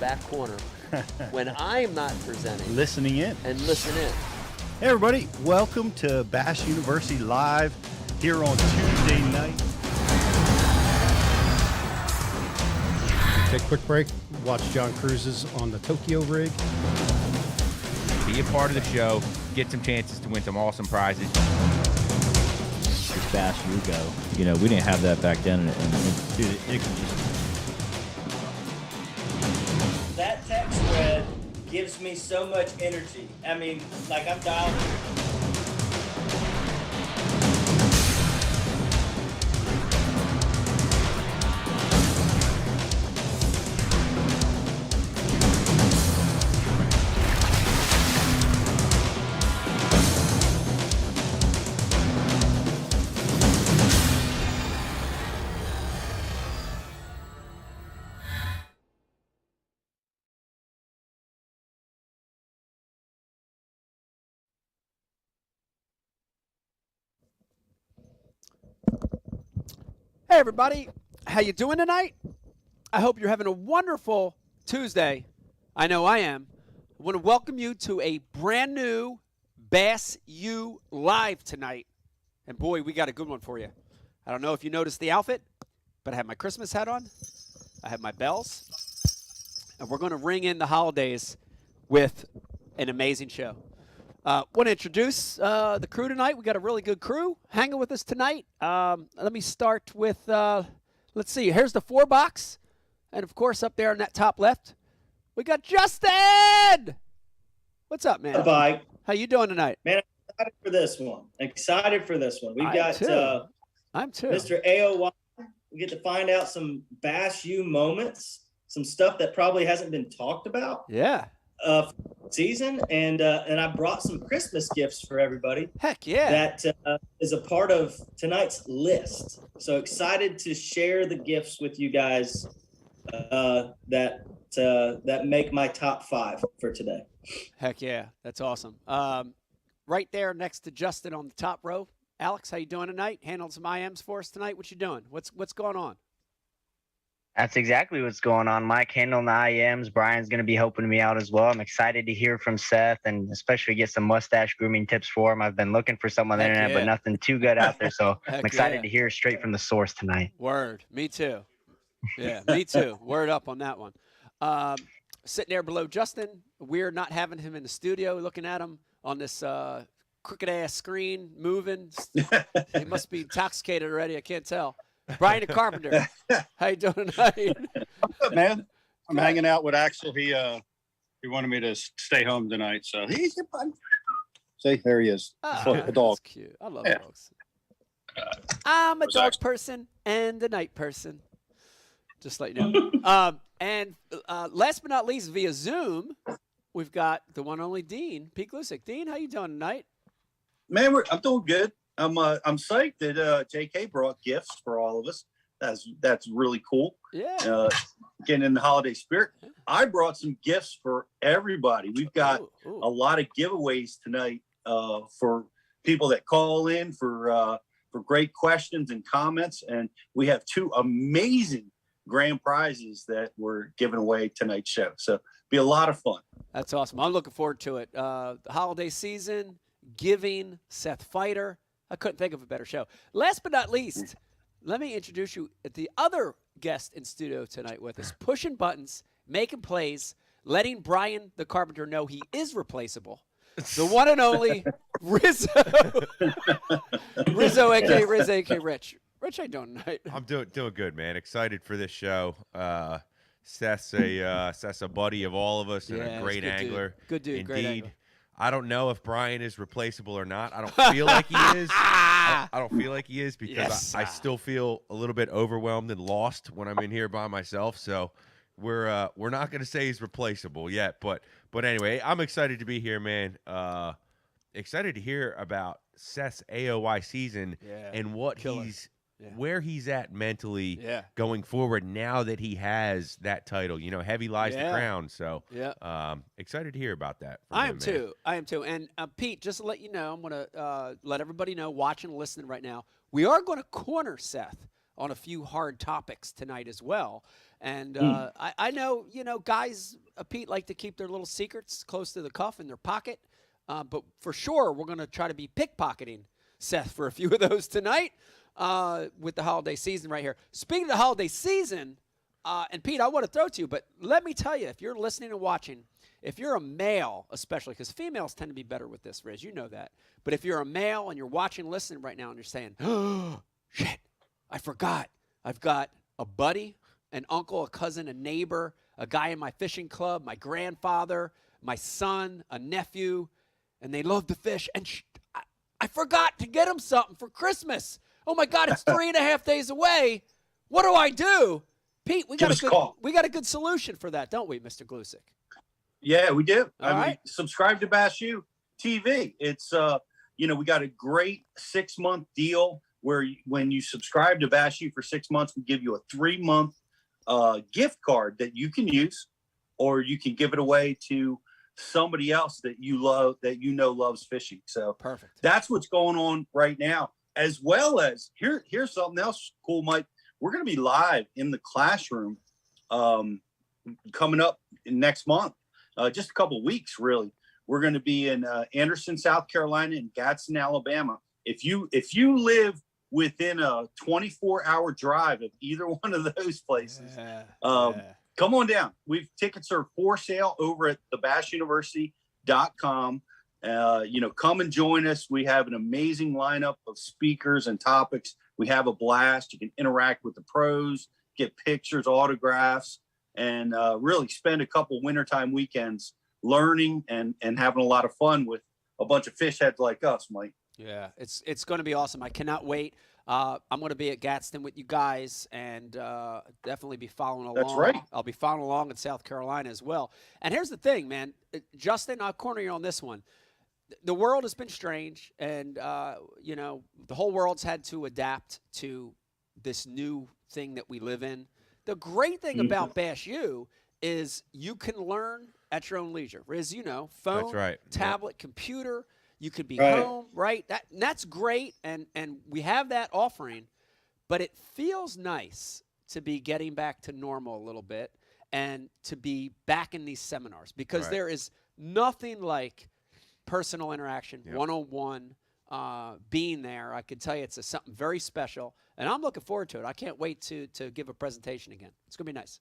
back corner when I'm not presenting. Listening in. And listen in. Hey, everybody. Welcome to Bass University Live here on Tuesday night. Take a quick break. Watch John Cruz's on the Tokyo rig. Be a part of the show. Get some chances to win some awesome prizes. This Bass you go. You know, we didn't have that back then. And dude, it could just... That text thread gives me so much energy. I mean, like I'm dialed. Hey everybody, how you doing tonight? I hope you're having a wonderful Tuesday. I know I am. I want to welcome you to a brand new Bass U Live tonight. And boy, we got a good one for you. I don't know if you noticed the outfit, but I have my Christmas hat on. I have my bells. And we're going to ring in the holidays with an amazing show. Want to introduce the crew tonight. We got a really good crew hanging with us tonight. Let me start with, let's see, here's the 4-box. And, of course, up there in that top left, we got Justin! What's up, man? Bye. How you doing tonight? Man, I'm excited for this one. Excited for this one. We've got I'm too. Mr. AOY. We get to find out some Bass U moments, some stuff that probably hasn't been talked about. Yeah. Season, and I brought some Christmas gifts for everybody. Heck yeah. That is a part of tonight's list. So excited to share the gifts with you guys that make my top 5 for today. Heck yeah. That's awesome. Right there next to Justin on the top row. Alex, how you doing tonight? Handling some IMs for us tonight. What you doing? What's going on? That's exactly what's going on, Mike. Handling the IMs. Brian's going to be helping me out as well. I'm excited to hear from Seth and especially get some mustache grooming tips for him. I've been looking for some on the internet, but nothing too good out there. So I'm excited to hear straight from the source tonight. Word. Me too. Yeah, me too. Word up on that one. Sitting there below Justin, we're not having him in the studio, looking at him on this crooked-ass screen moving. He must be intoxicated already. I can't tell. Brian the Carpenter, how you doing tonight? I'm good, man. I'm hanging out with Axel. He wanted me to stay home tonight, so he's see, there he is. Oh, a dog. That's cute. I love dogs. I'm a dog person and a night person. Just let you know. And last but not least, via Zoom, we've got the one and only Dean Pickwick. Dean, how you doing tonight? Man, I'm doing good. I'm psyched that JK brought gifts for all of us. That's really cool. Yeah. Getting in the holiday spirit. I brought some gifts for everybody. We've got a lot of giveaways tonight for people that call in for great questions and comments, and we have 2 amazing grand prizes that we're giving away tonight's show. So be a lot of fun. That's awesome. I'm looking forward to it. The holiday season, giving, Seth Feider. I couldn't think of a better show. Last but not least, let me introduce you to the other guest in studio tonight with us, pushing buttons, making plays, letting Brian the Carpenter know he is replaceable. The one and only Rizzo. Rizzo, a.k.a. Riz, a.k.a. Rich. Rich, how you doing tonight? I'm doing good, man. Excited for this show. Seth's a buddy of all of us and a great angler. Good dude. Indeed. Great angler. I don't know if Brian is replaceable or not. I don't feel like he is. I don't feel like he is because I still feel a little bit overwhelmed and lost when I'm in here by myself. So we're not going to say he's replaceable yet. But anyway, I'm excited to be here, man. Excited to hear about Seth's AOY season and what where he's at mentally going forward now that he has that title. You know, heavy lies the crown. So excited to hear about that. I am too. And Pete, just to let you know, I'm going to let everybody know watching and listening right now, we are going to corner Seth on a few hard topics tonight as well. And I know, guys, Pete, like to keep their little secrets close to the cuff in their pocket. But for sure, we're going to try to be pickpocketing Seth for a few of those tonight with the holiday season right here. Speaking of the holiday season, and Pete, I want to throw to you, but let me tell you, if you're listening and watching, if you're a male especially, because females tend to be better with this, Riz, you know that. But if you're a male and you're watching, listening right now, and you're saying, oh, shit, I forgot. I've got a buddy, an uncle, a cousin, a neighbor, a guy in my fishing club, my grandfather, my son, a nephew, and they love to fish, and I forgot to get them something for Christmas. Oh, my God, it's 3.5 days away. What do I do? Pete, we got a good solution for that, don't we, Mr. Glusick? Yeah, we do. I mean, subscribe to Bass U TV. It's we got a great 6-month deal where when you subscribe to Bass U for 6 months, we give you a 3-month gift card that you can use, or you can give it away to somebody else that you love, that loves fishing. So perfect. That's what's going on right now. As well as here's something else cool, Mike. We're going to be live in the classroom coming up next month, just a couple of weeks, really. We're going to be in Anderson, South Carolina, and Gadsden, Alabama. If you live within a 24-hour drive of either one of those places, come on down. Tickets are for sale over at thebassuniversity.com. Come and join us. We have an amazing lineup of speakers and topics. We have a blast. You can interact with the pros, get pictures, autographs, and really spend a couple wintertime weekends learning and having a lot of fun with a bunch of fish heads like us, Mike. Yeah, it's going to be awesome. I cannot wait. I'm going to be at Gadsden with you guys and definitely be following along. That's right. I'll be following along in South Carolina as well. And here's the thing, man. Justin, I'll corner you on this one. The world has been strange, and, the whole world's had to adapt to this new thing that we live in. The great thing about Bass U is you can learn at your own leisure. As you know, phone, That's right. tablet, computer, you could be home, right? That's great, and we have that offering, but it feels nice to be getting back to normal a little bit and to be back in these seminars because there is nothing like personal interaction, one-on-one, being there. I can tell you it's something very special, and I'm looking forward to it. I can't wait to give a presentation again. It's going to be nice.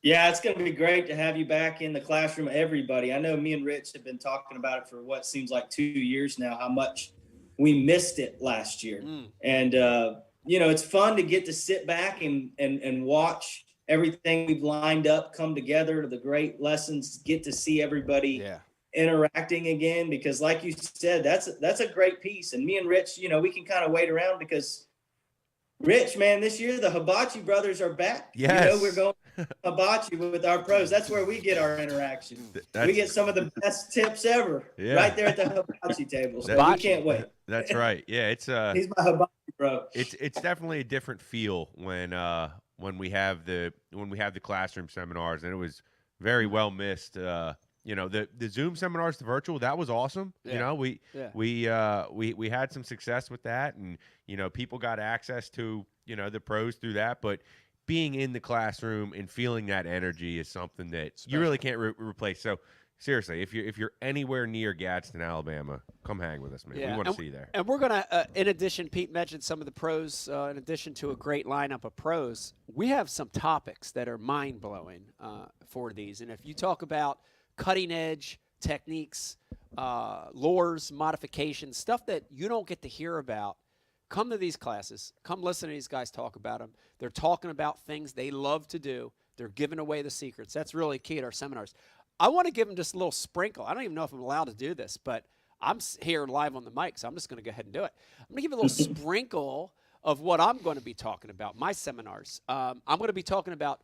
Yeah, it's going to be great to have you back in the classroom, everybody. I know me and Rich have been talking about it for what seems like 2 years now, how much we missed it last year. And, it's fun to get to sit back and watch everything we've lined up come together to the great lessons, get to see everybody interacting again, because like you said, that's a great piece. And me and Rich, we can kind of wait around because Rich, man, this year the Hibachi brothers are back. Yes. We're going Hibachi with our pros. That's where we get our interaction. We get some of the best tips ever right there at the Hibachi table. So we can't wait. That's right. Yeah, it's he's my Hibachi bro. It's definitely a different feel when we have the classroom seminars, and it was very well missed. The Zoom seminars, the virtual, that was awesome. Yeah. We had some success with that, and people got access to the pros through that. But being in the classroom and feeling that energy is something that you really can't replace. So seriously, if you're anywhere near Gadsden, Alabama, come hang with us, man. Yeah. We want to see you there. And we're gonna, in addition, Pete mentioned some of the pros. In addition to a great lineup of pros, we have some topics that are mind blowing for these. And if you talk about cutting edge techniques, lures, modifications, stuff that you don't get to hear about, come to these classes. Come listen to these guys talk about them. They're talking about things they love to do. They're giving away the secrets. That's really key at our seminars. I want to give them just a little sprinkle. I don't even know if I'm allowed to do this, but I'm here live on the mic, so I'm just going to go ahead and do it. I'm going to give a little sprinkle of what I'm going to be talking about, my seminars. I'm going to be talking about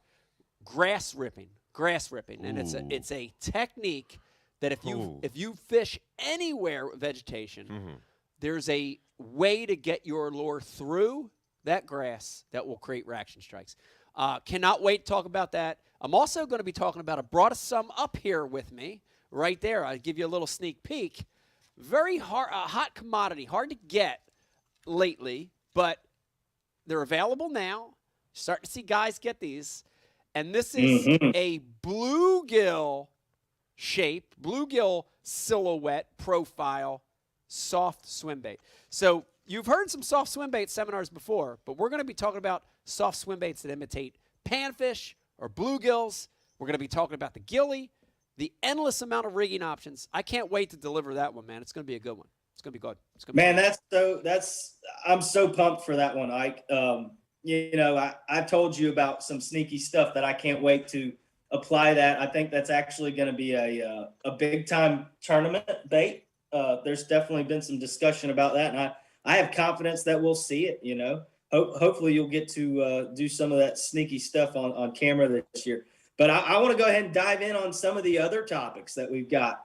grass ripping, and it's a technique that if you fish anywhere with vegetation, there's a way to get your lure through that grass that will create reaction strikes. Cannot wait to talk about that. I'm also going to be talking about, I brought some up here with me right there. I'll give you a little sneak peek. Very hard, hot commodity, hard to get lately, but they're available now. Starting to see guys get these. And this is a bluegill shape, bluegill silhouette profile, soft swim bait. So you've heard some soft swim bait seminars before, but we're going to be talking about soft swim baits that imitate panfish or bluegills. We're going to be talking about the gilly, the endless amount of rigging options. I can't wait to deliver that one, man. It's going to be a good one. It's going to be good. It's going to be I'm so pumped for that one, Ike. I told you about some sneaky stuff that I can't wait to apply that. I think that's actually going to be a big time tournament bait. There's definitely been some discussion about that, and I have confidence that we'll see it. Hopefully you'll get to do some of that sneaky stuff on camera this year. But I want to go ahead and dive in on some of the other topics that we've got.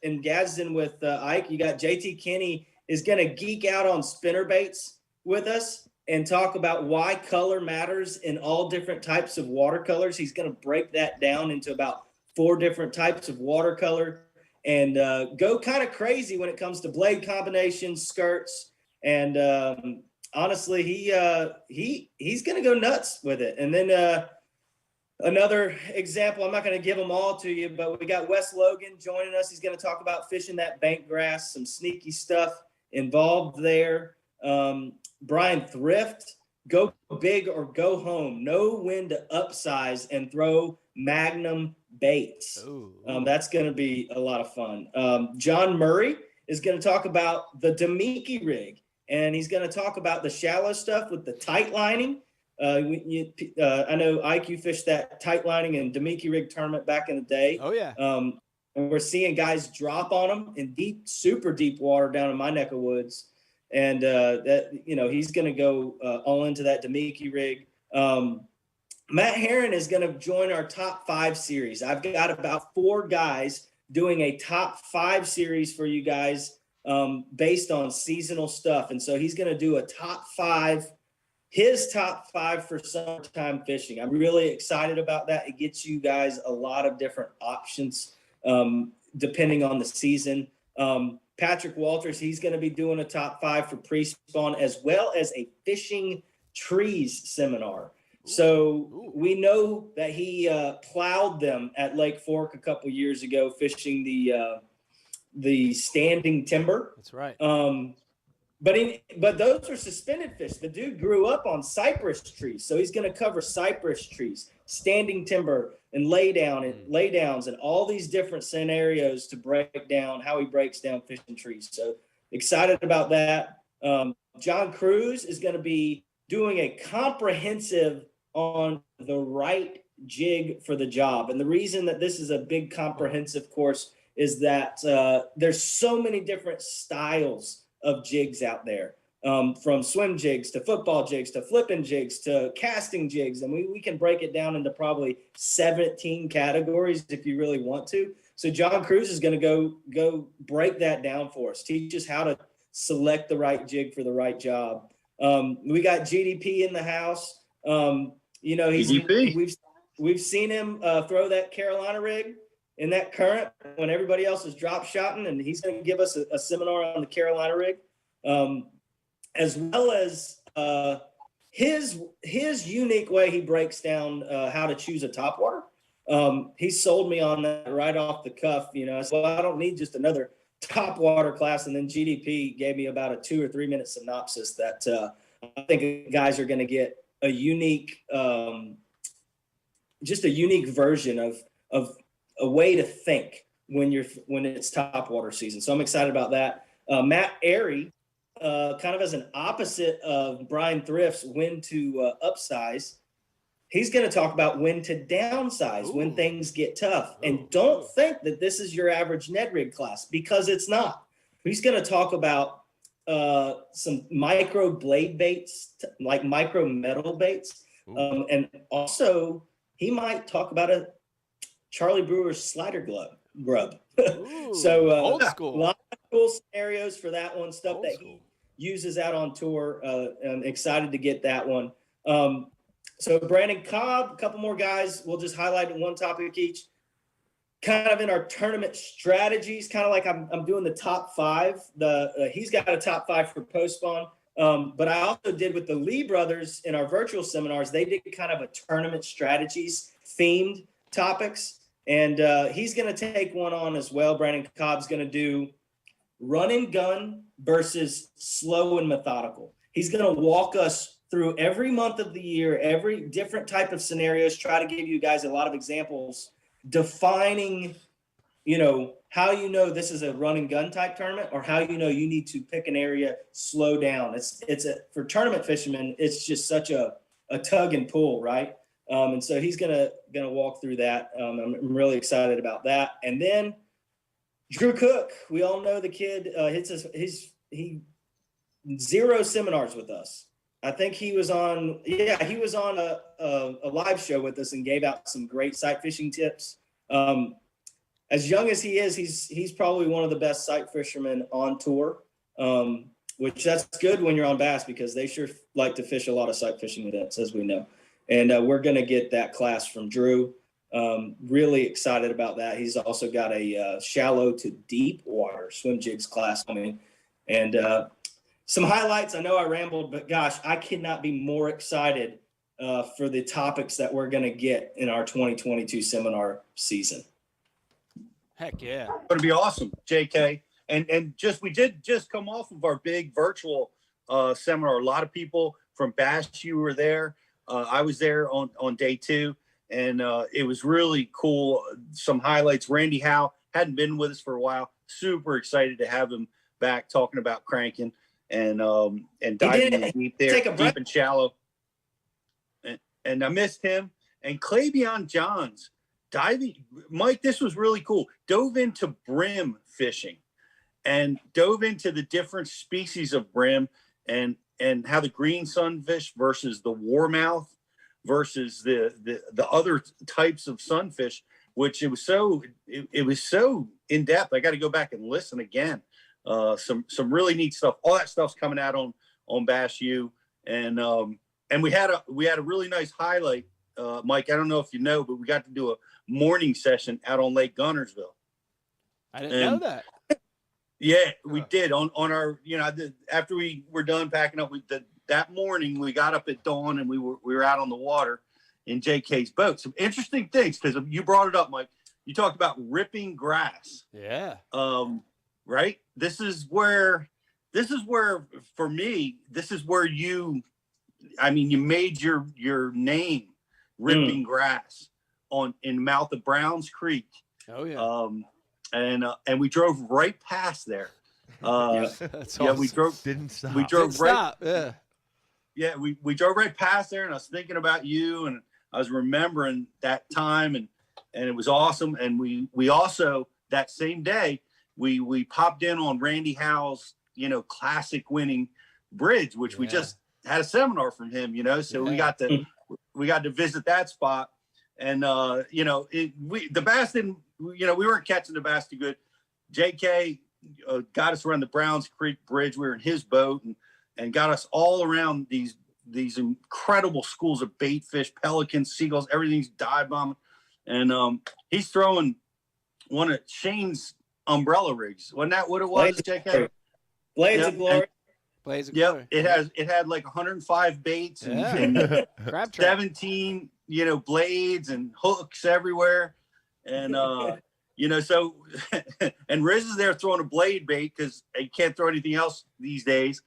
In Gadsden with Ike, you got JT Kenny is going to geek out on spinner baits with us and talk about why color matters in all different types of watercolors. He's going to break that down into about 4 different types of watercolor and go kind of crazy when it comes to blade combinations, skirts, and honestly, he's going to go nuts with it. And then another example, I'm not going to give them all to you, but we got Wes Logan joining us. He's going to talk about fishing that bank grass, some sneaky stuff involved there. Brian Thrift, go big or go home. Know when to upsize and throw Magnum baits. That's going to be a lot of fun. John Murray is going to talk about the Demiki rig, and he's going to talk about the shallow stuff with the tight lining. I know Ike, you fished that tight lining and Demiki rig tournament back in the day. Oh yeah. And we're seeing guys drop on them in deep, super deep water down in my neck of woods. And he's going to go all into that Demiki rig. Matt Herron is going to join our top 5 series. I've got about 4 guys doing a top 5 series for you guys based on seasonal stuff. And so he's going to do a top 5. His top 5 for summertime fishing. I'm really excited about that. It gets you guys a lot of different options depending on the season. Patrick Walters, he's going to be doing a top 5 for pre-spawn as well as a fishing trees seminar. So we know that he plowed them at Lake Fork a couple years ago fishing the standing timber. That's right. But those are suspended fish. The dude grew up on cypress trees, so he's going to cover cypress trees, standing timber, and laydowns, and all these different scenarios to break down how he breaks down fishing trees. So excited about that. John Cruz is going to be doing a comprehensive on the right jig for the job, and the reason that this is a big comprehensive course is that there's so many different styles of jigs out there, from swim jigs to football jigs to flipping jigs to casting jigs. And we can break it down into probably 17 categories if you really want to. So John Cruz is going to go break that down for us, teach us how to select the right jig for the right job. We got GDP in the house. We've seen him throw that Carolina rig in that current when everybody else is drop shotting, and he's going to give us a seminar on the Carolina rig, as well as his unique way he breaks down how to choose a topwater. He sold me on that right off the cuff. I said, well, I don't need just another topwater class. And then GDP gave me about a 2 or 3 minute synopsis that I think guys are going to get a unique, just a unique version of a way to think when it's topwater season. So I'm excited about that. Matt Airy, kind of as an opposite of Brian Thrift's when to upsize, he's going to talk about when to downsize, when things get tough. And don't think that this is your average Ned rig class, because it's not. He's going to talk about some micro blade baits, like micro metal baits. And also he might talk about a Charlie Brewer's slider grub. So old school. A lot of cool scenarios for that one, stuff old that school. He uses out on tour. I'm excited to get that one. So Brandon Cobb, a couple more guys. We'll just highlight one topic each. Kind of in our tournament strategies, kind of like I'm doing the top 5. He's got a top 5 for post spawn. But I also did with the Lee brothers in our virtual seminars. They did kind of a tournament strategies themed topics. And he's going to take one on as well. Brandon Cobb's going to do run and gun versus slow and methodical. He's going to walk us through every month of the year, every different type of scenarios, try to give you guys a lot of examples, defining, how this is a run and gun type tournament, or how you need to pick an area, slow down. For tournament fishermen, it's just such a tug and pull, right? And so he's gonna walk through that. I'm really excited about that. And then Drew Cook, we all know the kid he 0 seminars with us. I think he was on a live show with us and gave out some great sight fishing tips. As young as he is, he's probably one of the best sight fishermen on tour, which that's good when you're on bass, because they sure like to fish a lot of sight fishing events, as we know. And we're going to get that class from Drew. Really excited about that. He's also got a shallow to deep water swim jigs class coming. And some highlights. I know I rambled, but gosh, I cannot be more excited for the topics that we're going to get in our 2022 seminar season. Heck yeah. It's going to be awesome, JK. And we did just come off of our big virtual seminar. A lot of people from Bass U were there. I was there on day 2, and it was really cool. Some highlights. Randy Howe hadn't been with us for a while. Super excited to have him back talking about cranking and diving in deep there, deep and shallow. And I missed him. And Clavion Johns diving. Mike, this was really cool. Dove into brim fishing and dove into the different species of brim and how the green sunfish versus the warmouth versus the other types of sunfish, which it was so in depth. I got to go back and listen again. Some really neat stuff. All that stuff's coming out on Bass U, and we had a really nice highlight. Mike, I don't know if you know, but we got to do a morning session out on Lake Gunnersville. I didn't know that. Yeah, we did on our, after we were done packing up, that morning we got up at dawn and we were out on the water in JK's boat. Some interesting things, because you brought it up, Mike. You talked about ripping grass. Yeah. Right. This is where for me, this is where you made your name ripping grass in the mouth of Browns Creek. Oh yeah. And we drove right past there. That's awesome. We drove. Didn't stop. We drove Didn't right. stop. Yeah. Yeah, we drove right past there, and I was thinking about you, and I was remembering that time, and it was awesome. And we also that same day we popped in on Randy Howe's classic winning bridge, which we just had a seminar from him. So we got to visit that spot, and the bass didn't. We weren't catching the bass too good. JK got us around the Browns Creek Bridge. We were in his boat and got us all around these incredible schools of bait fish, pelicans, seagulls, everything's dive bombing. And he's throwing one of Shane's umbrella rigs. Wasn't that what it was, JK? Blades of Glory. Blades of Glory. It had like 105 baits and 17, blades and hooks everywhere. And, so, and Riz is there throwing a blade bait because he can't throw anything else these days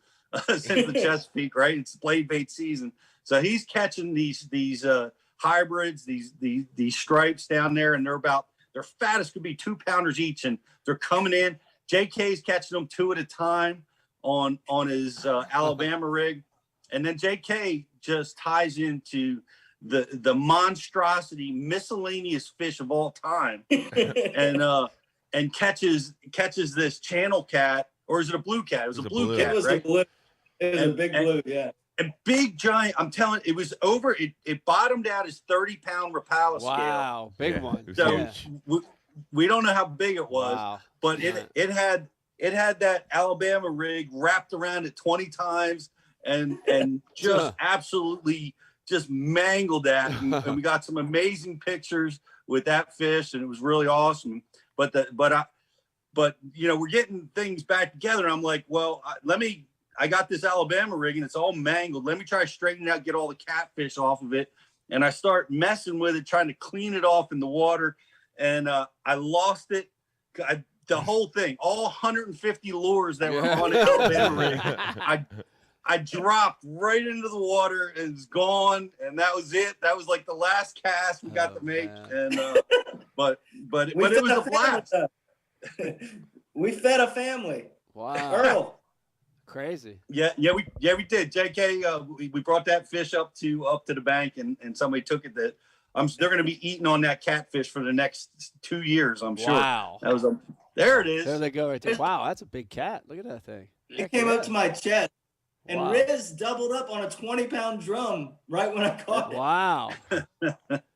since the Chesapeake, right? It's blade bait season. So he's catching these hybrids, these stripes down there, and their fattest could be 2-pounders each, and they're coming in. JK's catching them 2 at a time on his Alabama rig. And then JK just ties into the monstrosity miscellaneous fish of all time and catches this channel cat, or is it a blue cat? It was a blue cat, right? It was a big blue, yeah. A big giant, I'm telling you, it was over, it bottomed out as 30-pound Rapala scale. Wow, big one. So we don't know how big it was, but it had that Alabama rig wrapped around it 20 times and just absolutely just mangled that, and we got some amazing pictures with that fish, and it was really awesome. But we're getting things back together. And I'm like, well, let me I got this Alabama rig and it's all mangled. Let me try to straighten it out, get all the catfish off of it. And I start messing with it, trying to clean it off in the water. And I lost it. The whole thing, all 150 lures that were on the Alabama rig, I dropped right into the we and it's gone. And that was it. That was like the last cast we got to make. And but it was a blast. We fed a family. Wow. Earl. Crazy. Yeah, we did. JK, we brought that fish up to the bank, and somebody took it. They're going to be eating on that catfish for the next 2 years, I'm sure. Wow. There it is. There they go right there. Wow, that's a big cat. Look at that thing. It came up to my chest, and Riz doubled up on a 20-pound drum right when I caught it. Wow.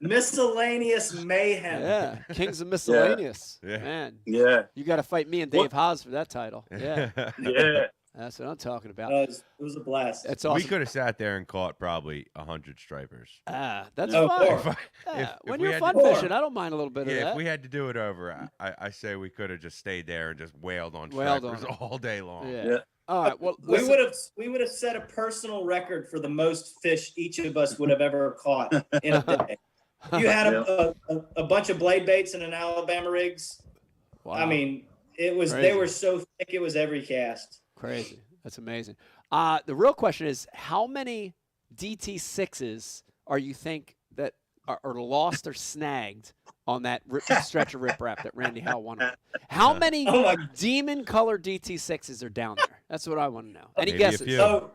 Miscellaneous mayhem. Yeah, Kings of Miscellaneous. Yeah. Man. Yeah. You got to fight me and Dave Haas for that title. Yeah. Yeah. That's what I'm talking about. It was a blast. That's awesome. We could have sat there and caught probably 100 stripers. That's No, fun. If When we you're had fun to- fishing, I don't mind a little bit of Yeah, that. if we had to do it over, I say we could have just stayed there and just wailed on Wailed stripers on 'em. all day long. Yeah. All right. Well, we listen. would have set a personal record for the most fish each of us would have ever caught in a day. You had a bunch of blade baits and an Alabama rigs. Wow. I mean, they Crazy. were so thick it was every cast. Crazy. That's amazing. The real question is, how many DT6s are you think that are lost or snagged on that stretch of riprap that Randy Howe won on? How many demon color DT6s are down there? That's what I want to know. Any Maybe a guesses? few. So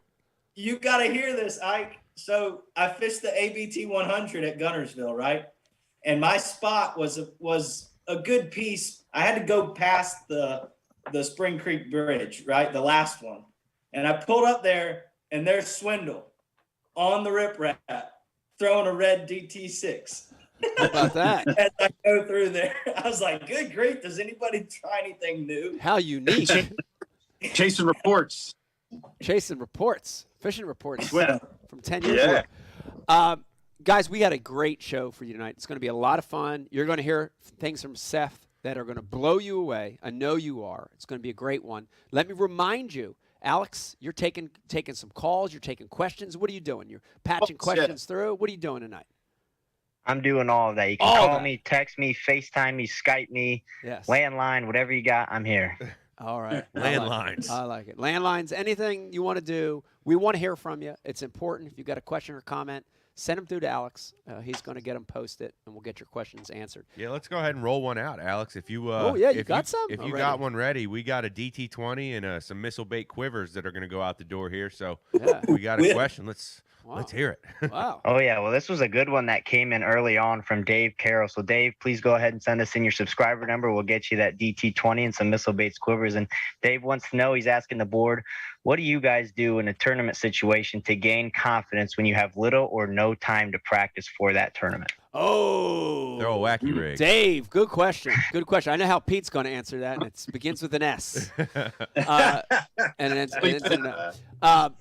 you got to hear this, Ike. So I fished the ABT 100 at Gunnersville, right? And my spot was a good piece. I had to go past the Spring Creek Bridge, right? The last one. And I pulled up there, and there's Swindle on the riprap throwing a red DT6. How about that? As I go through there, I was like, good grief, does anybody try anything new? How unique. Chasing reports. Chasing reports. Fishing reports Well, from 10 years ago. Guys, we got a great show for you tonight. It's going to be a lot of fun. You're going to hear things from Seth that are going to blow you away. I know you are. It's going to be a great one. Let me remind you, Alex, you're taking some calls. You're taking questions. What are you doing? You're patching questions through. What are you doing tonight? I'm doing all of that. You can call me, text me, FaceTime me, Skype me, landline, whatever you got, I'm here. All right. Landlines. I like it. Landlines, anything you want to do, we want to hear from you. It's important. If you've got a question or comment, send them through to Alex. He's going to get them posted, and we'll get your questions answered. Yeah, let's go ahead and roll one out, Alex. If you you got some? If you Already? got one ready, we got a DT20 and some missile bait quivers that are going to go out the door here. So we got a question. Let's hear it. Wow. Oh, yeah. Well, this was a good one that came in early on from Dave Carroll. So, Dave, please go ahead and send us in your subscriber number. We'll get you that DT20 and some missile baits quivers. And Dave wants to know, he's asking the board, what do you guys do in a tournament situation to gain confidence when you have little or no time to practice for that tournament? Oh. Throw a wacky rig. Dave, good question. Good question. I know how Pete's going to answer that, and it begins with an S. And it's a no.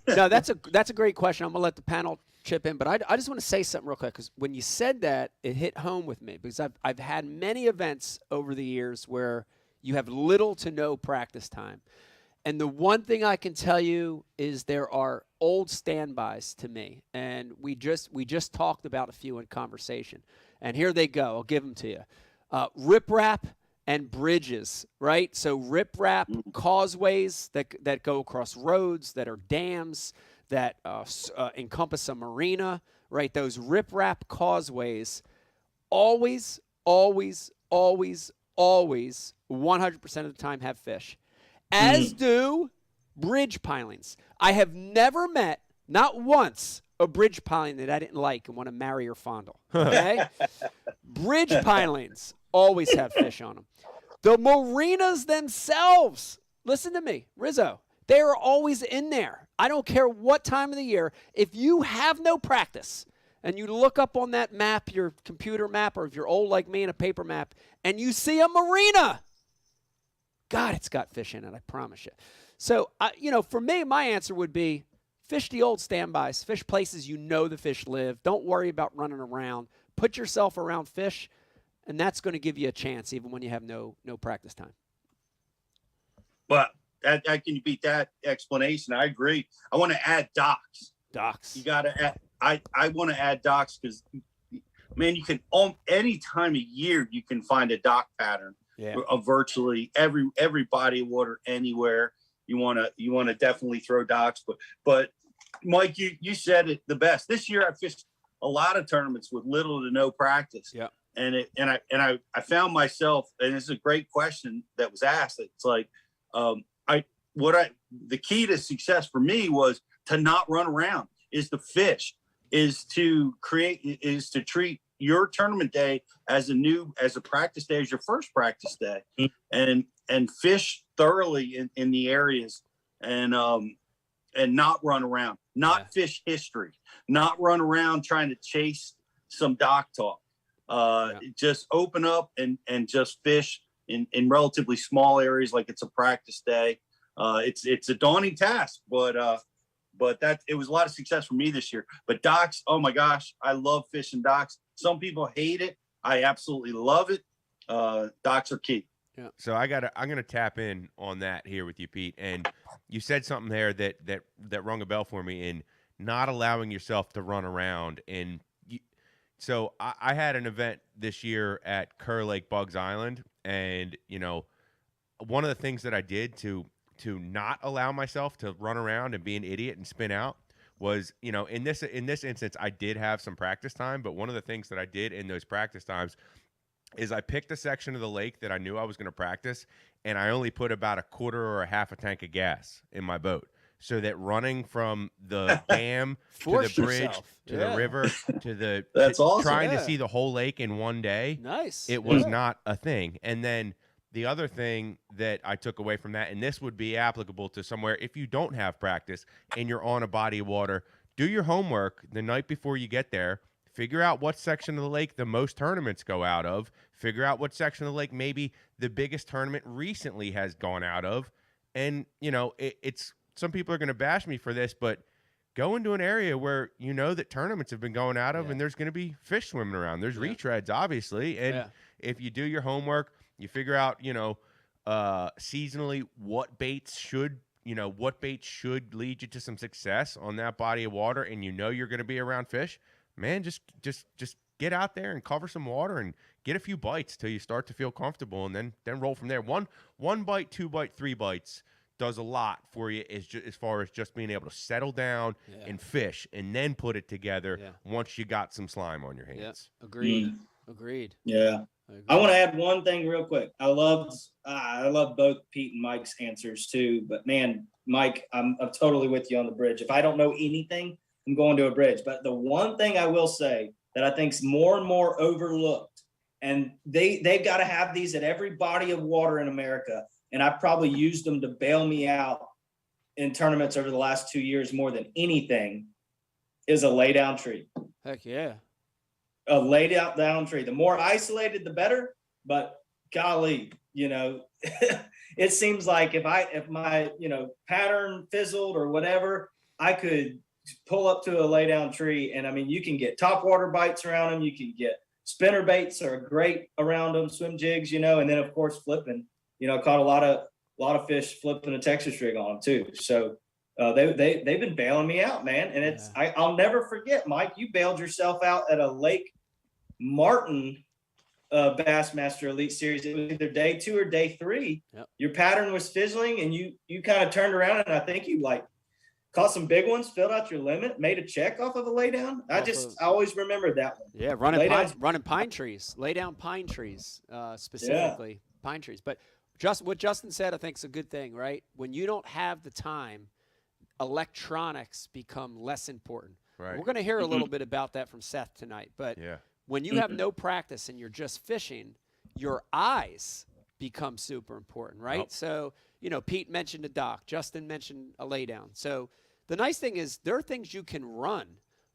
No, that's a great question. I'm going to let the panel chip in, but I just want to say something real quick, because when you said that, it hit home with me, because I've had many events over the years where you have little to no practice time. And the one thing I can tell you is there are old standbys to me, and we just talked about a few in conversation. And here they go. I'll give them to you. Riprap and bridges, right? So riprap causeways that go across roads, that are dams, that encompass a marina, right? Those riprap causeways always, 100% of the time have fish. As do bridge pilings. I have never met, not once, a bridge piling that I didn't like and want to marry or fondle. Okay? Bridge pilings always have fish on them. The marinas themselves, listen to me, Rizzo, they are always in there. I don't care what time of the year. If you have no practice and you look up on that map, your computer map, or if you're old like me in a paper map, and you see a marina, God, it's got fish in it, I promise you. So, for me, my answer would be fish the old standbys, fish places you know the fish live. Don't worry about running around. Put yourself around fish, and that's going to give you a chance even when you have no practice time. But How can you beat that explanation? I agree. I want to add docks. Docks. You got to add, I want to add docks because, man, you can any time of year you can find a dock pattern of virtually every body of water anywhere. You want to definitely throw docks, but Mike, you said it the best. This year I fished a lot of tournaments with little to no practice. Yeah. And I found myself, and it's a great question that was asked. It's like, the key to success for me was to not run around, is to fish, is to treat your tournament day as a practice day, as your first practice day, and fish thoroughly in the areas, and not run around, fish history, not run around trying to chase some dock talk. Just open up and just fish in relatively small areas like it's a practice day. It's a daunting task, but that it was a lot of success for me this year. But docks, oh my gosh, I love fishing docks. Some people hate it. I absolutely love it. Docks are key. Yeah. So I'm gonna tap in on that here with you, Pete. And you said something there that rung a bell for me in not allowing yourself to run around. And so I had an event this year at Kerr Lake Bugs Island, and one of the things that I did to not allow myself to run around and be an idiot and spin out was, in this instance, I did have some practice time, but one of the things that I did in those practice times is I picked a section of the lake that I knew I was going to practice, and I only put about a quarter or a half a tank of gas in my boat, so that running from the dam to the bridge to the river to the awesome. Trying to see the whole lake in one day, it was not a thing. And then the other thing that I took away from that, and this would be applicable to somewhere if you don't have practice and you're on a body of water, do your homework the night before you get there. Figure out what section of the lake the most tournaments go out of. Figure out what section of the lake maybe the biggest tournament recently has gone out of. And, it's some people are going to bash me for this, but go into an area where that tournaments have been going out of, and there's going to be fish swimming around. There's retreads, obviously. And if you do your homework, you figure out, seasonally what baits should lead you to some success on that body of water, and you're going to be around fish. Man, just get out there and cover some water and get a few bites till you start to feel comfortable, and then roll from there. One bite, 2 bite, 3 bites does a lot for you as far as just being able to settle down and fish, and then put it together once you got some slime on your hands. Yeah. Agreed. Yeah. I want to add one thing real quick. I love both Pete and Mike's answers too, but man, Mike, I'm totally with you on the bridge. If I don't know anything, I'm going to a bridge. But the one thing I will say that I think is more and more overlooked, and they've got to have these at every body of water in America, and I've probably used them to bail me out in tournaments over the last 2 years more than anything, is a lay down tree. Heck yeah. A laid out down tree. The more isolated, the better. But golly, it seems like if my pattern fizzled or whatever, I could pull up to a lay down tree, and I mean, you can get top water bites around them. You can get spinner baits are great around them, swim jigs, and then of course flipping. I caught a lot of fish flipping a Texas rig on them too. So they've been bailing me out, man. And I'll never forget, Mike, you bailed yourself out at a Lake Martin Bassmaster Elite Series. It was either day 2 or day 3. Yep. Your pattern was fizzling, and you kind of turned around, and I think you caught some big ones, filled out your limit, made a check off of a lay down. I always remember that one. Yeah, running pine trees, lay down pine trees, specifically pine trees. But what Justin said, I think, is a good thing, right? When you don't have the time, electronics become less important. Right. We're going to hear a little bit about that from Seth tonight. But when you have no practice and you're just fishing, your eyes become super important, right? Yep. So, Pete mentioned a dock. Justin mentioned a laydown. So the nice thing is there are things you can run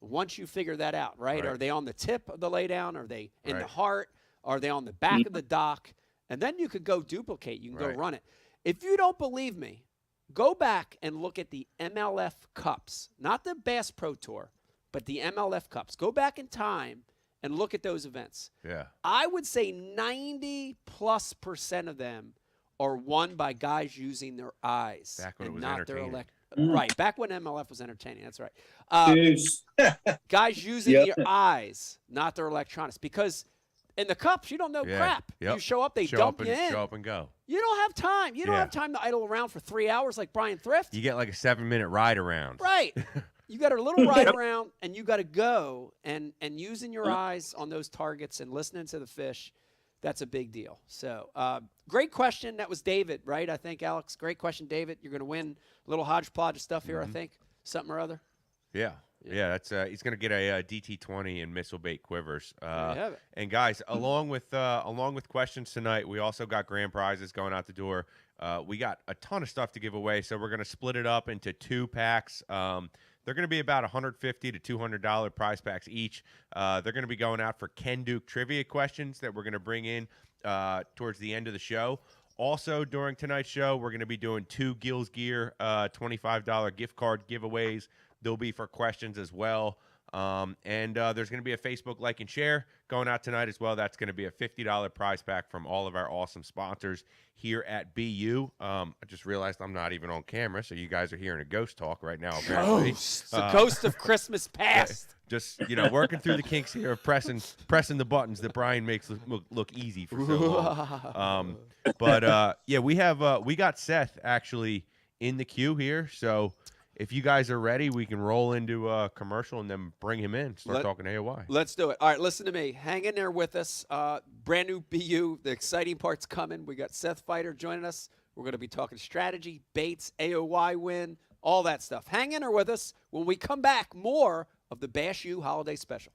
once you figure that out, right? Are they on the tip of the laydown? Are they in the heart? Are they on the back of the dock? And then you could go duplicate. You can go run it. If you don't believe me, go back and look at the MLF Cups, not the Bass Pro Tour, but the MLF Cups. Go back in time and look at those events. Yeah. I would say 90+% of them are won by guys using their eyes Back when it and was not their entertaining. Right, back when MLF was entertaining. That's right. Guys using their eyes, not their electronics, because in the cups you don't know crap. Yep. You show up, they show dump up you and, in. Show up and go. You don't have time. You don't have time to idle around for 3 hours like Brian Thrift. You get like a 7-minute ride around. Right. You got a little ride around, and you got to go, and using your eyes on those targets and listening to the fish, that's a big deal. So great question. That was David, right? I think, Alex. Great question, David. You're going to win a little hodgepodge of stuff here, I think. Something or other. Yeah. That's he's going to get a DT20 and missile bait quivers. There you have it. And guys, along with questions tonight, we also got grand prizes going out the door. We got a ton of stuff to give away, so we're going to split it up into 2 packs. They're going to be about $150 to $200 prize packs each. They're going to be going out for Ken Duke trivia questions that we're going to bring in towards the end of the show. Also, during tonight's show, we're going to be doing 2 Gills Gear $25 gift card giveaways. They'll be for questions as well. And there's going to be a Facebook like and share going out tonight as well. That's going to be a $50 prize pack from all of our awesome sponsors here at BU. I just realized I'm not even on camera, so you guys are hearing a ghost talk right now. Apparently. Ghost, the ghost of Christmas past. Just working through the kinks here of pressing the buttons that Brian makes look easy for so long. But we got Seth actually in the queue here, so. If you guys are ready, we can roll into a commercial and then bring him in. Start talking AOY. Let's do it. All right, listen to me. Hang in there with us. Brand new BU. The exciting part's coming. We got Seth Feider joining us. We're going to be talking strategy, baits, AOY win, all that stuff. Hang in there with us. When we come back, more of the Bash U Holiday Special.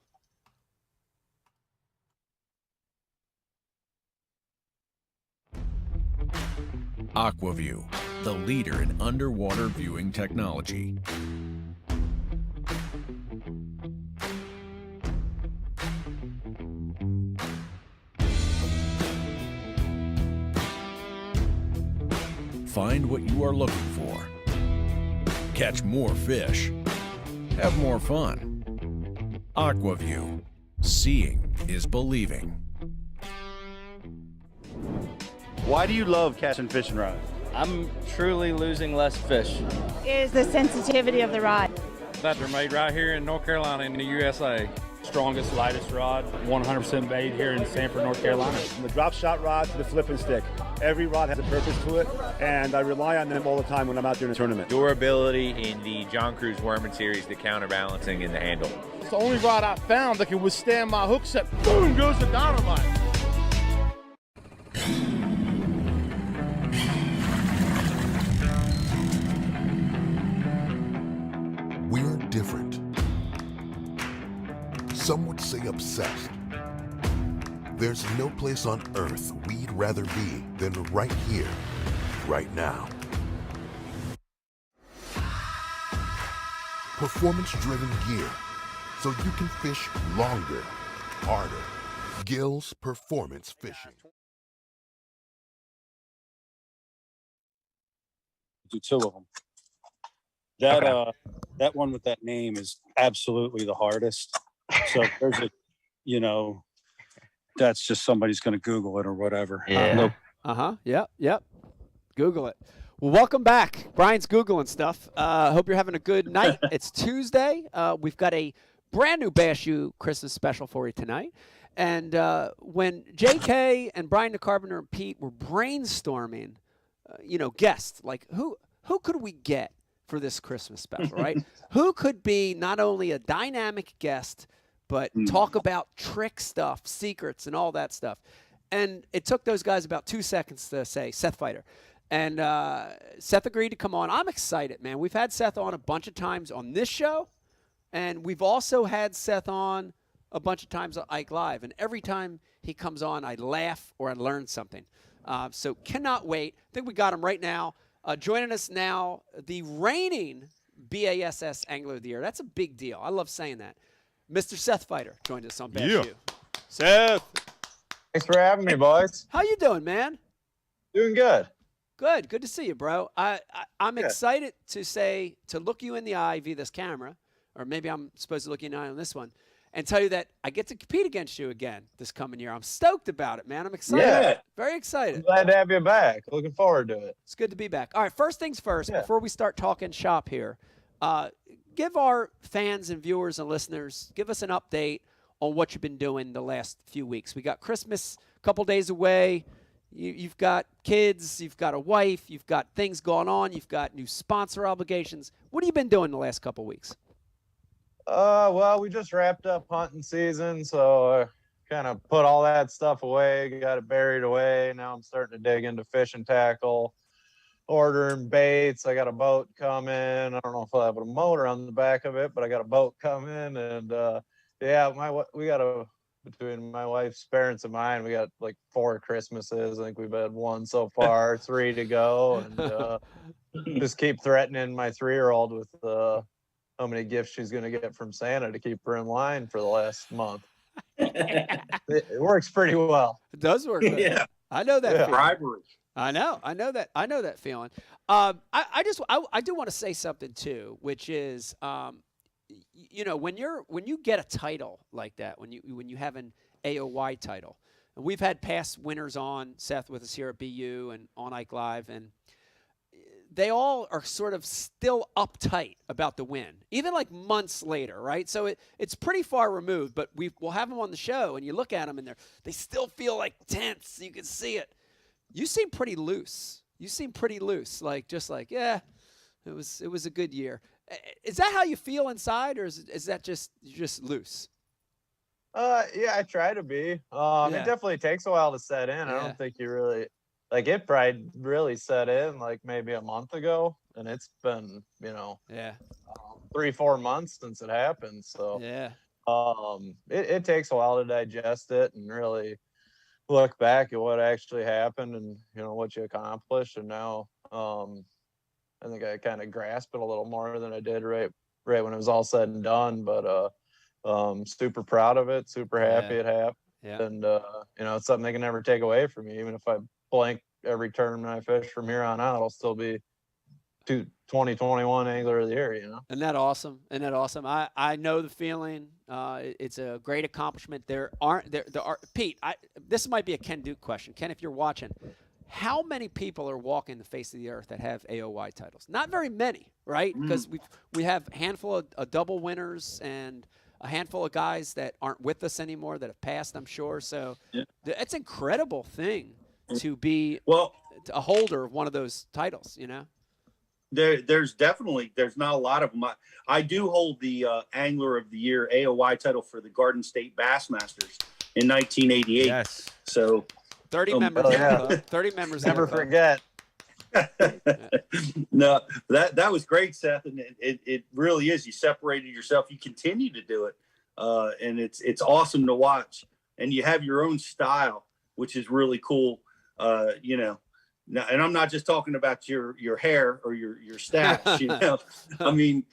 AquaView, the leader in underwater viewing technology. Find what you are looking for. Catch more fish. Have more fun. AquaView. Seeing is believing. Why do you love catching fishing rods? I'm truly losing less fish. Is the sensitivity of the rod. That they're made right here in North Carolina in the USA. Strongest, lightest rod, 100% made here in Sanford, North Carolina. From the drop shot rod to the flipping stick, every rod has a purpose to it, and I rely on them all the time when I'm out there in a tournament. Durability in the John Cruz Worming Series, the counterbalancing in the handle. It's the only rod I found that can withstand my hook set. Boom goes the dynamite. We're different. Some would say obsessed. There's no place on earth we'd rather be than right here, right now. Performance-driven gear, so you can fish longer, harder. Gills Performance Fishing. Do 2 of them. That one with that name is absolutely the hardest. So if there's that's just somebody's going to Google it or whatever. Yeah. Yep. Google it. Well, welcome back. Brian's Googling stuff. Hope you're having a good night. It's Tuesday. We've got a brand new Bash U Christmas special for you tonight. And when JK and Brian the Carpenter and Pete were brainstorming, guests, like who could we get for this Christmas special, right? Who could be not only a dynamic guest, but talk about trick stuff, secrets, and all that stuff. And it took those guys about 2 seconds to say Seth Feider. And Seth agreed to come on. I'm excited, man. We've had Seth on a bunch of times on this show, and we've also had Seth on a bunch of times on Ike Live. And every time he comes on, I laugh or I learn something. So cannot wait. I think we got him right now. Joining us now, the reigning BASS Angler of the Year. That's a big deal. I love saying that. Mr. Seth Feider joined us on Bash U. Seth. Thanks for having me, boys. How you doing, man? Doing good. Good. Good to see you, bro. I'm excited to look you in the eye via this camera, or maybe I'm supposed to look you in the eye on this one, and tell you that I get to compete against you again this coming year. I'm stoked about it, man. I'm excited. Yeah. Very excited. I'm glad to have you back. Looking forward to it. It's good to be back. All right, first things first, before we start talking shop here, give our fans and viewers and listeners, give us an update on what you've been doing the last few weeks. We got Christmas a couple days away. You've got kids, you've got a wife, you've got things going on, you've got new sponsor obligations. What have you been doing the last couple weeks? Well, we just wrapped up hunting season, so kind of put all that stuff away, got it buried away. Now I'm starting to dig into fishing tackle, ordering baits. I got a boat coming. I don't know if I'll have a motor on the back of it, but I got a boat coming. And we got between my wife's parents and mine, we got like 4 Christmases. I think we've had 1 so far, 3 to go. And just keep threatening my 3-year-old with how many gifts she's going to get from Santa to keep her in line for the last month. It works pretty well. It does work. Yeah. I know that. Yeah. Bribery. I know that feeling. I do want to say something too, which is, when you get a title like that, when you have an AOY title, and we've had past winners on, Seth with us here at BU and on Ike Live, and they all are sort of still uptight about the win, even like months later, right? So it's pretty far removed, but we'll have them on the show, and you look at them, and they still feel like tense. You can see it. You seem pretty loose. Yeah, it was a good year. Is that how you feel inside, or is that just loose? Yeah, I try to be. It definitely takes a while to set in. I don't think you really it probably really set in like maybe a month ago, and it's been 3-4 months since it happened. So it takes a while to digest it and really look back at what actually happened and what you accomplished. And now I think I kind of grasp it a little more than I did right when it was all said and done. But super proud of it, super happy it happened. And it's something they can never take away from me. Even if I blank every tournament I fish from here on out, I'll still be 2021 Angler of the Year. Isn't that awesome? I know the feeling. It's a great accomplishment. There are Pete. This might be a Ken Duke question. Ken, if you're watching, how many people are walking the face of the earth that have AOY titles? Not very many, right? Because we have a handful of double winners and a handful of guys that aren't with us anymore that have passed, I'm sure. So it's an incredible thing to be a holder of one of those titles, There's not a lot of them. I do hold the Angler of the Year AOY title for the Garden State Bassmasters in 1988. Yes. So 30 members. 30 members. Never forget. No, that was great, Seth, and it really is. You separated yourself. You continue to do it, and it's awesome to watch. And you have your own style, which is really cool. Now, and I'm not just talking about your hair or your stats. I mean,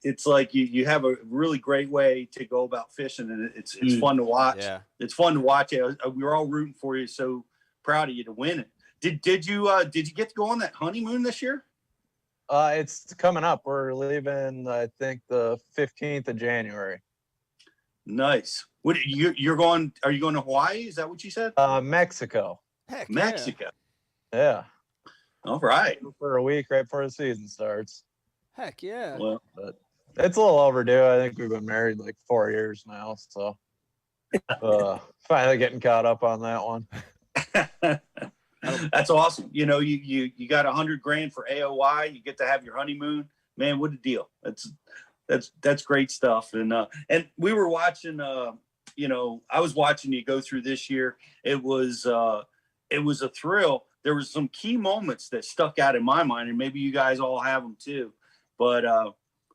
it's like you have a really great way to go about fishing, and it's fun to watch. Yeah. It's fun to watch. We were all rooting for you. So proud of you to win it. Did you get to go on that honeymoon this year? It's coming up. We're leaving, I think, the 15th of January. Nice. What you're going? Are you going to Hawaii? Is that what you said? Mexico. Heck, Mexico. Yeah. All right. For a week right before the season starts. Heck yeah. Well, but it's a little overdue. I think we've been married like 4 years now, so finally getting caught up on that one. That's awesome. You got $100,000 for AOY. You get to have your honeymoon. Man, what a deal! That's great stuff. And we were watching. I was watching you go through this year. It was a thrill. There was some key moments that stuck out in my mind, and maybe you guys all have them too. But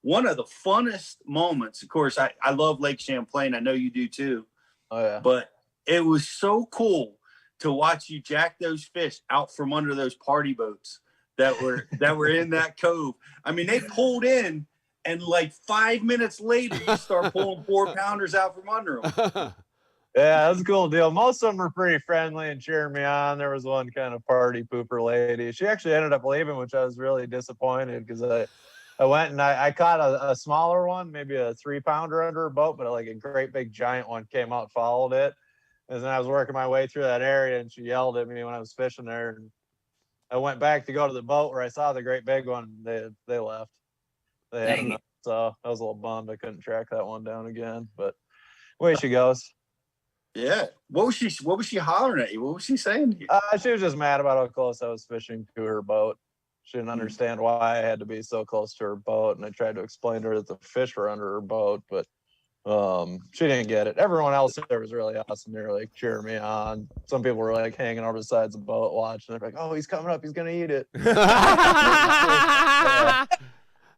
one of the funnest moments, of course, I love Lake Champlain. I know you do too. Oh yeah. But it was so cool to watch you jack those fish out from under those party boats that were in that cove. I mean, they pulled in, and like 5 minutes later, you start pulling 4-pounders out from under them. Yeah, that's a cool deal. Most of them were pretty friendly and cheering me on. There was one kind of party pooper lady. She actually ended up leaving, which I was really disappointed because I went and I caught a smaller one, maybe a 3-pounder under a boat, but like a great big giant one came out, followed it. And then I was working my way through that area, and she yelled at me when I was fishing there. And I went back to go to the boat where I saw the great big one. They left. They had enough, so I was a little bummed I couldn't track that one down again. But away she goes. Yeah. What was she hollering at you? What was she saying to you? She was just mad about how close I was fishing to her boat. She didn't understand why I had to be so close to her boat, and I tried to explain to her that the fish were under her boat, but she didn't get it. Everyone else there was really awesome. They were like cheering me on. Some people were like hanging over the sides of the boat watching. They're like, "Oh, he's coming up. He's gonna eat it."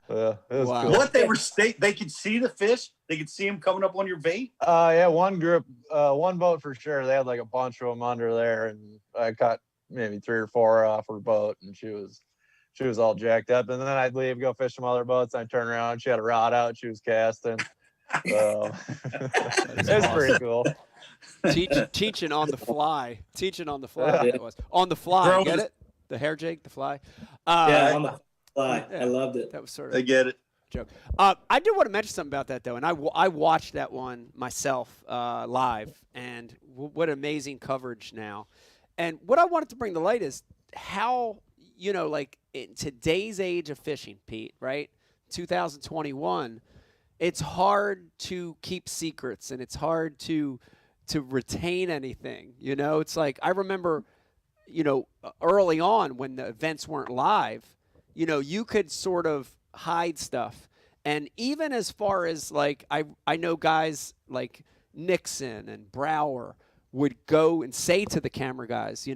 Yeah, it was cool. What they could see the fish? They could see him coming up on your bait? Yeah, one group, one boat for sure. They had like a bunch of them under there, and I caught maybe 3 or 4 off her boat, and she was all jacked up. And then I'd leave, go fish some other boats. I'd turn around, she had a rod out, she was casting. So it's pretty cool. Teaching on the fly. Teaching on the fly. It was on the fly. Get it? The hair jig, the fly. Yeah, on the fly. I loved it. That was sort of. I get it. Joke. I do want to mention something about that though, and I watched that one myself live, and what amazing coverage now. And what I wanted to bring to light is how, like in today's age of fishing, Pete, right? 2021, it's hard to keep secrets, and it's hard to retain anything. It's like I remember, early on when the events weren't live, you could sort of hide stuff. And even as far as like I know guys like Nixon and Brower would go and say to the camera guys,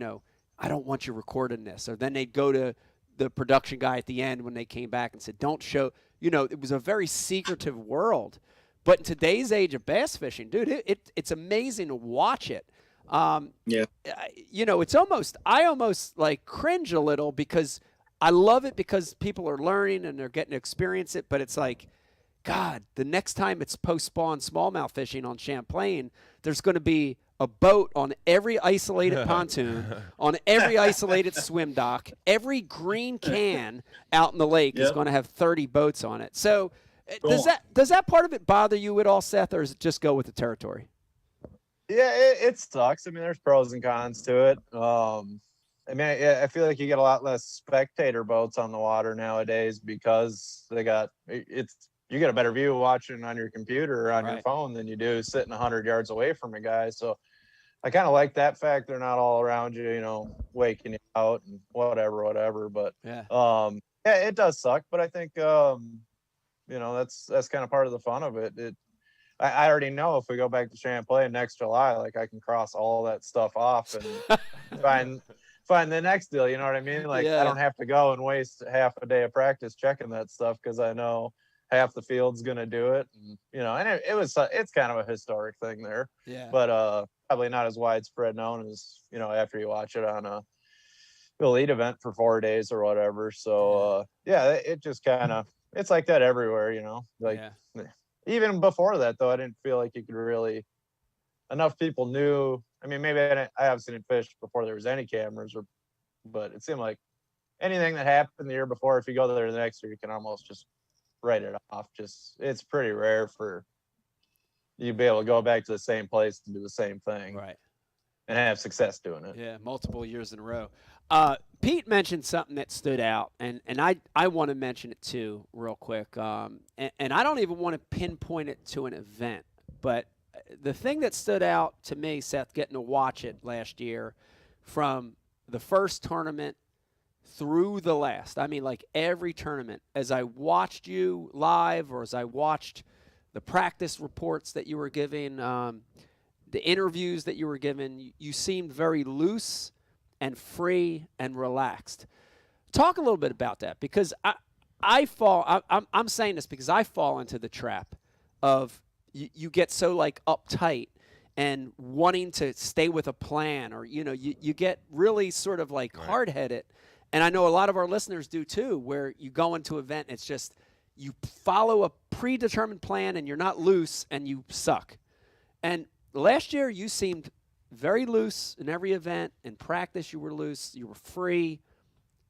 I don't want you recording this. Or then they'd go to the production guy at the end when they came back and said, don't show, it was a very secretive world. But in today's age of bass fishing, dude, it's amazing to watch it. Yeah. It's I almost like cringe a little because I love it because people are learning and they're getting to experience it. But it's like, God, the next time it's post-spawn smallmouth fishing on Champlain, there's going to be a boat on every isolated pontoon, on every isolated swim dock. Every green can out in the lake is going to have 30 boats on it. So does that part of it bother you at all, Seth, or does it just go with the territory? Yeah, it sucks. I mean, there's pros and cons to it. I feel like you get a lot less spectator boats on the water nowadays because you get a better view watching on your computer or on your phone than you do sitting 100 yards away from a guy. So I kind of like that fact they're not all around you, waking you out and whatever. But it does suck. But I think that's kind of part of the fun of it. I already know if we go back to Champlain next July, like I can cross all that stuff off and find the next deal. You know what I mean? Like I don't have to go and waste half a day of practice checking that stuff because I know half the field's gonna do it. And, it's kind of a historic thing there. Yeah. But probably not as widespread known as after you watch it on a elite event for 4 days or whatever. So it just kind of it's like that everywhere. Even before that, though, I didn't feel like you could really enough people knew. I mean, maybe I obviously didn't fish before there was any cameras, but it seemed like anything that happened the year before, if you go there the next year, you can almost just write it off. It's pretty rare for you to be able to go back to the same place and do the same thing, right, and have success doing it. Yeah, multiple years in a row. Pete mentioned something that stood out, and I want to mention it too real quick. And I don't even want to pinpoint it to an event, but the thing that stood out to me, Seth, getting to watch it last year from the first tournament through the last, I mean, like every tournament, as I watched you live or as I watched the practice reports that you were giving, the interviews that you were giving, you seemed very loose and free and relaxed. Talk a little bit about that, because I'm saying this because I fall into the trap of you get so like uptight and wanting to stay with a plan, or you get really sort of like hard-headed, and I know a lot of our listeners do too, where you go into an event, it's just you follow a predetermined plan and you're not loose and you suck. And last year you seemed very loose in every event. In practice you were loose, you were free.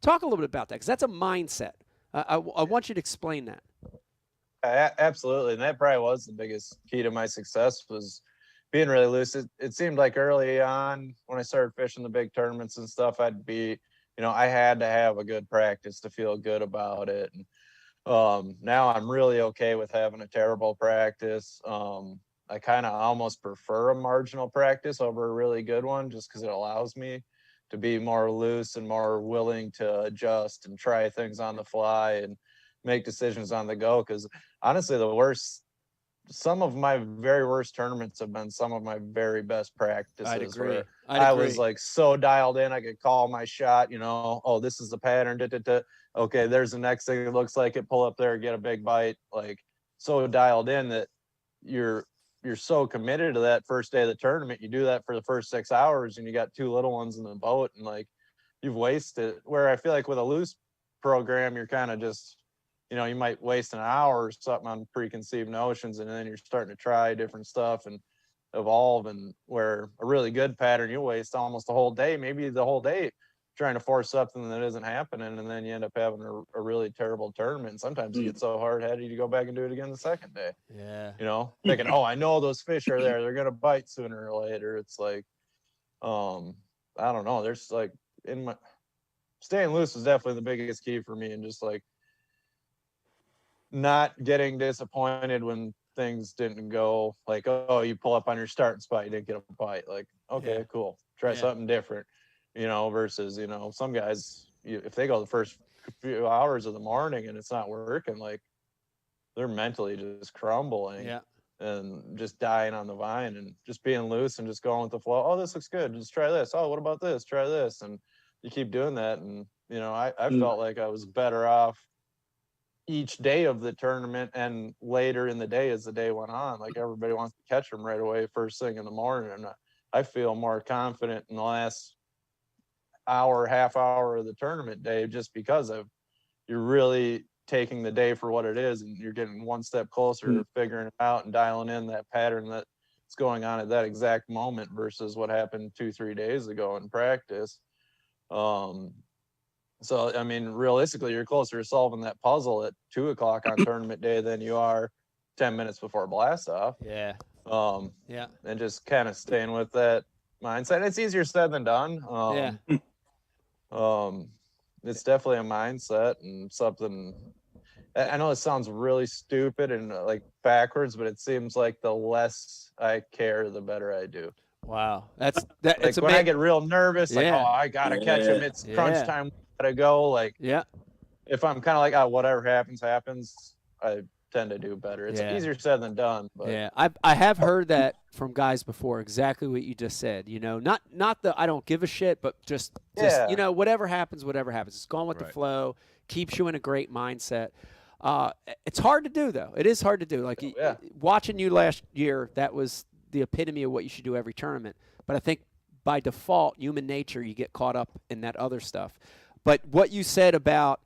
Talk a little bit about that, because that's a mindset. I want you to explain that. Absolutely. And that probably was the biggest key to my success, was being really loose. It seemed like early on when I started fishing the big tournaments and stuff, I'd be, I had to have a good practice to feel good about it. And now I'm really okay with having a terrible practice. I kind of almost prefer a marginal practice over a really good one, just because it allows me to be more loose and more willing to adjust and try things on the fly and make decisions on the go. Because honestly, some of my very worst tournaments have been some of my very best practices. I'd agree. Where I was like so dialed in, I could call my shot, oh, this is the pattern. Okay, there's the next thing. It looks like it, pull up there, get a big bite. Like, so dialed in that you're so committed to that first day of the tournament. You do that for the first 6 hours and you got 2 little ones in the boat, and like, you've wasted. Where I feel like with a loose program, you're kind of just, you might waste an hour or something on preconceived notions, and then you're starting to try different stuff and evolve. And where a really good pattern, you waste almost the whole day, maybe the whole day, trying to force something that isn't happening, and then you end up having a really terrible tournament. And sometimes you get so hard-headed, you go back and do it again the second day. Yeah. Thinking, oh, I know those fish are there, they're gonna bite sooner or later. It's like, I don't know. There's like, staying loose is definitely the biggest key for me, and just like not getting disappointed when things didn't go like, oh, you pull up on your starting spot, you didn't get a bite. Like, okay, cool, try something different. Versus, some guys, if they go the first few hours of the morning and it's not working, like, they're mentally just crumbling and just dying on the vine. And just being loose and just going with the flow. Oh, this looks good, just try this. Oh, what about this? Try this. And you keep doing that. And, I felt like I was better off each day of the tournament, and later in the day as the day went on. Like, everybody wants to catch them right away first thing in the morning. And I feel more confident in the last half hour of the tournament day, just because you're really taking the day for what it is, and you're getting one step closer to figuring it out and dialing in that pattern that's going on at that exact moment, versus what happened 2-3 days ago in practice. So I mean, realistically, you're closer to solving that puzzle at 2 o'clock on tournament day than you are 10 minutes before blast off. And just kind of staying with that mindset. It's easier said than done. It's definitely a mindset, and something. I know it sounds really stupid and like backwards, but it seems like the less I care, the better I do. Wow, that's like when I get real nervous, like, oh, I gotta catch him. It's crunch time. Gotta go. Like, if I'm kind of like, oh, whatever happens, I tend to do better. It's easier said than done. But. I have heard that from guys before, exactly what you just said. Not the I don't give a shit, but just whatever happens. It's going with the flow, keeps you in a great mindset. It's hard to do, though. It is hard to do. Like, watching you last year, that was the epitome of what you should do every tournament. But I think by default, human nature, you get caught up in that other stuff. But what you said about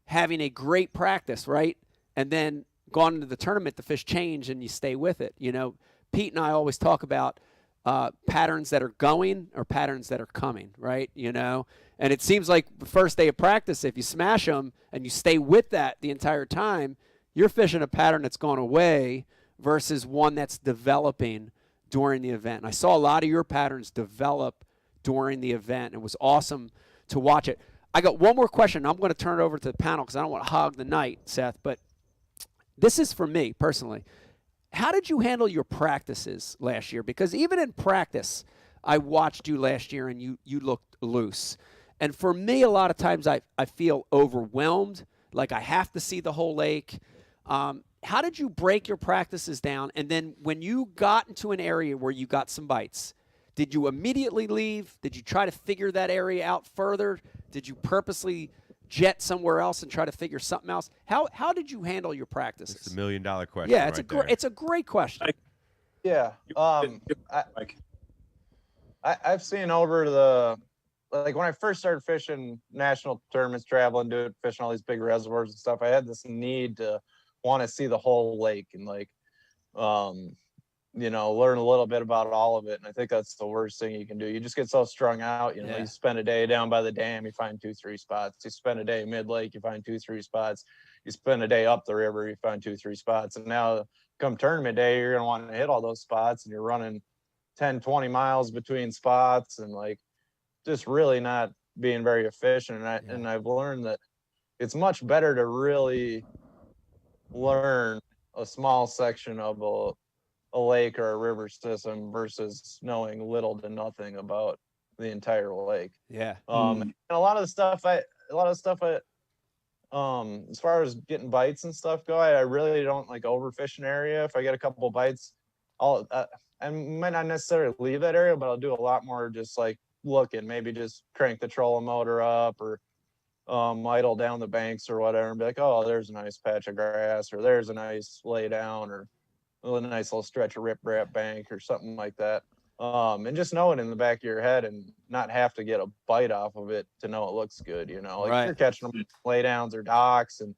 having a great practice, right, and then gone into the tournament, the fish change and you stay with it. Pete and I always talk about patterns that are going or patterns that are coming, right? And it seems like the first day of practice, if you smash them and you stay with that the entire time, you're fishing a pattern that's gone away versus one that's developing during the event. And I saw a lot of your patterns develop during the event. It was awesome to watch it. I got one more question. I'm going to turn it over to the panel because I don't want to hog the night, Seth, but this is for me personally. How did you handle your practices last year? Because even in practice, I watched you last year and you looked loose. And for me, a lot of times I feel overwhelmed, like I have to see the whole lake. How did you break your practices down? And then when you got into an area where you got some bites, did you immediately leave? Did you try to figure that area out further? Did you purposely jet somewhere else and try to figure something else? How did you handle your practices? It's $1 million question. Yeah, it's a great question. I've seen over the, like, when I first started fishing national tournaments, traveling, fishing all these big reservoirs and stuff, I had this need to want to see the whole lake. And like, learn a little bit about all of it. And I think that's the worst thing you can do. You just get so strung out, you spend a day down by the dam, you find 2-3 spots. You spend a day mid-lake, you find 2-3 spots. You spend a day up the river, you find 2-3 spots. And now come tournament day, you're going to want to hit all those spots, and you're running 10-20 miles between spots, and like just really not being very efficient. And I've learned that it's much better to really learn a small section of a lake or a river system versus knowing little to nothing about the entire lake. Yeah. And a lot of the stuff as far as getting bites and stuff go, I really don't like overfish an area. If I get a couple bites, I might not necessarily leave that area, but I'll do a lot more just like looking, maybe just crank the trolling motor up, or idle down the banks or whatever, and be like, oh, there's a nice patch of grass, or there's a nice lay down, or a nice little stretch of riprap bank or something like that. And just know it in the back of your head and not have to get a bite off of it to know it looks good. Like you're catching them lay downs or docks, and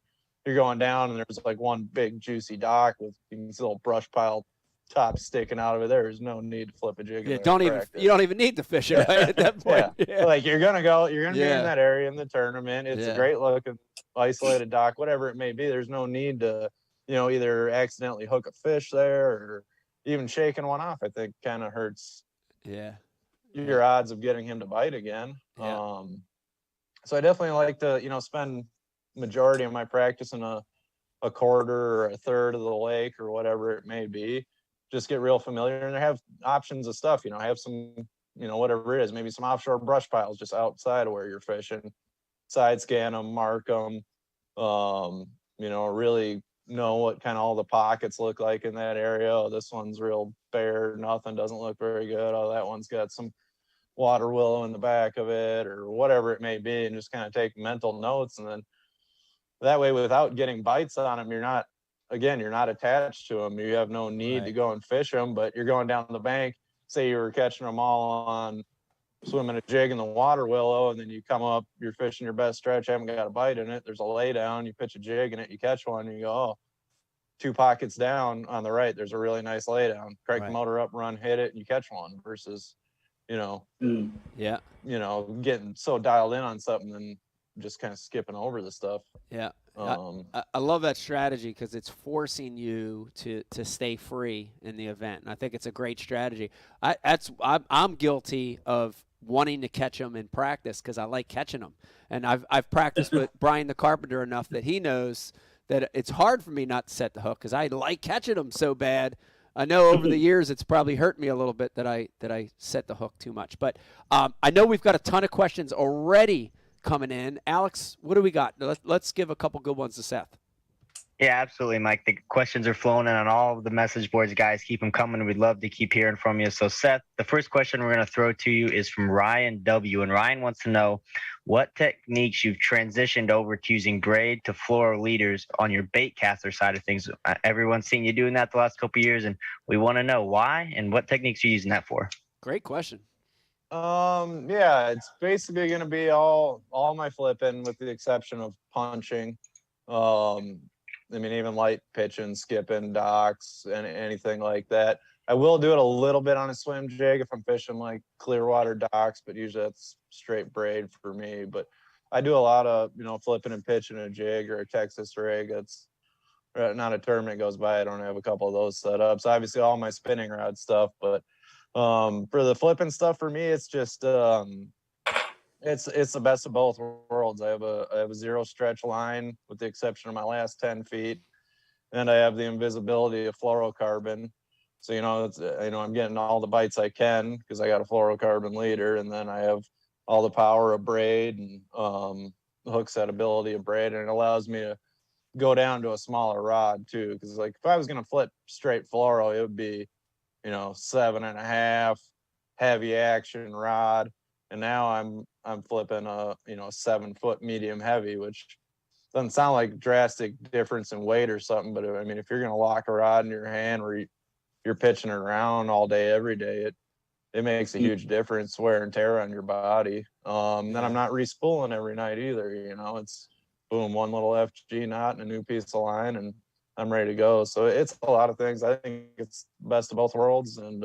you're going down and there's like one big juicy dock with these little brush pile tops sticking out of it. There's no need to flip a jig. You don't even need to fish it right at that point. Like you're gonna be in that area in the tournament. It's a great looking isolated dock, whatever it may be. There's no need to either accidentally hook a fish there or even shaking one off. I think kind of hurts your odds of getting him to bite again. So I definitely like to spend majority of my practice in a quarter or a third of the lake or whatever it may be. Just get real familiar, and have options of stuff. Have some whatever it is, maybe some offshore brush piles just outside of where you're fishing. Side scan them, mark them, really know what kind of all the pockets look like in that area. Oh, this one's real bare, nothing, doesn't look very good. Oh, that one's got some water willow in the back of it, or whatever it may be, and just kind of take mental notes. And then that way, without getting bites on them, you're not attached to them. You have no need to go and fish them, but you're going down the bank. Say you were catching them all on swimming a jig in the water willow, and then you come up, you're fishing your best stretch, haven't got a bite in it. There's a lay down, you pitch a jig in it, you catch one, and you go, oh, 2 pockets down on the right, there's a really nice lay down. Crank the motor up, run, hit it, and you catch one. Versus, getting so dialed in on something and just kind of skipping over the stuff. Yeah. I love that strategy because it's forcing you to stay free in the event, and I think it's a great strategy. I'm guilty of wanting to catch them in practice because I like catching them, and I've practiced with Brian the Carpenter enough that he knows that it's hard for me not to set the hook because I like catching them so bad. I know over the years it's probably hurt me a little bit that I set the hook too much, but I know we've got a ton of questions already coming in. Alex, what do we got? Let's give a couple good ones to Seth. Yeah, absolutely, Mike. The questions are flowing in on all of the message boards, guys. Keep them coming. We'd love to keep hearing from you. So, Seth, the first question we're going to throw to you is from Ryan W. And Ryan wants to know what techniques you've transitioned over to using braid to fluoro leaders on your bait caster side of things. Everyone's seen you doing that the last couple of years, and we want to know why and what techniques you're using that for. Great question. It's basically going to be all my flipping with the exception of punching. Even light pitching, skipping, docks, and anything like that. I will do it a little bit on a swim jig if I'm fishing like clear water docks, but usually that's straight braid for me. But I do a lot of, flipping and pitching a jig or a Texas rig. It's not a tournament goes by, I don't have a couple of those set up. So obviously all my spinning rod stuff, but for the flipping stuff for me, it's just it's the best of both worlds. I have a zero stretch line with the exception of my last 10 feet, and I have the invisibility of fluorocarbon. So I'm getting all the bites I can because I got a fluorocarbon leader, and then I have all the power of braid and the hook set ability of braid, and it allows me to go down to a smaller rod too. Because like if I was gonna flip straight fluoro, it would be 7.5 heavy action rod, and now I'm flipping a 7-foot medium heavy, which doesn't sound like a drastic difference in weight or something, but if you're gonna lock a rod in your hand where you're pitching it around all day every day, it makes a huge difference, wear and tear on your body. Then I'm not respooling every night either. It's boom, one little FG knot and a new piece of line, and I'm ready to go. So it's a lot of things. I think it's best of both worlds, and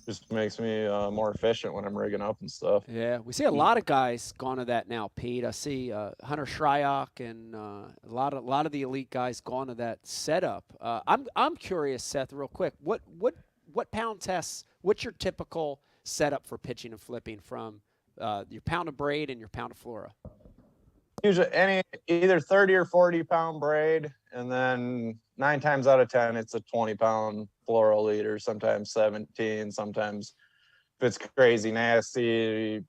just makes me more efficient when I'm rigging up and stuff. Yeah, we see a lot of guys gone to that now, Pete. I see Hunter Shryock and a lot of the elite guys gone to that setup. I'm curious, Seth, real quick. What pound tests? What's your typical setup for pitching and flipping from your pound of braid and your pound of fluoro? Usually either 30 or 40 pound braid, and then 9 times out of 10 it's a 20 pound fluoro leader, sometimes 17, sometimes if it's crazy nasty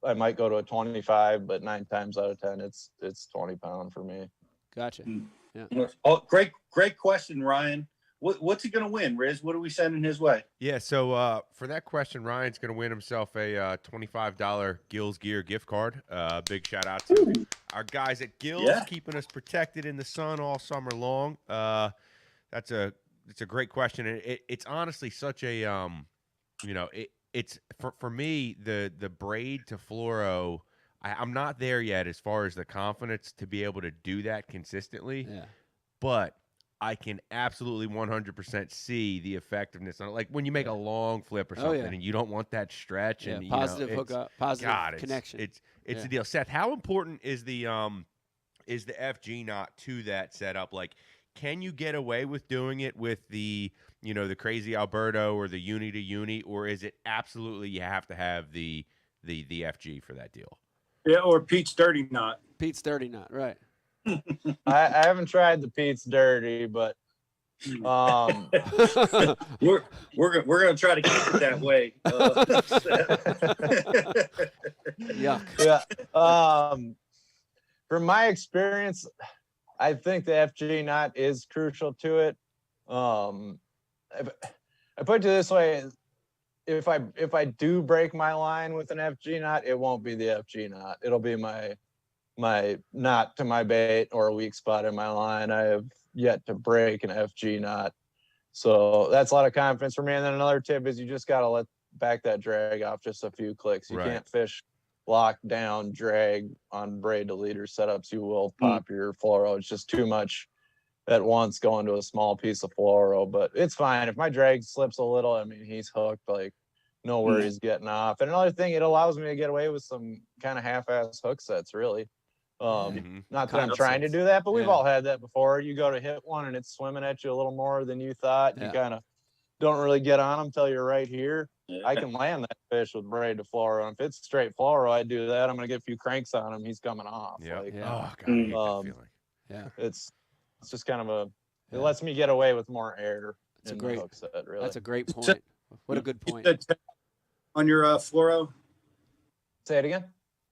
I might go to a 25, but 9 times out of 10 it's 20 pound for me. Gotcha. Yeah. Oh, great question, Ryan. What's he going to win, Riz? What are we sending his way? Yeah, so for that question, Ryan's going to win himself a $25 Gills Gear gift card. Big shout out to our guys at Gills, keeping us protected in the sun all summer long. It's a great question, and it's honestly such a it's for me the braid to fluoro. I'm not there yet as far as the confidence to be able to do that consistently. Yeah, but I can absolutely 100% see the effectiveness on it. Like when you make a long flip or something and you don't want that stretch and positive hookup, positive connection. It's the deal. Seth, how important is the FG knot to that setup? Like, can you get away with doing it with the crazy Alberto or the uni to uni, or is it absolutely you have to have the FG for that deal? Yeah, or Pete's dirty knot. Pete's dirty knot, right? I haven't tried the Pete's dirty, but we're gonna try to keep it that way. Yuck. Yeah. From my experience, I think the FG knot is crucial to it. I put it this way: if I do break my line with an FG knot, it won't be the FG knot. It'll be my knot to my bait or a weak spot in my line. I have yet to break an FG knot. So that's a lot of confidence for me. And then another tip is you just got to back that drag off just a few clicks. You can't fish lock down drag on braid to leader setups. You will pop your fluoro. It's just too much at once going to a small piece of fluoro, but it's fine. If my drag slips a little, I mean, he's hooked, like no worries getting off. And another thing, it allows me to get away with some kind of half-ass hook sets, really. Not that I'm trying to do that, but we've all had that before. You go to hit one and it's swimming at you a little more than you thought. You kind of don't really get on them until you're right here. I can land that fish with braid to fluoro. And if it's straight fluoro, I do that. I'm going to get a few cranks on him. He's coming off. Yeah. Like, Oh, God, I hate that feeling. Yeah. It's just kind of it lets me get away with more air. It's a great hook set, really. That's a great point. What a good point. On your fluoro? Say it again?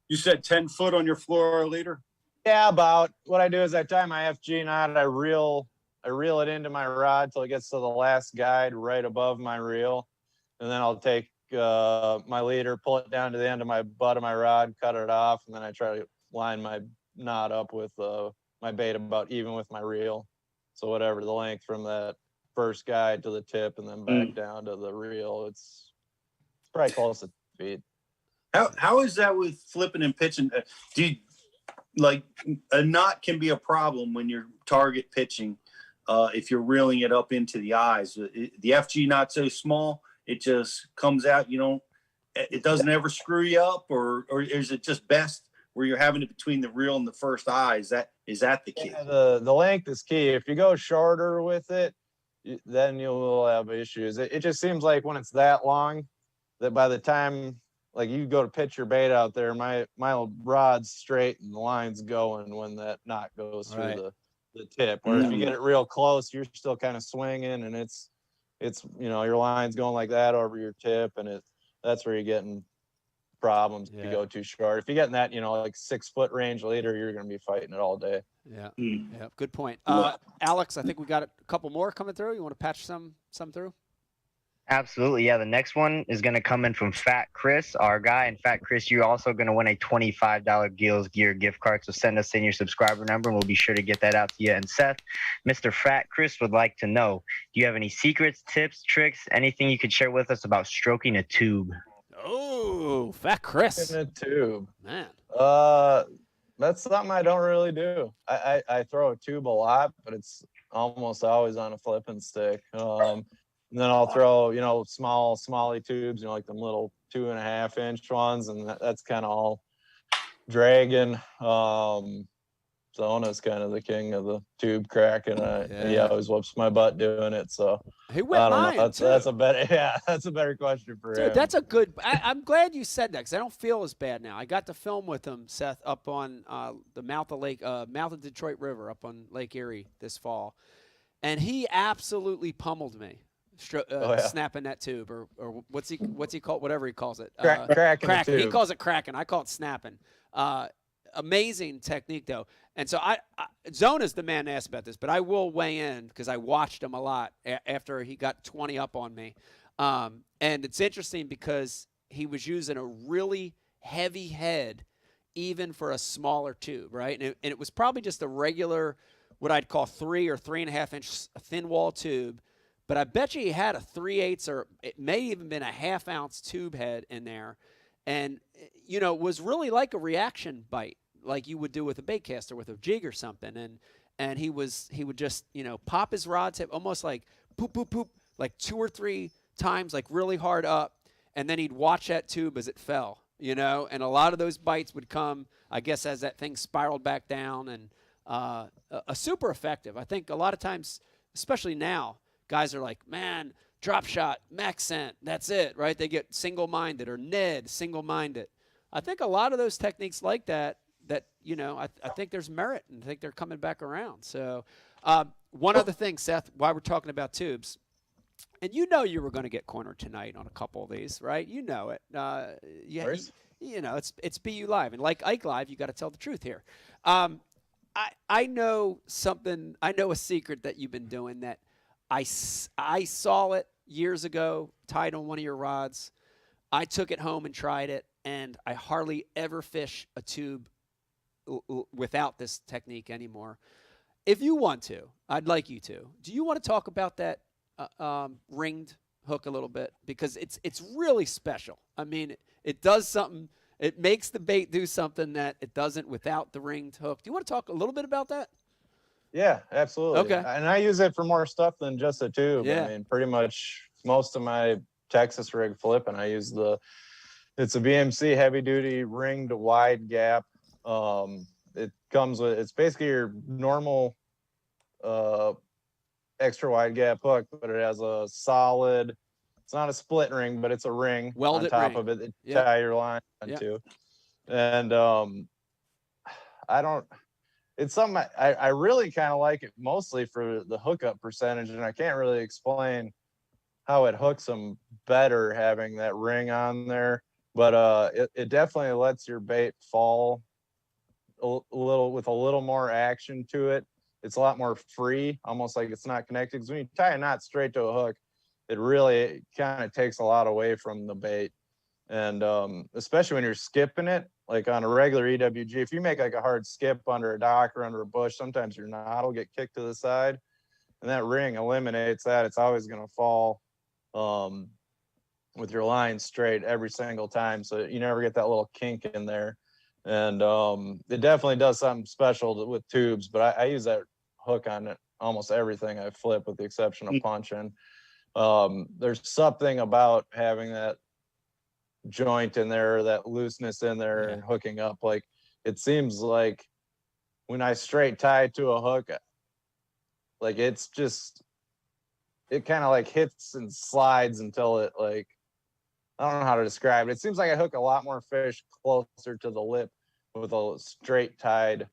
You said 10 foot on your fluoro leader? Yeah, about what I do is I tie my FG knot, I reel it into my rod till it gets to the last guide right above my reel. And then I'll take my leader, pull it down to the end of my butt of my rod, cut it off, and then I try to line my knot up with my bait about even with my reel. So whatever the length from that first guide to the tip and then back down to the reel, it's probably close to 2 feet. How is that with flipping and pitching? Like a knot can be a problem when you're target pitching. If you're reeling it up into the eyes, the FG knot so small, it just comes out. It doesn't ever screw you up, or is it just best where you're having it between the reel and the first eye? Is that the key? Yeah, the length is key. If you go shorter with it, then you'll have issues. It just seems like when it's that long, that by the time like you go to pitch your bait out there, my rod's straight and the line's going when that knot goes through the tip. Whereas if you get it real close, you're still kind of swinging and it's your line's going like that over your tip, and that's where you're getting problems if you go too short. If you get in that, like 6 foot range leader, you're going to be fighting it all day. Yeah. Yeah. Good point. Alex, I think we got a couple more coming through. You want to patch some through? Absolutely. Yeah. The next one is going to come in from Fat Chris, our guy. And Fat Chris, you're also going to win a $25 Gills Gear gift card. So send us in your subscriber number and we'll be sure to get that out to you. And Seth, Mr. Fat Chris would like to know, do you have any secrets, tips, tricks, anything you could share with us about stroking a tube? Oh, Fat Chris. In a tube. Man. That's something I don't really do. I throw a tube a lot, but it's almost always on a flipping stick. And then I'll throw, smally tubes, like them little 2.5 inch ones, and that's kind of all dragging. Zona's kind of the king of the tube cracking. He always whoops my butt doing it. So he whipped mine too. That's a better, that's a better question for him. That's a good. I'm glad you said that because I don't feel as bad now. I got to film with him, Seth, up on the mouth of Detroit River, up on Lake Erie this fall, and he absolutely pummeled me. Snapping that tube, or what's he called? Whatever he calls it. Cracking. He calls it cracking. I call it snapping. Amazing technique though. And so Zona's the man to ask about this, but I will weigh in because I watched him a lot after he got 20 up on me. And it's interesting because he was using a really heavy head even for a smaller tube, right? And it was probably just a regular, what I'd call 3 or 3.5 inch thin wall tube. But I bet you he had a 3/8 or it may even been a 1/2 ounce tube head in there. And, it was really like a reaction bite, like you would do with a bait caster with a jig or something. And he would just, pop his rod tip almost like poop, poop, poop, like 2 or 3 times, like really hard up. And then he'd watch that tube as it fell, and a lot of those bites would come, I guess, as that thing spiraled back down and a super effective. I think a lot of times, especially now, guys are like, man, drop shot, max scent, that's it, right? They get single-minded or Ned, single-minded. I think a lot of those techniques like that, I think there's merit and I think they're coming back around. So one other thing, Seth, while we're talking about tubes, and you were going to get cornered tonight on a couple of these, right? You know it. It's BU Live. And like Ike Live, you got to tell the truth here. I know something, I know a secret that you've been doing that I saw it years ago, tied on one of your rods. I took it home and tried it, and I hardly ever fish a tube without this technique anymore. If you want to, I'd like you to. Do you want to talk about that ringed hook a little bit? Because it's really special. I mean, it does something. It makes the bait do something that it doesn't without the ringed hook. Do you want to talk a little bit about that? Yeah, absolutely. Okay. And I use it for more stuff than just a tube. Yeah. I mean, pretty much most of my Texas rig flipping, I use it's a BMC heavy duty ringed wide gap. It comes with, it's basically your normal extra wide gap hook, but it has a solid, it's not a split ring, but it's a ring welded on top ring of it that tie your line onto. And it's something I really kind of like it mostly for the hookup percentage, and I can't really explain how it hooks them better having that ring on there, but it definitely lets your bait fall a little more action to it. It's a lot more free, almost like it's not connected, because when you tie a knot straight to a hook, it really kind of takes a lot away from the bait. And especially when you're skipping it, like on a regular EWG, if you make like a hard skip under a dock or under a bush, sometimes your knot will get kicked to the side, and that ring eliminates that. It's always going to fall with your line straight every single time, so you never get that little kink in there. And it definitely does something special with tubes, but I use that hook on it almost everything I flip, with the exception of punching. There's something about having that joint in there, that looseness in there, and hooking up. Like, it seems like when I straight tie to a hook, like it kind of like hits and slides until it, like, I don't know how to describe it. It seems like I hook a lot more fish closer to the lip with a straight tied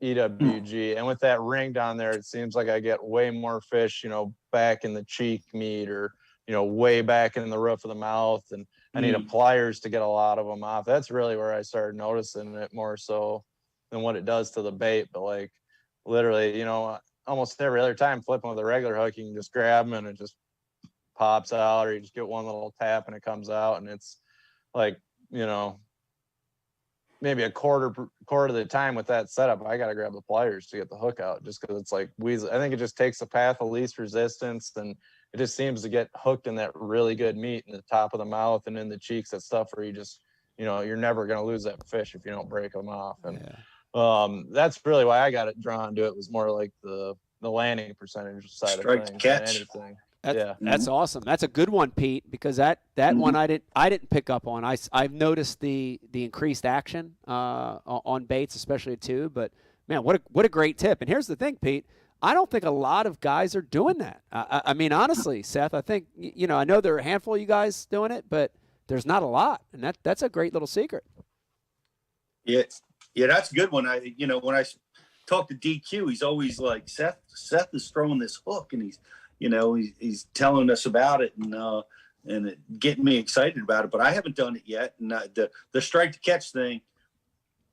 EWG. And with that ring down there, it seems like I get way more fish, back in the cheek meat, or, way back in the roof of the mouth. And I need pliers to get a lot of them off. That's really where I started noticing it more so than what it does to the bait. But like, literally, almost every other time flipping with a regular hook, you can just grab them and it just pops out, or you just get one little tap and it comes out, and it's like, maybe a quarter of the time with that setup, I got to grab the pliers to get the hook out, just because it's like weasel. I think it just takes the path of least resistance, and it just seems to get hooked in that really good meat in the top of the mouth and in the cheeks, that stuff where you you're never going to lose that fish if you don't break them off. And that's really why I got it drawn to it, was more like the landing percentage side Strike of things catch. than anything. That's awesome. That's a good one, Pete, because that one I didn't pick up on. I've noticed the increased action on baits, especially at tube. But man, what a great tip. And here's the thing, Pete. I don't think a lot of guys are doing that. I mean, honestly, Seth, I think I know there are a handful of you guys doing it, but there's not a lot, and that's a great little secret. Yeah, that's a good one. When I talk to DQ, he's always like, Seth is throwing this hook, and he's telling us about it and it getting me excited about it. But I haven't done it yet. And the strike to catch thing,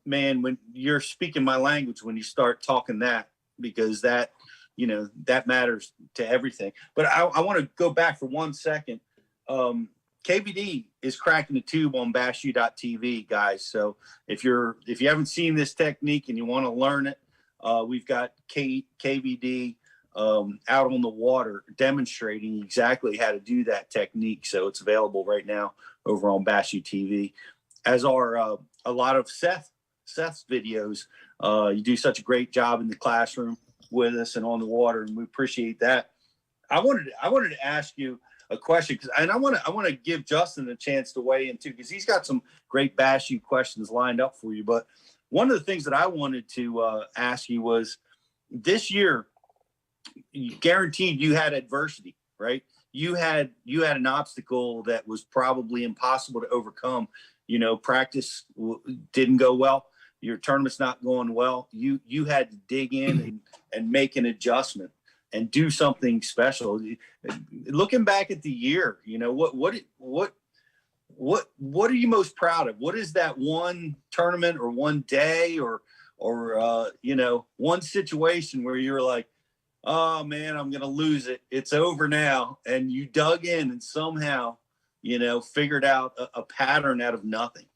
man, when you're speaking my language when you start talking that, because that matters to everything. But I want to go back for 1 second. KVD is cracking the tube on bassu.tv, guys. So if you haven't seen this technique and you want to learn it, we've got KVD out on the water demonstrating exactly how to do that technique. So it's available right now over on Bassu TV, as are a lot of Seth's videos. You do such a great job in the classroom with us and on the water, and we appreciate that. I wanted to ask you a question, and I want to give Justin a chance to weigh in too, because he's got some great Bassu questions lined up for you. But one of the things that I wanted to ask you was, this year, guaranteed you had adversity, right? You had an obstacle that was probably impossible to overcome. Practice didn't go well. Your tournament's not going well. You had to dig in and make an adjustment and do something special. Looking back at the year, what are you most proud of? What is that one tournament or one day or one situation where you're like, oh man, I'm going to lose it. It's over now. And you dug in and somehow, figured out a pattern out of nothing.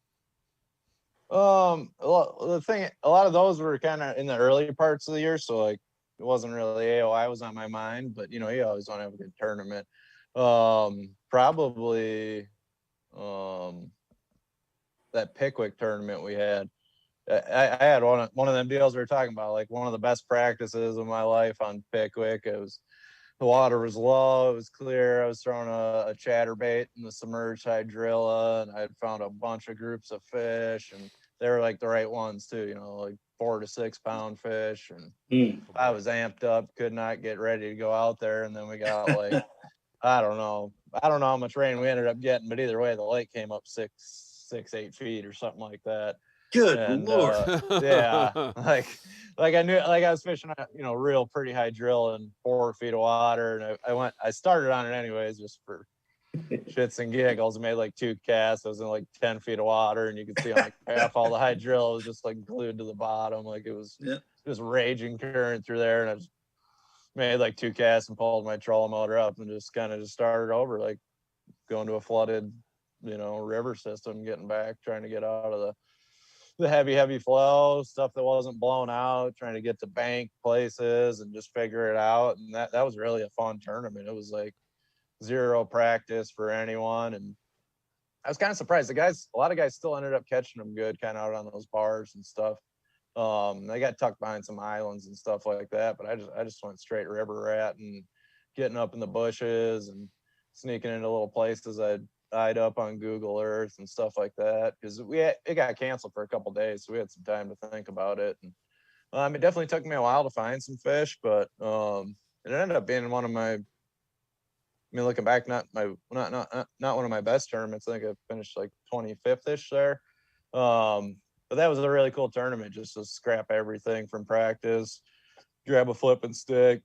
The thing, a lot of those were kind of in the early parts of the year. So like, it wasn't really AOY was on my mind, but you always want to have a good tournament. Probably that Pickwick tournament we had. I had one of them deals we were talking about, like one of the best practices of my life on Pickwick. The water was low, it was clear. I was throwing a chatterbait in the submerged hydrilla, and I had found a bunch of groups of fish, and they were like the right ones too, like 4 to 6 pound fish. And I was amped up, could not get ready to go out there. And then we got like, I don't know how much rain we ended up getting, but either way, the lake came up 8 feet or something like that. Good Lord. Yeah. Like I knew, like I was fishing, real pretty high drill in 4 feet of water. And I started on it anyways, just for shits and giggles. I made like 2 casts. I was in like 10 feet of water, and you could see on like half all the high drill was just like glued to the bottom. Like it was just raging current through there. And I just made like 2 casts and pulled my trolling motor up and just kind of started over, like going to a flooded, river system, getting back, trying to get out of the heavy flow, stuff that wasn't blown out, trying to get to bank places and just figure it out. And that was really a fun tournament. It was like 0 practice for anyone. And I was kind of surprised. A lot of guys still ended up catching them good, kind of out on those bars and stuff. They got tucked behind some islands and stuff like that, but I just went straight river rat and getting up in the bushes and sneaking into little places I'd eyed up on Google Earth and stuff like that, because it got canceled for a couple days, so we had some time to think about it. And it definitely took me a while to find some fish, but it ended up being one of my, looking back, not one of my best tournaments. I think I finished like 25th-ish there. But that was a really cool tournament, just to scrap everything from practice, grab a flipping stick,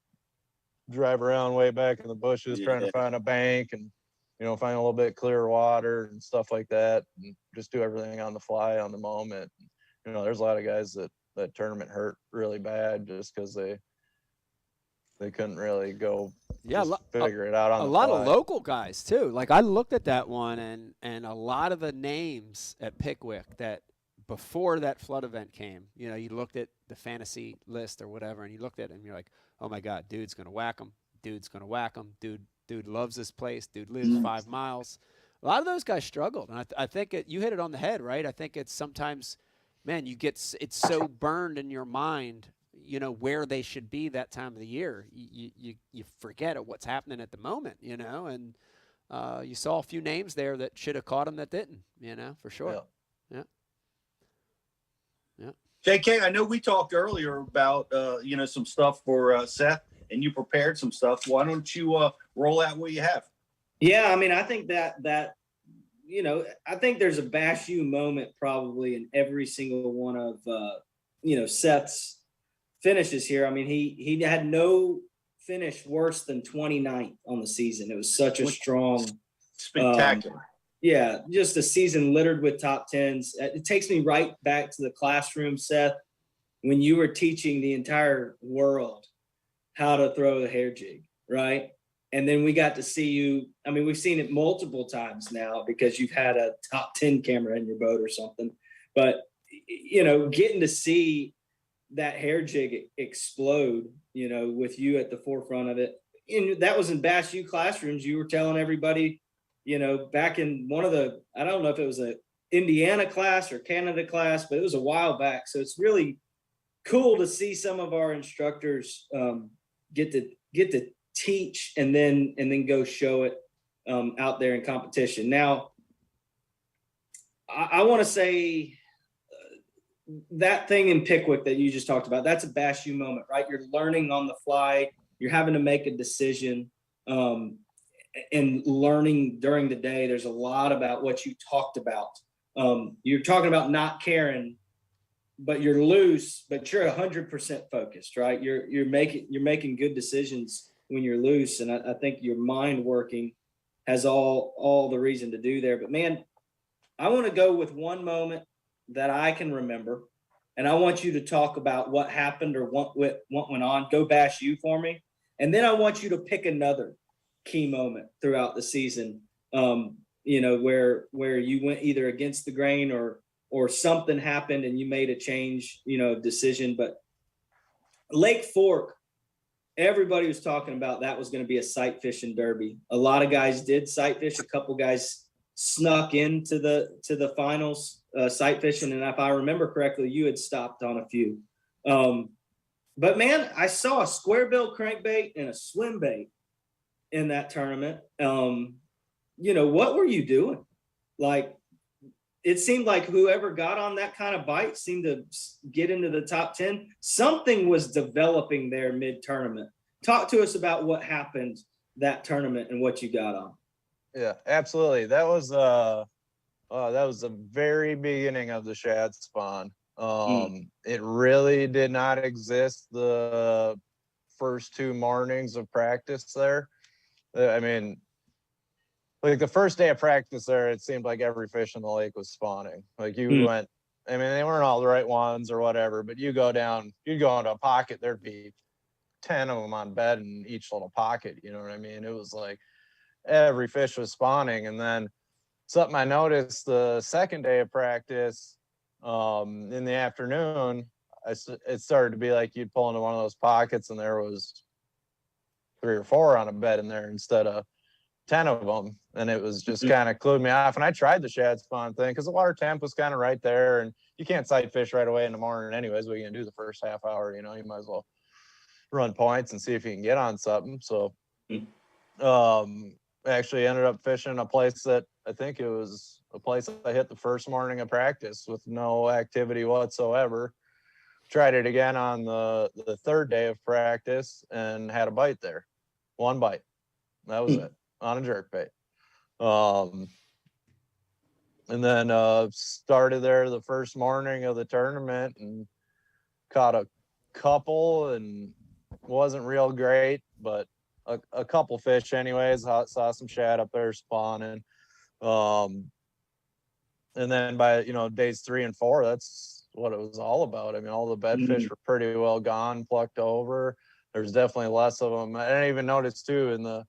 drive around way back in the bushes, trying to find a bank, and find a little bit clearer water and stuff like that, and just do everything on the fly, on the moment. There's a lot of guys that tournament hurt really bad just because they couldn't really go figure it out on the fly. A lot of local guys too. Like I looked at that one, and a lot of the names at Pickwick that before that flood event came, you looked at the fantasy list or whatever, and you looked at it and you're like, oh my God, dude's gonna whack him. Dude loves this place. Dude lives 5 miles. a lot of those guys struggled. And I think you hit it on the head, right? I think it's sometimes, man, it's so burned in your mind, you know, where they should be that time of the year. You forget what's happening at the moment, you know, and you saw a few names there that should have caught them that didn't, you know, for sure. Yeah. JK, I know we talked earlier about, you know, some stuff for Seth, and you prepared some stuff. Why don't you roll out what you have? Yeah, I mean, I think that you know, I think there's a Bash U moment probably in every single one of you know, Seth's finishes here. I mean, he had no finish worse than 29th on the season. It was such a strong, spectacular. Yeah, just a season littered with top tens. It takes me right back to the classroom, Seth, when you were teaching the entire world how to throw the hair jig, right? And then we got to see you. I mean, we've seen it multiple times now because you've had a top 10 camera in your boat or something. But, you know, getting to see that hair jig explode, you know, with you at the forefront of it. And that was in Bash U classrooms. You were telling everybody, you know, back in one of the, I don't know if it was a Indiana class or Canada class, but it was a while back. So it's really cool to see some of our instructors get to teach and then go show it out there in competition. Now, I want to say that thing in Pickwick that you just talked about, that's a Bash U moment, right? You're learning on the fly. You're having to make a decision. And learning during the day, there's a lot about what you talked about. You're talking about not caring, but you're loose, but you're 100% focused, right? You're making good decisions when you're loose, and I think your mind working has all the reason to do there. But man, I want to go with one moment that I can remember, and I want you to talk about what happened or what went on. Go Bash U for me, and then I want you to pick another key moment throughout the season, you know, where you went either against the grain or something happened and you made a change, you know, decision. But Lake Fork, everybody was talking about that was going to be a sight fishing derby. A lot of guys did sight fish. A couple guys snuck into the finals sight fishing, and if I remember correctly, you had stopped on a few. But man, I saw a square bill crankbait and a swim bait in that tournament. You know, what were you doing? Like, it seemed like whoever got on that kind of bite seemed to get into the top 10. Something was developing there mid-tournament. Talk to us about what happened that tournament and what you got on. Yeah, absolutely. That was the very beginning of the shad spawn. It really did not exist the first 2 mornings of practice there. I mean, like the first day of practice there, it seemed like every fish in the lake was spawning. Like you went, I mean, they weren't all the right ones or whatever, but you'd go into a pocket, there'd be 10 of them on bed in each little pocket. You know what I mean? It was like every fish was spawning. And then something I noticed the second day of practice, in the afternoon, it started to be like you'd pull into one of those pockets and there was 3 or 4 on a bed in there instead of 10 of them. And it was just kind of clued me off. And I tried the shad spawn thing because the water temp was kind of right there, and you can't sight fish right away in the morning anyways. What are you gonna do the first half hour? You know, you might as well run points and see if you can get on something. So actually ended up fishing a place that I think it was a place I hit the first morning of practice with no activity whatsoever. Tried it again on the third day of practice and had a bite there. 1 bite. That was it, on a jerkbait. And then started there the first morning of the tournament and caught a couple, and wasn't real great, but a couple fish anyways. Saw some shad up there spawning. And then by, you know, days 3 and 4, that's what it was all about. I mean, all the bed fish were pretty well gone, plucked over. There's definitely less of them. I didn't even notice too in the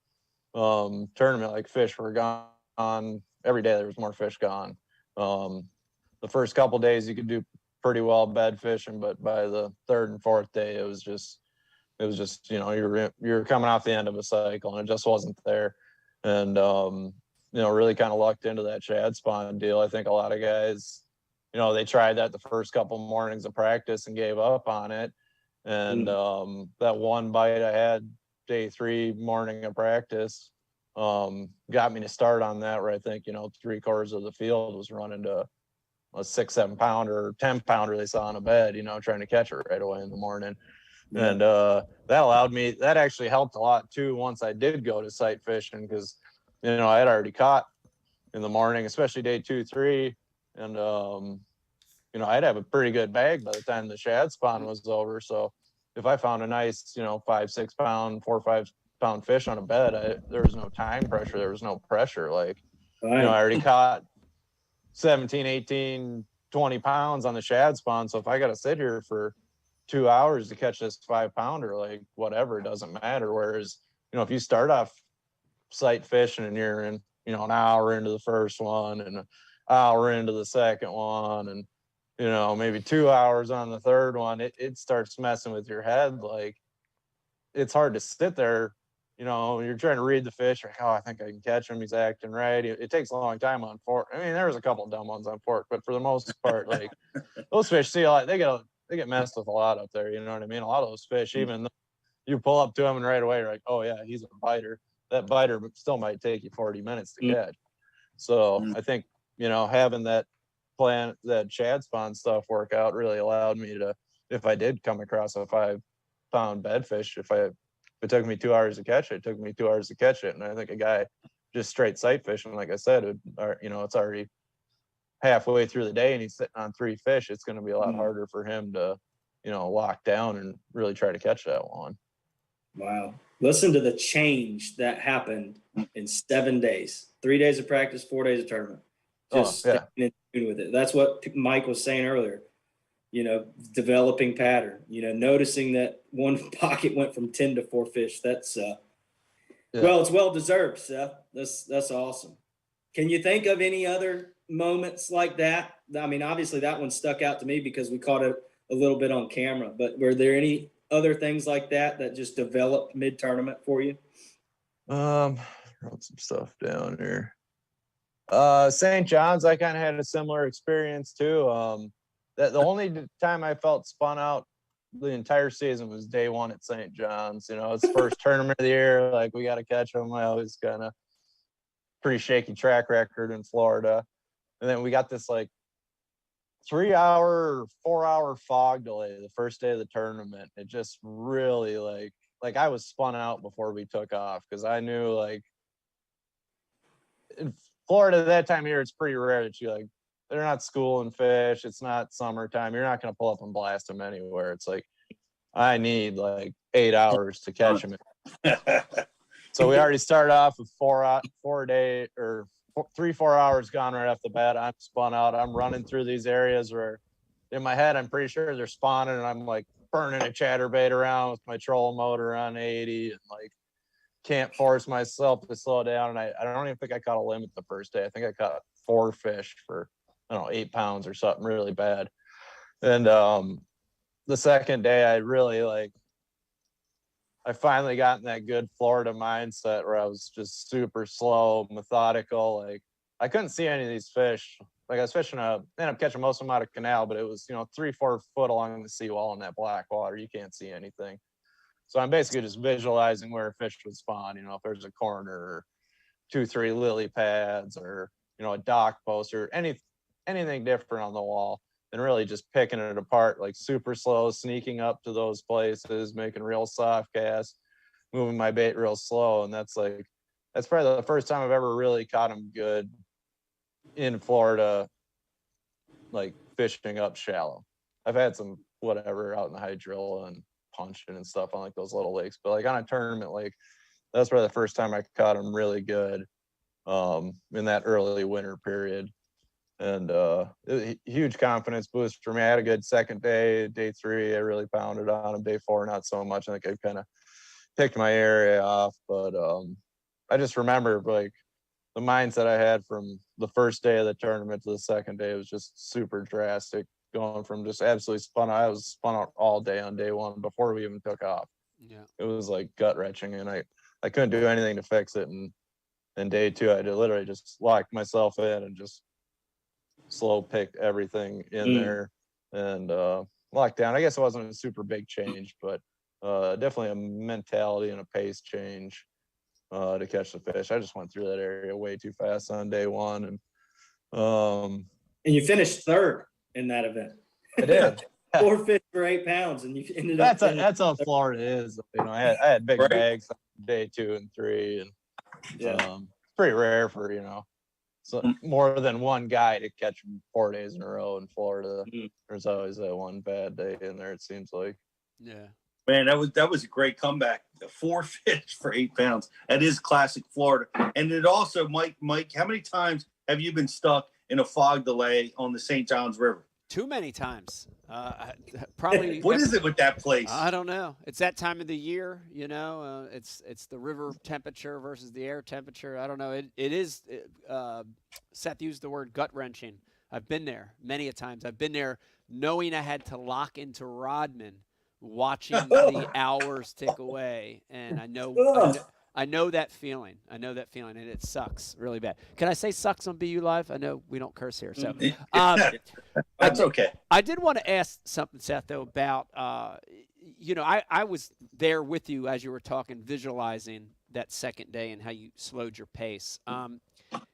tournament, like fish were gone every day. There was more fish gone. The first couple days you could do pretty well bed fishing, but by the 3rd and 4th day, it was just, you know, you're coming off the end of a cycle and it just wasn't there. And really kind of lucked into that shad spawn deal. I think a lot of guys, they tried that the first couple mornings of practice and gave up on it. And that one bite I had day 3 morning of practice got me to start on that, where I think, 3/4 of the field was running to a 6-7 pounder, 10 pounder they saw on a bed, trying to catch it right away in the morning. Yeah. And that actually helped a lot too once I did go to sight fishing, because I had already caught in the morning, especially day 2, 3, and I'd have a pretty good bag by the time the shad spawn was over. So if I found a nice 5-6 pound, 4 or 5 pound fish on a bed, there was no time pressure, there was no pressure. Like I already caught 17, 18, 20 pounds on the shad spawn. So if I got to sit here for 2 hours to catch this 5 pounder, like whatever, it doesn't matter. Whereas, if you start off sight fishing and you're in, an hour into the first one and an hour into the second one, and, maybe 2 hours on the third one, it starts messing with your head. Like it's hard to sit there, you're trying to read the fish, like, oh, I think I can catch him, he's acting right. It takes a long time on fork. I mean, there was a couple of dumb ones on fork, but for the most part, like those fish see a lot, they get messed with a lot up there. You know what I mean? A lot of those fish, even though you pull up to them and right away you're like, oh yeah, he's a biter. That biter still might take you 40 minutes to catch. So I think, having that plan, that shad spawn stuff work out really allowed me to, if I did come across a 5 pound bedfish, if it took me 2 hours to catch it, it took me 2 hours to catch it. And I think a guy just straight sight fishing, like I said, it's already halfway through the day and he's sitting on 3 fish, it's going to be a lot harder for him to, lock down and really try to catch that one. Wow. Listen to the change that happened in 7 days, 3 days of practice, 4 days of tournament. Just staying in tune with it. That's what Mike was saying earlier, developing pattern, noticing that one pocket went from 10 to 4 fish. That's, well, it's well-deserved, Seth. That's awesome. Can you think of any other moments like that? I mean, obviously that one stuck out to me because we caught it a little bit on camera, but were there any other things like that just developed mid-tournament for you? Wrote some stuff down here. St. John's, I kind of had a similar experience too. The only time I felt spun out the entire season was day 1 at St. John's. It's the first tournament of the year. Like, we got to catch them. I always kind of pretty shaky track record in Florida. And then we got this like 3-hour, 4-hour fog delay the first day of the tournament. It just really like I was spun out before we took off, because I knew, like, in Florida that time of year, it's pretty rare that they're not schooling fish. It's not summertime. You're not going to pull up and blast them anywhere. It's like, I need like 8 hours to catch them. So we already started off with 3-4 hours gone right off the bat. I'm spun out. I'm running through these areas where in my head, I'm pretty sure they're spawning, and I'm like burning a chatterbait around with my trolling motor on 80 and like can't force myself to slow down. And I don't even think I caught a limit the first day. I think I caught 4 fish for, 8 pounds or something really bad. And the second day, I finally got in that good Florida mindset where I was just super slow, methodical. Like, I couldn't see any of these fish. Like, I was fishing ended up catching most of them out of canal, but it was, 3-4 foot along the seawall in that black water. You can't see anything. So I'm basically just visualizing where a fish would spawn, if there's a corner or 2-3 lily pads or, a dock post or anything different on the wall, and really just picking it apart, like super slow, sneaking up to those places, making real soft casts, moving my bait real slow. And that's probably the first time I've ever really caught them good in Florida, like fishing up shallow. I've had some whatever out in the hydrilla and punching and stuff on like those little lakes, but like on a tournament lake, that's probably the first time I caught them really good in that early winter period. And huge confidence boost for me. I had a good second day. Day 3, I really pounded on them. Day 4, not so much. I think I kind of picked my area off, but I just remember like the mindset I had from the first day of the tournament to the second day was just super drastic, going from just absolutely spun out. I was spun out all day on day 1 before we even took off. Yeah, it was like gut wrenching, and I couldn't do anything to fix it. And And day 2, I literally just locked myself in and just slow picked everything in there and locked down. I guess it wasn't a super big change, but definitely a mentality and a pace change to catch the fish. I just went through that area way too fast on day 1. And you finished 3rd in that event. I did. 4 fish for 8 pounds, and you ended up. That's how Florida is. You know, I had big bags on day 2 and 3, and it's pretty rare for so more than one guy to catch 4 days in a row in Florida. There's always that one bad day in there, it seems like. Yeah. Man, that was a great comeback. 4 fish for 8 pounds. That is classic Florida. And it also, Mike, how many times have you been stuck in a fog delay on the St. Johns River? Too many times. Probably. What is it with that place? I don't know. It's that time of the year, it's the river temperature versus the air temperature. I don't know. It is. Seth used the word gut wrenching. I've been there many a times. I've been there knowing I had to lock into Rodman, watching the hours tick away, and I know that feeling. I know that feeling, and it sucks really bad. Can I say sucks on BU Live? I know we don't curse here, so that's okay. I did want to ask something, Seth, though, about I was there with you as you were talking, visualizing that second day and how you slowed your pace.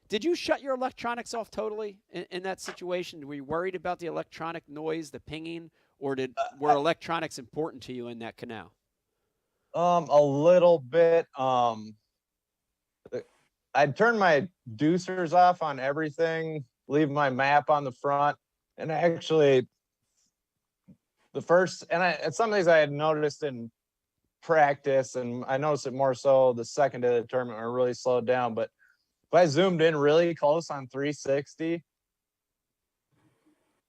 Did you shut your electronics off totally in that situation? Were you worried about the electronic noise, the pinging, or were electronics important to you in that canal? A little bit. I'd turn my deucers off on everything, leave my map on the front, and actually it's some things I had noticed in practice, and I noticed it more so the second day of the tournament when I really slowed down. But if I zoomed in really close on 360,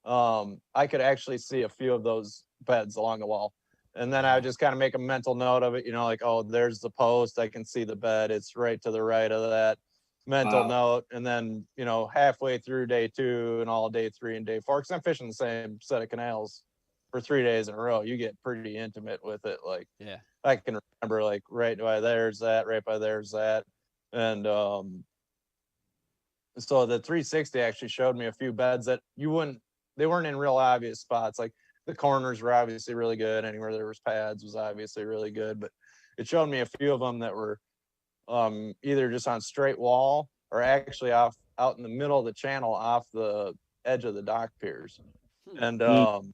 I could actually see a few of those beds along the wall. And then I would just kind of make a mental note of it, like, oh, there's the post. I can see the bed. It's right to the right of that mental note. And then, halfway through day 2 and all day 3 and day 4, because I'm fishing the same set of canals for 3 days in a row, you get pretty intimate with it. Like, yeah, I can remember, like, right by there's that, right by there's that. And so the 360 actually showed me a few beds that they weren't in real obvious spots. Like, the corners were obviously really good. Anywhere there was pads was obviously really good, but it showed me a few of them that were either just on straight wall or actually out in the middle of the channel off the edge of the dock piers. And so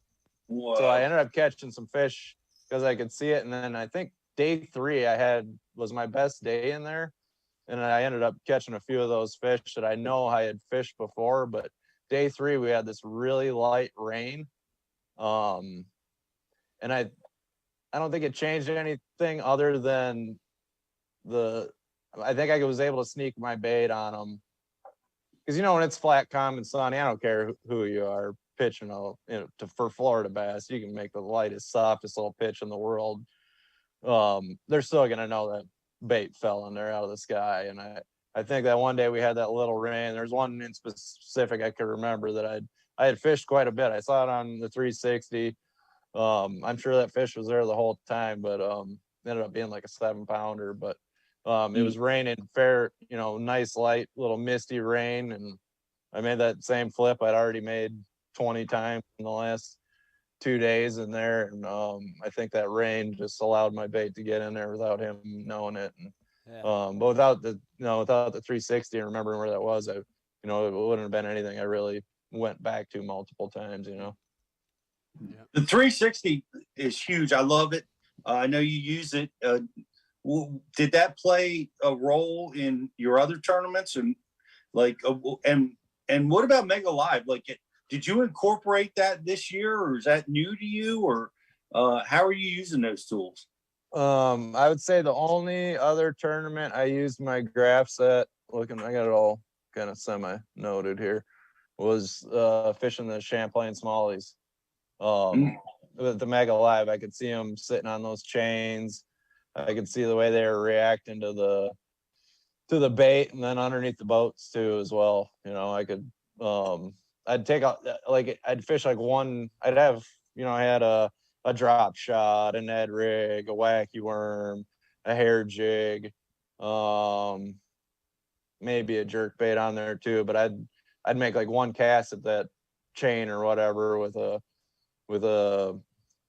I ended up catching some fish because I could see it. And then I think day 3 was my best day in there. And I ended up catching a few of those fish that I know I had fished before. But day 3, we had this really light rain. And I don't think it changed anything other than I think I was able to sneak my bait on them. Because, when it's flat, calm, and sunny, I don't care who you are pitching, for Florida bass, you can make the lightest, softest little pitch in the world. They're still going to know that bait fell in there out of the sky. And I think that one day we had that little rain. There's one in specific I could remember that I had fished quite a bit. I saw it on the 360. I'm sure that fish was there the whole time, but ended up being like a 7-pounder. But it was raining fair, nice light, little misty rain, and I made that same flip I'd already made 20 times in the last 2 days in there, and I think that rain just allowed my bait to get in there without him knowing it. And, but without the 360 and remembering where that was, it wouldn't have been anything I really went back to multiple times. The 360 is huge. I love it. I know you use it. Did that play a role in your other tournaments? And and what about Mega Live? Did you incorporate that this year, or is that new to you, or how are you using those tools? I would say the only other tournament I used my graph set, I got it all kind of semi-noted here, was fishing the Champlain Smallies. With the Mega Live, I could see them sitting on those chains. I could see the way they were reacting to the bait, and then underneath the boats too as well. I could I'd take out I'd fish one. I'd have I had a drop shot, a Ned rig, a wacky worm, a hair jig, maybe a jerk bait on there too, but I'd make like one cast at that chain or whatever with a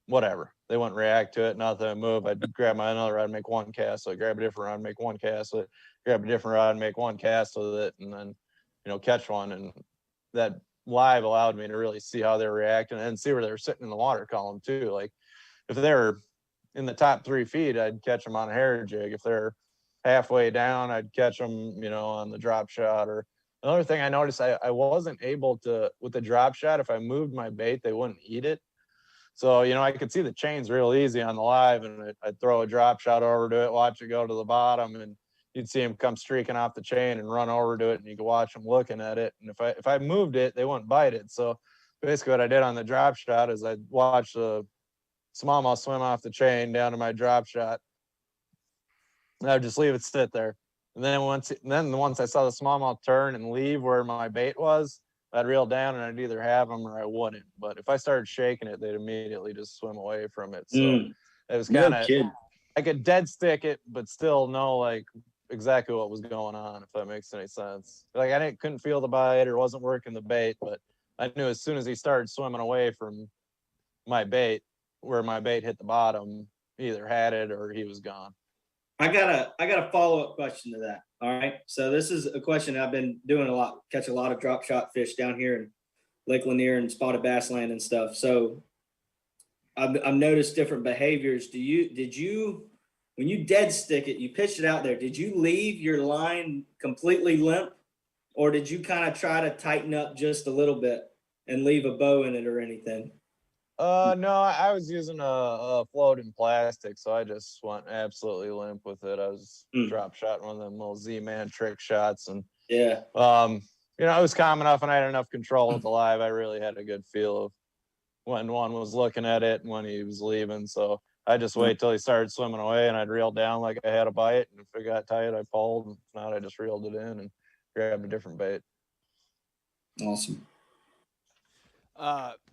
whatever. They wouldn't react to it, nothing would move. I'd grab my another rod, make one cast. So I'd grab a different rod, make one cast with it, grab a different rod, make one cast with it, and then, catch one. And that live allowed me to really see how they're reacting and see where they're sitting in the water column too. Like if they're in the top 3 feet, I'd catch them on a hair jig. If they're halfway down, I'd catch them, on the drop shot. Or another thing I noticed, I wasn't able to, with the drop shot, if I moved my bait, they wouldn't eat it. So, I could see the chains real easy on the live, and I'd throw a drop shot over to it, watch it go to the bottom, and you'd see them come streaking off the chain and run over to it, and you could watch them looking at it. And if I moved it, they wouldn't bite it. So basically what I did on the drop shot is I'd watch the smallmouth swim off the chain down to my drop shot. And I would just leave it sit there. And then once I saw the smallmouth turn and leave where my bait was, I'd reel down and I'd either have them or I wouldn't. But if I started shaking it, they'd immediately just swim away from it. So it was kind of, I could dead stick it, but still know like exactly what was going on, if that makes any sense. Like couldn't feel the bite or wasn't working the bait, but I knew as soon as he started swimming away from my bait, where my bait hit the bottom, he either had it or he was gone. I got a follow-up question to that. All right. So this is a question I've been doing a lot, catch a lot of drop shot fish down here in Lake Lanier and spotted bass land and stuff. So I've noticed different behaviors. Did you, when you dead stick it, you pitched it out there, did you leave your line completely limp, or did you kind of try to tighten up just a little bit and leave a bow in it or anything? No, I was using a floating plastic, so I just went absolutely limp with it. I was drop shot one of them little Z-Man trick shots, and it was calm enough, and I had enough control with the live. I really had a good feel of when one was looking at it and when he was leaving. So I just wait till he started swimming away, and I'd reel down like I had a bite, and if it got tight, I pulled. If not, I just reeled it in and grabbed a different bait. Awesome.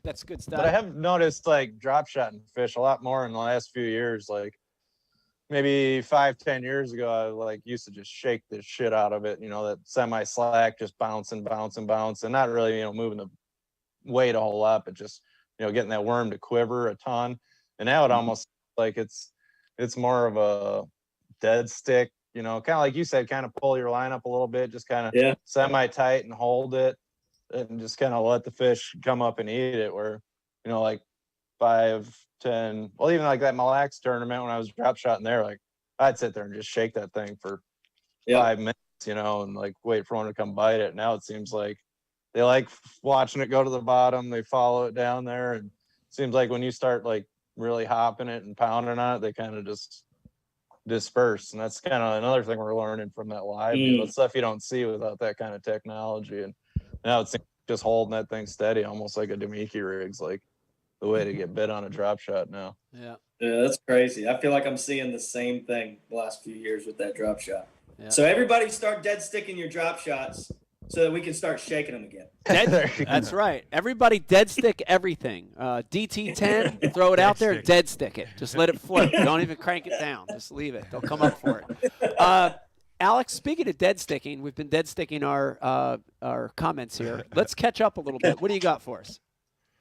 That's good stuff. But I have noticed like drop shotting fish a lot more in the last few years. Like maybe 5-10 years ago, I used to just shake the shit out of it. That semi slack, just bouncing, not really, moving the weight a whole lot, but just, getting that worm to quiver a ton. And now it almost like it's more of a dead stick, kind of like you said, kind of pull your line up a little bit, just kind of semi tight and hold it. And just kind of let the fish come up and eat it, where, like 5, 10, well, even like that Mille Lacs tournament when I was drop shotting there, like I'd sit there and just shake that thing for 5 minutes, and like wait for one to come bite it. Now it seems like they like watching it go to the bottom. They follow it down there. And it seems like when you start like really hopping it and pounding on it, they kind of just disperse. And that's kind of another thing we're learning from that live. Stuff you don't see without that kind of technology. And now it's just holding that thing steady, almost like a Demiki rig's like the way to get bit on a drop shot now. Yeah, that's crazy. I feel like I'm seeing the same thing the last few years with that drop shot. Yeah. So everybody start dead sticking your drop shots so that we can start shaking them again. That's right. Everybody dead stick everything. DT10, throw it out there, dead stick it. Just let it float. Don't even crank it down. Just leave it. They'll come up for it. Alex, speaking of dead sticking, we've been dead sticking our comments here. Let's catch up a little bit. What do you got for us?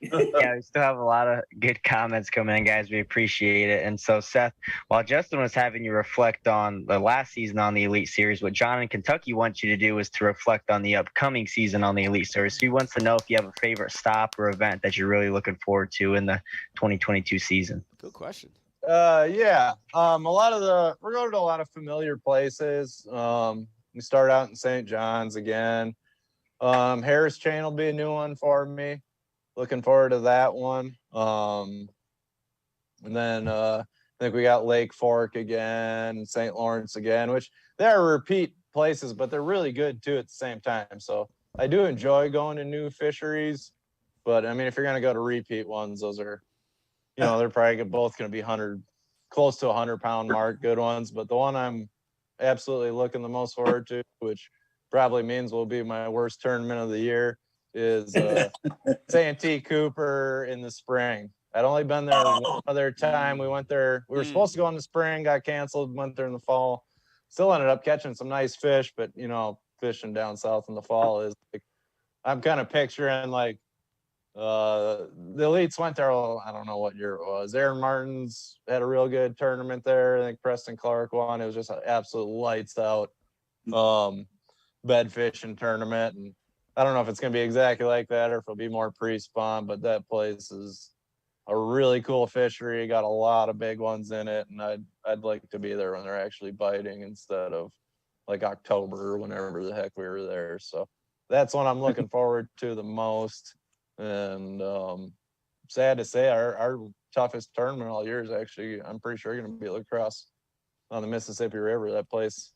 Yeah, we still have a lot of good comments coming in, guys. We appreciate it. And so, Seth, while Justin was having you reflect on the last season on the Elite Series, what John in Kentucky wants you to do is to reflect on the upcoming season on the Elite Series. So he wants to know if you have a favorite stop or event that you're really looking forward to in the 2022 season. Good question. Yeah. We're going to a lot of familiar places. We start out in St. John's again. Harris Chain will be a new one for me. Looking forward to that one. And then I think we got Lake Fork again, St. Lawrence again, which they're repeat places, but they're really good too at the same time. So I do enjoy going to new fisheries, but I mean, if you're going to go to repeat ones, those are, they're probably both going to be close to 100-pound mark, good ones. But the one I'm absolutely looking the most forward to, which probably means will be my worst tournament of the year, is Santee Cooper in the spring. I'd only been there one other time. We went there. We were supposed to go in the spring, got canceled, went there in the fall. Still ended up catching some nice fish, but, fishing down south in the fall is like, I'm kind of picturing like the elites went there. I don't know what year it was. Aaron Martin's had a real good tournament there. I think Preston Clark won. It was just an absolute lights out bed fishing tournament. And I don't know if it's going to be exactly like that or if it'll be more pre-spawn, but that place is a really cool fishery. Got a lot of big ones in it, and I'd like to be there when they're actually biting instead of like October or whenever the heck we were there. So that's what I'm looking forward to the most. And sad to say, our toughest tournament all year is actually, I'm pretty sure, going to be lacrosse on the Mississippi River. That place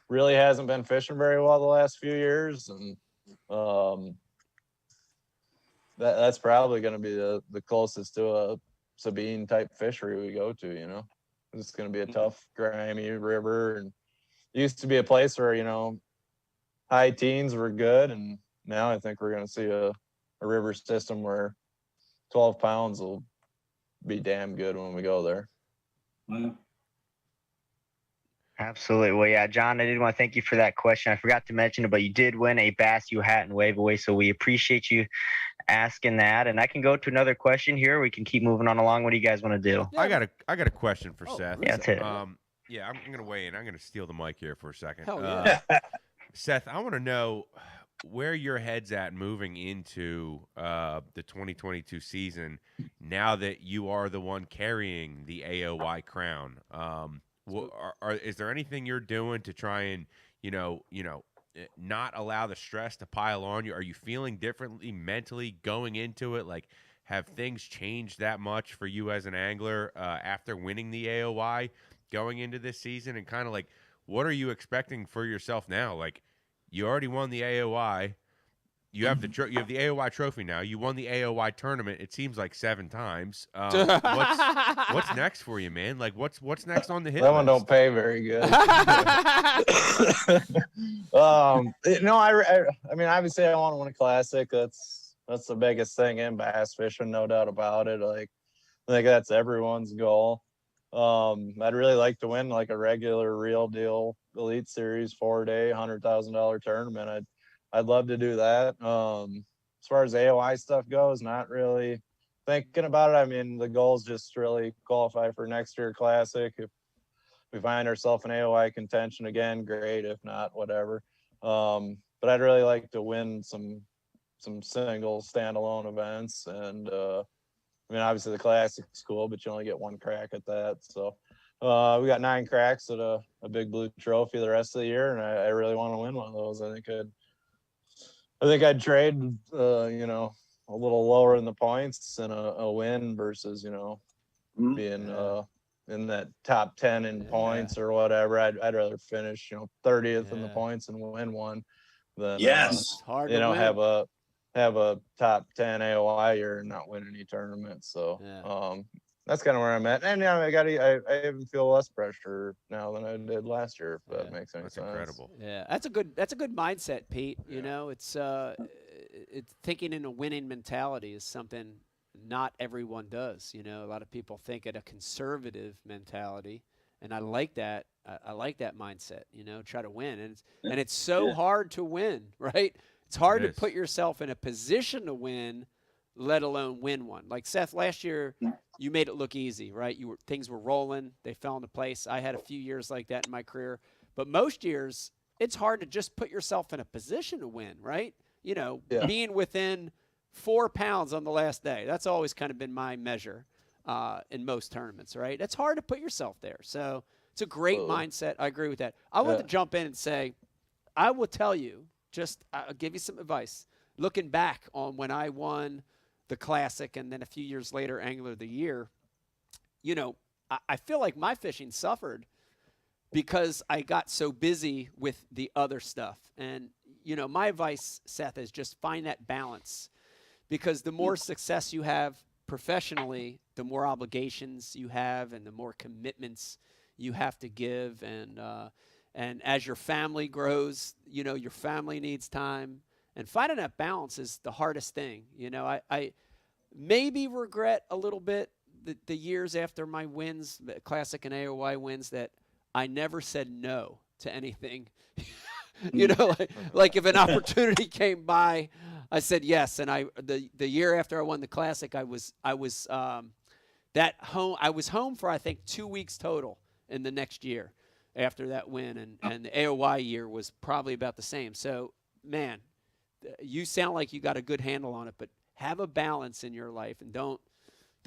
really hasn't been fishing very well the last few years, and that's probably going to be the closest to a Sabine type fishery we go to. You know, it's going to be a tough, grimy river, and it used to be a place where, you know, high teens were good, and now I think we're going to see a river system where 12 pounds will be damn good when we go there. Wow. Absolutely. Well, yeah, John, I did want to thank you for that question. I forgot to mention it, but you did win a Bass U hat and wave away, so we appreciate you asking that. And I can go to another question here. We can keep moving on along. What do you guys want to do? I got a question for Seth. Yeah, that's it. Yeah, I'm going to weigh in. I'm going to steal the mic here for a second. Hell yeah. Seth, I want to know where your head's at moving into the 2022 season now that you are the one carrying the AOY crown. Is there anything you're doing to try and, not allow the stress to pile on you? Are you feeling differently mentally going into it? Like, have things changed that much for you as an angler after winning the AOY going into this season? And kind of like, what are you expecting for yourself now? Like, you already won the AOY. You have the AOY trophy now. You won the AOY tournament. It seems like 7 times. What's next for you, man? Like, what's next on the hit That list? one don't pay very good. No, I mean, obviously, I want to win a classic. That's the biggest thing in bass fishing, no doubt about it. Like, I think that's everyone's goal. I'd really like to win like a regular, real deal Elite Series 4-day $100,000 tournament. I'd love to do that. As far as AOI stuff goes, not really thinking about it. I mean, the goal is just really qualify for next year classic. If we find ourselves in AOI contention again, great. If not, whatever. But I'd really like to win some single standalone events. And I mean, obviously the classic's cool, but you only get one crack at that. So we got 9 cracks at a big blue trophy the rest of the year, and I really want to win one of those. I think I'd trade, a little lower in the points and a win versus, being in that top 10 in points or whatever. I'd rather finish, 30th in the points and win one than hard to win. have a top 10 AOI year and not win any tournaments. So that's kind of where I'm at. And I even feel less pressure now than I did last year, if that makes any sense. Incredible. Yeah, that's a good mindset, Pete. It's thinking in a winning mentality is something not everyone does. A lot of people think at a conservative mentality, and I like that. I like that mindset. Try to win, and it's so hard to win, right? It's hard to put yourself in a position to win, let alone win one. Like Seth, last year, you made it look easy, right? Things were rolling. They fell into place. I had a few years like that in my career. But most years, it's hard to just put yourself in a position to win, right? Being within 4 pounds on the last day. That's always kind of been my measure in most tournaments, right? It's hard to put yourself there. So it's a great mindset. I agree with that. I want to jump in and say, I will tell you, I'll give you some advice. Looking back on when I won the Classic and then a few years later Angler of the Year, I feel like my fishing suffered because I got so busy with the other stuff. And, my advice, Seth, is just find that balance, because the more success you have professionally, the more obligations you have and the more commitments you have to give. And as your family grows, your family needs time. And finding that balance is the hardest thing. I maybe regret a little bit the years after my wins, Classic and AOY wins, that I never said no to anything. You know, like if an opportunity came by, I said yes. And the year after I won the Classic, I was home for I think 2 weeks total in the next year after that win, and the AOY year was probably about the same. So, man, you sound like you got a good handle on it, but have a balance in your life and don't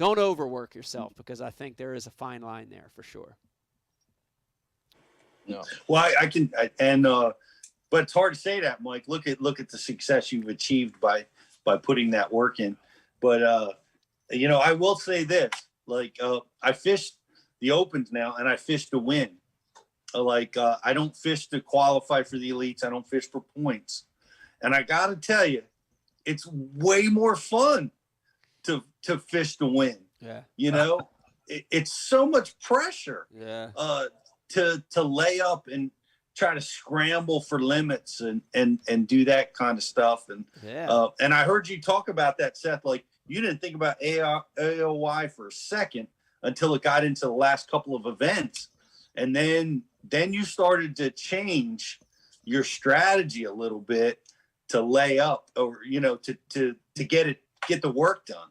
overwork yourself, because I think there is a fine line there for sure. No. Well, but it's hard to say that, Mike. Look at the success you've achieved by putting that work in. But I will say this: like I fished the Opens now, and I fish to win. I don't fish to qualify for the elites. I don't fish for points. And I got to tell you, it's way more fun to fish to win. Yeah. It's so much pressure. Yeah. To lay up and try to scramble for limits and do that kind of stuff. And and I heard you talk about that, Seth. Like, you didn't think about AOY for a second until it got into the last couple of events, and then you started to change your strategy a little bit to lay up, or to get the work done.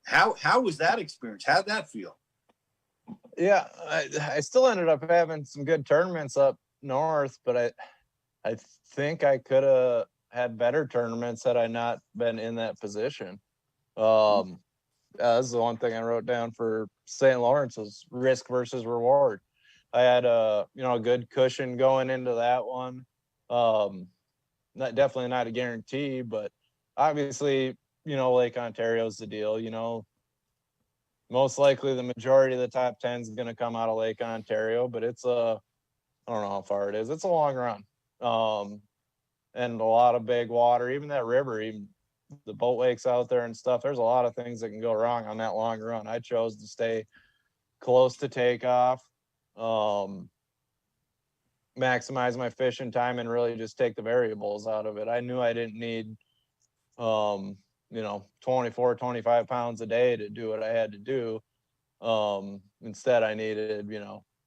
How was that experience? How'd that feel? Yeah, I still ended up having some good tournaments up north, but I think I could have had better tournaments had I not been in that position. That's the one thing I wrote down for St. Lawrence was risk versus reward. I had a good cushion going into that one. Definitely not a guarantee, but obviously, Lake Ontario's the deal. Most likely the majority of the top 10 is going to come out of Lake Ontario, but I don't know how far it is. It's a long run. And a lot of big water, even that river, even the boat wakes out there and stuff. There's a lot of things that can go wrong on that long run. I chose to stay close to takeoff, maximize my fishing time, and really just take the variables out of it. I knew I didn't need, 24, 25 pounds a day to do what I had to do. Instead, I needed,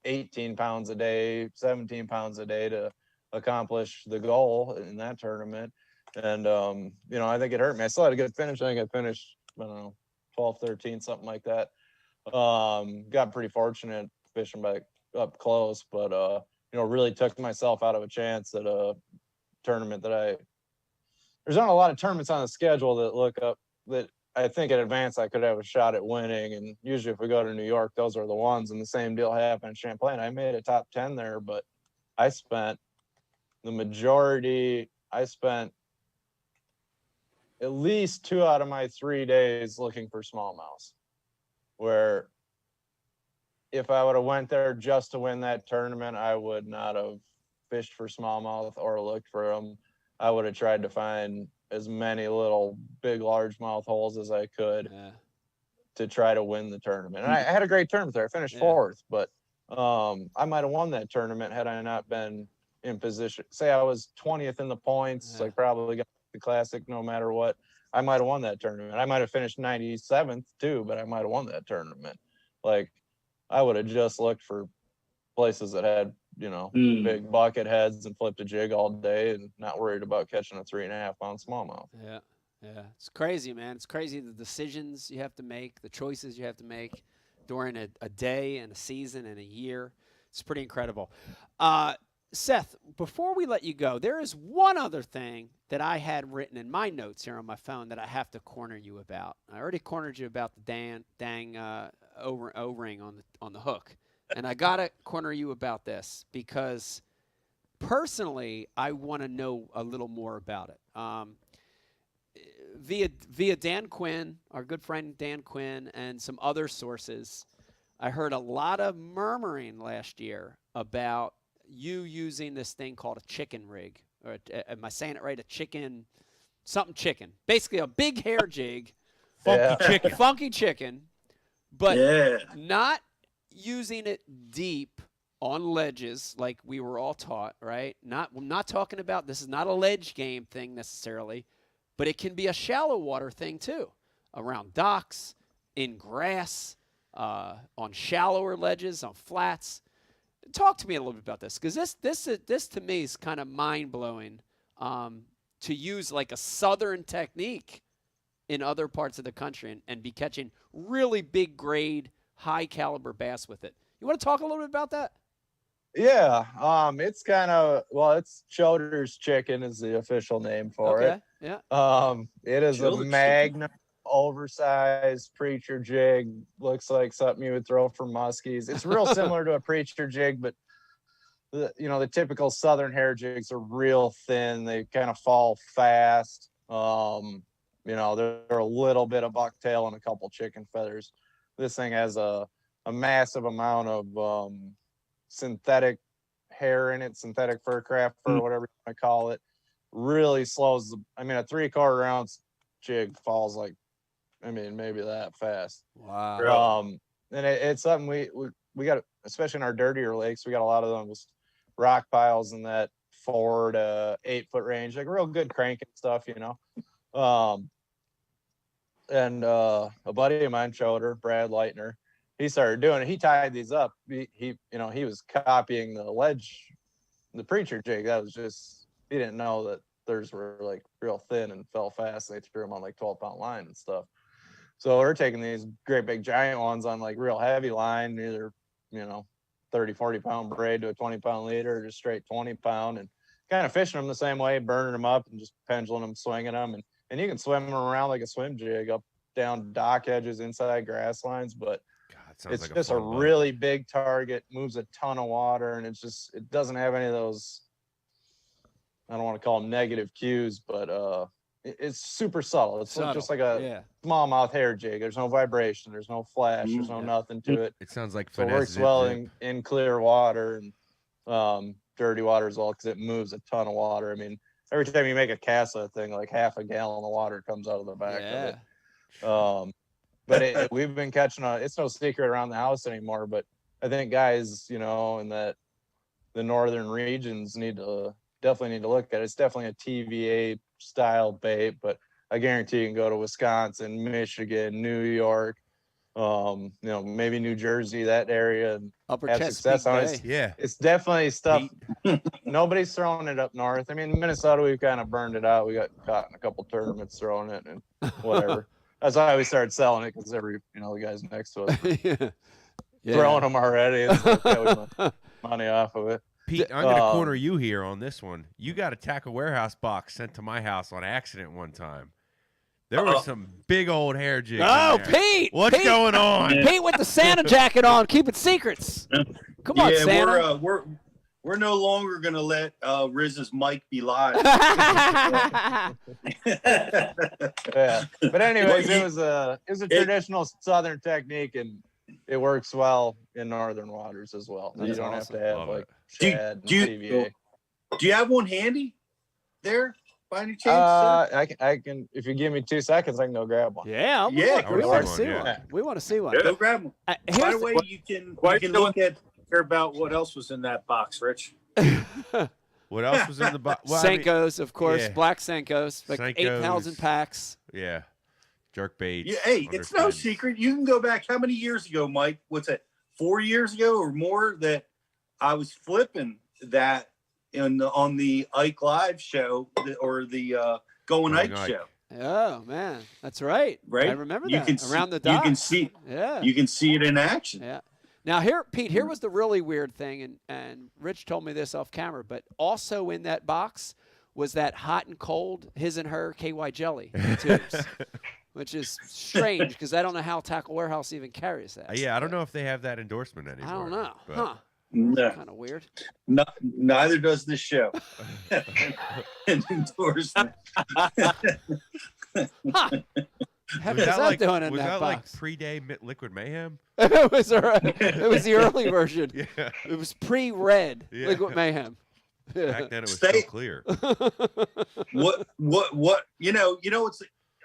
18 pounds a day, 17 pounds a day to accomplish the goal in that tournament. And, I think it hurt me. I still had a good finish. I think I finished, 12, 13, something like that. Got pretty fortunate fishing back up close, but, really took myself out of a chance at a tournament there's not a lot of tournaments on the schedule that I think in advance I could have a shot at winning. And usually if we go to New York, those are the ones, and the same deal happened in Champlain. I made a top 10 there, but I spent at least 2 out of my 3 days looking for smallmouths, where if I would have went there just to win that tournament, I would not have fished for smallmouth or looked for them. I would have tried to find as many little big largemouth holes as I could to try to win the tournament. And I had a great tournament there. I finished fourth, but I might have won that tournament had I not been in position. Say I was 20th in the points, I probably got the Classic no matter what. I might have won that tournament. I might have finished 97th too, but I might have won that tournament. Like, I would have just looked for places that had, big bucket heads and flipped a jig all day and not worried about catching a 3.5 pound smallmouth. Yeah. Yeah. It's crazy, man. It's crazy the decisions you have to make, the choices you have to make during a day and a season and a year. It's pretty incredible. Seth, before we let you go, there is one other thing that I had written in my notes here on my phone that I have to corner you about. I already cornered you about the dang O-ring on the hook. And I got to corner you about this because personally, I want to know a little more about it. Via Dan Quinn, our good friend Dan Quinn, and some other sources, I heard a lot of murmuring last year about you using this thing called a chicken rig. Or am I saying it right? A chicken, something chicken. Basically a big hair jig. Funky chicken. But not using it deep on ledges like we were all taught, right? I'm not talking about, this is not a ledge game thing necessarily, but it can be a shallow water thing too, around docks, in grass, on shallower ledges, on flats. talk to me a little bit about this, because this to me is kind of mind blowing. To use like a southern technique in other parts of the country and be catching really big grade, high caliber bass with it. You want to talk a little bit about that? Yeah, it's kind of, well, it's Choder's chicken is the official name for it. Yeah. It is Choder's a Magnum oversized preacher jig. Looks like something you would throw for muskies. It's real similar to a preacher jig, but the typical southern hair jigs are real thin. They kind of fall fast. They're a little bit of bucktail and a couple chicken feathers. This thing has a massive amount of synthetic hair in it, synthetic fur, craft fur, whatever you want to call it. Really slows a 3/4 ounce jig falls like, maybe that fast. Wow. And it's something we got, especially in our dirtier lakes, we got a lot of those rock piles in that 4 to 8 foot range, like real good cranking stuff, and a buddy of mine, Choder, Brad Leitner, he started doing it. He tied these up. He was copying the preacher jig. That was just, he didn't know that theirs were like real thin and fell fast. They threw them on like 12-pound line and stuff. So we're taking these great big giant ones on like real heavy line, either 30, 40 pound braid to a 20-pound leader, or just straight 20-pound, and kind of fishing them the same way, burning them up and just pendulum them, swinging them. And you can swim them around like a swim jig up, down dock edges, inside grass lines. But it's like just a really big target, moves a ton of water, and it doesn't have any of those, I don't want to call them negative cues, but it's super subtle. It's just like a smallmouth hair jig. There's no vibration. There's no flash. There's no nothing to it. It sounds like so it works well in clear water and dirty water as well, because it moves a ton of water. Every time you make a cast of that thing, like half a gallon of water comes out of the back of it. But we've been catching it's no secret around the house anymore, but I think guys, in the northern regions definitely need to look at it. It's definitely a TVA style bait, but I guarantee you can go to Wisconsin, Michigan, New York, maybe New Jersey, that area, and Upper have success on it. Yeah, it's definitely stuff. Nobody's throwing it up north. Minnesota, we've kind of burned it out. We got caught in a couple tournaments throwing it and whatever. That's why we started selling it, because the guys next to us throwing them already. It's like, we want money off of it. Pete, I'm going to corner you here on this one. You got a tackle warehouse box sent to my house on accident one time. There were some big old hair jigs. Oh, Pete! What's going on? Pete with the Santa jacket on, keeping secrets. Come on, Santa. We're no longer going to let Riz's mic be live. Yeah. But anyways, it was a traditional southern technique, and it works well in northern waters as well. You don't have to have shad do you have one handy there by any chance? I can, if you give me 2 seconds, I can go grab one. Yeah, we want to see one. We want to see one. Go grab one. By the way, you can look at about what else was in that box, Rich. What else was in the box? Well, Senkos, of course, black Senkos, like 8,000 packs. Yeah, jerk baits. Yeah, hey, it's no secret. You can go back. How many years ago, Mike? What's that? 4 years ago or more? That I was flipping that on the Ike Live show or the Going Ike show. Oh man, that's right. Right, I remember you that. can Around the dock. You can see. Yeah, you can see it in action. Yeah. Now Pete, here was the really weird thing, and Rich told me this off camera, but also in that box was that hot and cold his and her KY jelly tubes, which is strange because I don't know how Tackle Warehouse even carries that. Yeah, I don't know if they have that endorsement anymore. I don't know. But... Huh. No. Kind of weird. No, neither does this show. An endorsement. How was that doing in that box? Like pre-day Liquid Mayhem? It was the early version. Yeah. It was pre-red Liquid Mayhem. Yeah. Back then it was so clear. What it's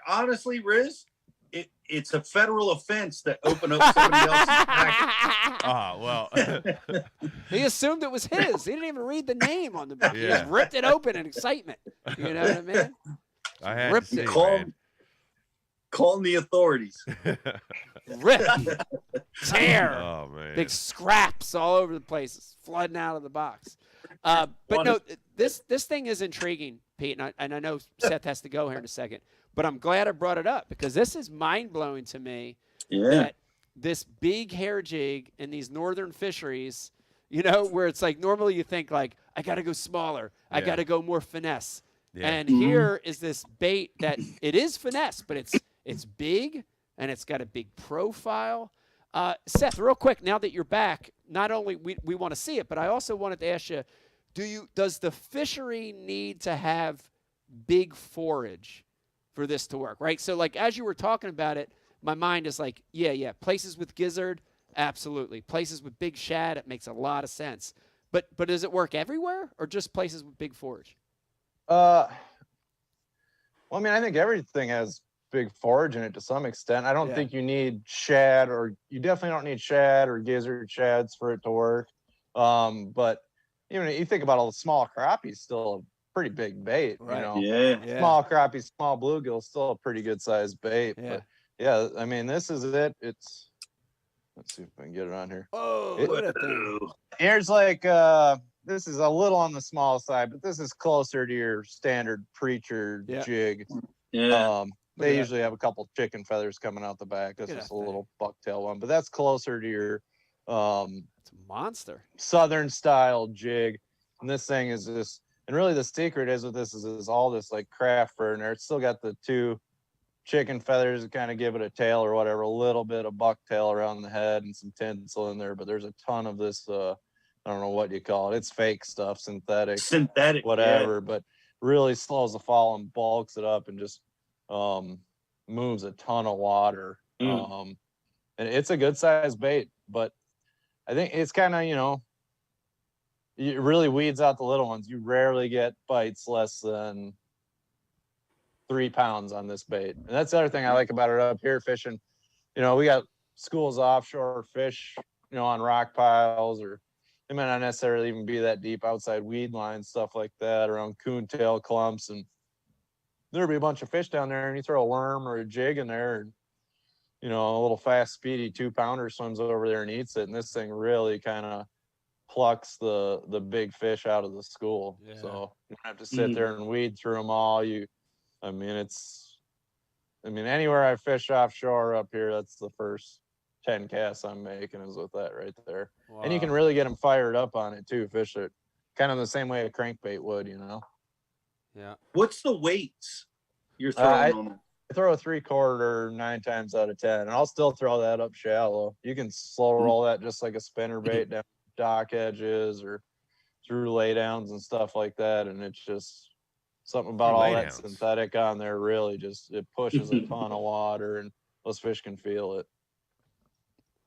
honestly, Riz, it's a federal offense to open up somebody else's package. Well. He assumed it was his. He didn't even read the name on the book. He just ripped it open in excitement. You know what I mean? I had ripped to see, it. Calling the authorities. Rip. tear. Oh, man. Big scraps all over the place. It's flooding out of the box. But no, this thing is intriguing, Pete, and I know Seth has to go here in a second, but I'm glad I brought it up because this is mind-blowing to me that this big hair jig in these northern fisheries, you know, where it's like normally you think like, I got to go smaller. I got to go more finesse. Yeah. And here is this bait that it is finesse, but it's big and it's got a big profile. Seth, real quick, now that you're back, not only we want to see it, but I also wanted to ask you, does the fishery need to have big forage for this to work, right? So like as you were talking about it, my mind is like, yeah, places with gizzard, absolutely. Places with big shad, it makes a lot of sense. But does it work everywhere or just places with big forage? Well, I mean, I think everything has big forage in it to some extent. I don't think you need shad, or you definitely don't need shad or gizzard shads for it to work. But even you think about all the small crappies, still a pretty big bait. Right. You know, small crappies, small bluegill, still a pretty good sized bait. Yeah. But yeah, I mean, this is it. It's, let's see if I can get it on here. Oh, look at that thing. Here's like this is a little on the small side, but this is closer to your standard preacher jig. They usually have a couple chicken feathers coming out the back. This is a little bucktail one, but that's closer to your it's a monster southern style jig. And this thing is this, and really the secret is with this is all this like craft fur in there. It's still got the two chicken feathers that kind of give it a tail or whatever, a little bit of bucktail around the head and some tinsel in there, but there's a ton of this I don't know what you call it. It's fake stuff, synthetic, whatever, but really slows the fall and bulks it up and just moves a ton of water. And it's a good sized bait, but I think it's kind of, you know, it really weeds out the little ones. You rarely get bites less than 3 pounds on this bait. And that's the other thing I like about it up here fishing. You know, we got schools offshore fish, you know, on rock piles, or they might not necessarily even be that deep outside weed lines, stuff like that, around coontail clumps. And there'll be a bunch of fish down there, and you throw a worm or a jig in there, and, you know, a little fast, speedy 2-pounder swims over there and eats it. And this thing really kind of plucks the big fish out of the school. So you don't have to sit there and weed through them all. Anywhere I fish offshore up here, that's the first 10 casts I'm making is with that right there. Wow. And you can really get them fired up on it too. Fish it kind of the same way a crankbait would, you know? Yeah. What's the weights you're throwing on them? I throw a 3/4 9 times out of 10, and I'll still throw that up shallow. You can slow roll that just like a spinner bait down dock edges or through laydowns and stuff like that. And it's just something about all that synthetic on there really just, it pushes a ton of water, and those fish can feel it.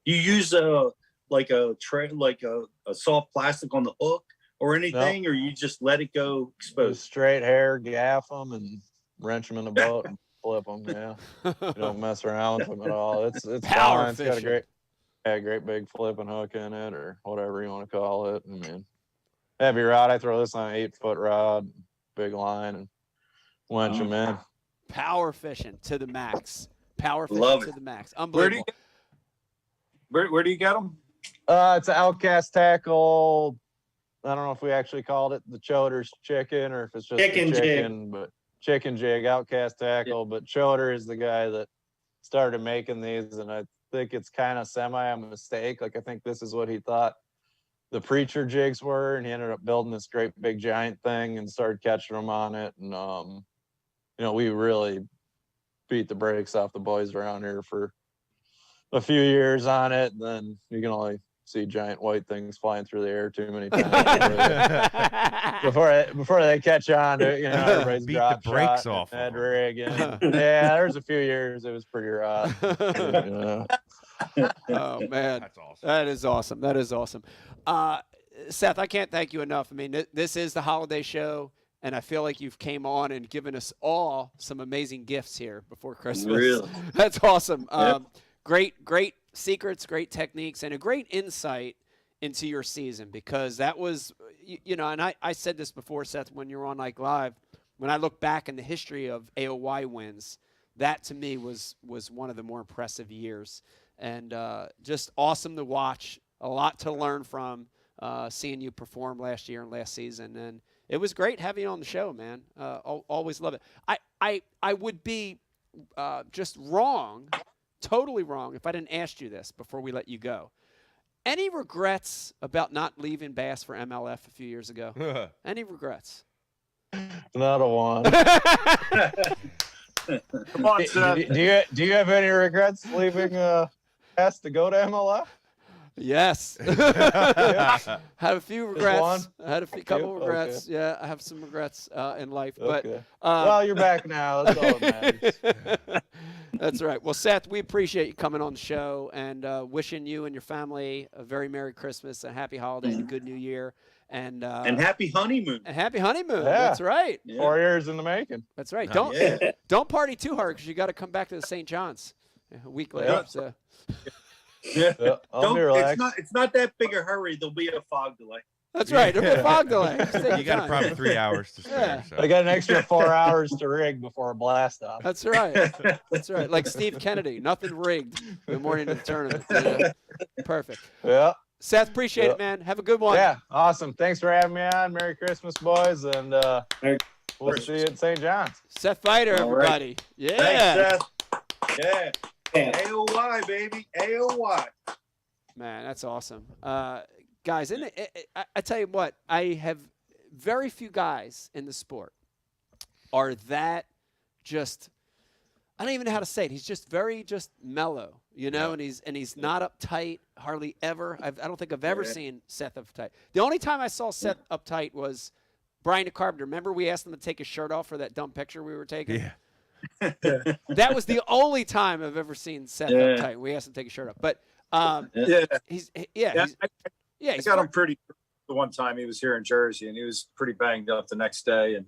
You use a soft plastic on the hook or anything, or you just let it go exposed? Straight hair, gaff them and wrench them in the boat and flip them. Yeah, you don't mess around with them at all. It's power fine. It's got a great big flipping hook in it, or whatever you want to call it. I mean, heavy rod. I throw this on an 8-foot rod, big line, and wench them in. Power fishing to the max. Power fishing to the max. Unbelievable. Where do you get them? It's an Outcast tackle. I don't know if we actually called it the Choder's chicken or if it's just chicken jig. But chicken jig, Outcast tackle. But Choder is the guy that started making these, and I think it's kind of a mistake. Like, I think this is what he thought the preacher jigs were, and he ended up building this great big giant thing and started catching them on it. And you know, we really beat the brakes off the boys around here for a few years on it, and then you can only see giant white things flying through the air too many times before they catch on to it. You know, everybody's beat the brakes off that rig. Yeah, there's a few years it was pretty rough. Oh man, that's awesome. That is awesome. That is awesome. Seth, I can't thank you enough. I mean, this is the holiday show, and I feel like you've came on and given us all some amazing gifts here before Christmas. Really? That's awesome. Great secrets, great techniques, and a great insight into your season, because that was, you know, and I said this before, Seth, when you were on Like Live, when I look back in the history of AOY wins, that to me was one of the more impressive years. and just awesome to watch. A lot to learn from seeing you perform last year and last season, and it was great having you on the show, man. Always love it. I would be just wrong, totally wrong, if I didn't ask you this before we let you go. Any regrets about not leaving Bass for MLF a few years ago? Any regrets? Not a one. Come on, Seth. Do you have any regrets leaving Bass to go to MLF? Yes. Had a few regrets. I had a couple regrets. Okay. Yeah, I have some regrets in life. But Okay. Well, you're back now. That's all that matters. That's right. Well, Seth, we appreciate you coming on the show and wishing you and your family a very Merry Christmas, a happy holiday, and a good New Year. And happy honeymoon. And happy honeymoon. Yeah. That's right. 4 years in the making. That's right. Don't party too hard because you got to come back to the St. John's a week later. Yeah. So. Yeah, I'll be relaxed. It's not that big a hurry. There'll be a fog delay. That's right. There'll be a fog delay. You got probably 3 hours to spare. So. I got an extra 4 hours to rig before a blast off. That's right. That's right. Like Steve Kennedy, nothing rigged the morning of the tournament. Yeah. Perfect. Yeah. Seth, appreciate it, man. Have a good one. Yeah, awesome. Thanks for having me on. Merry Christmas, boys, and we'll see you at St. John's. Seth Feider, All right. everybody. Yeah. Thanks, Seth. Yeah. AOY, baby. AOY. Man, that's awesome. Guys, I tell you what, I have very few guys in the sport are that just, I don't even know how to say it. He's just very mellow, you know, and he's not uptight hardly ever. I don't think I've ever seen Seth uptight. The only time I saw Seth uptight was Brian the Carpenter. Remember we asked him to take his shirt off for that dumb picture we were taking? Yeah. That was the only time I've ever seen Seth uptight. We asked him to take his shirt off. But he's got him pretty the one time he was here in Jersey, and he was pretty banged up the next day. And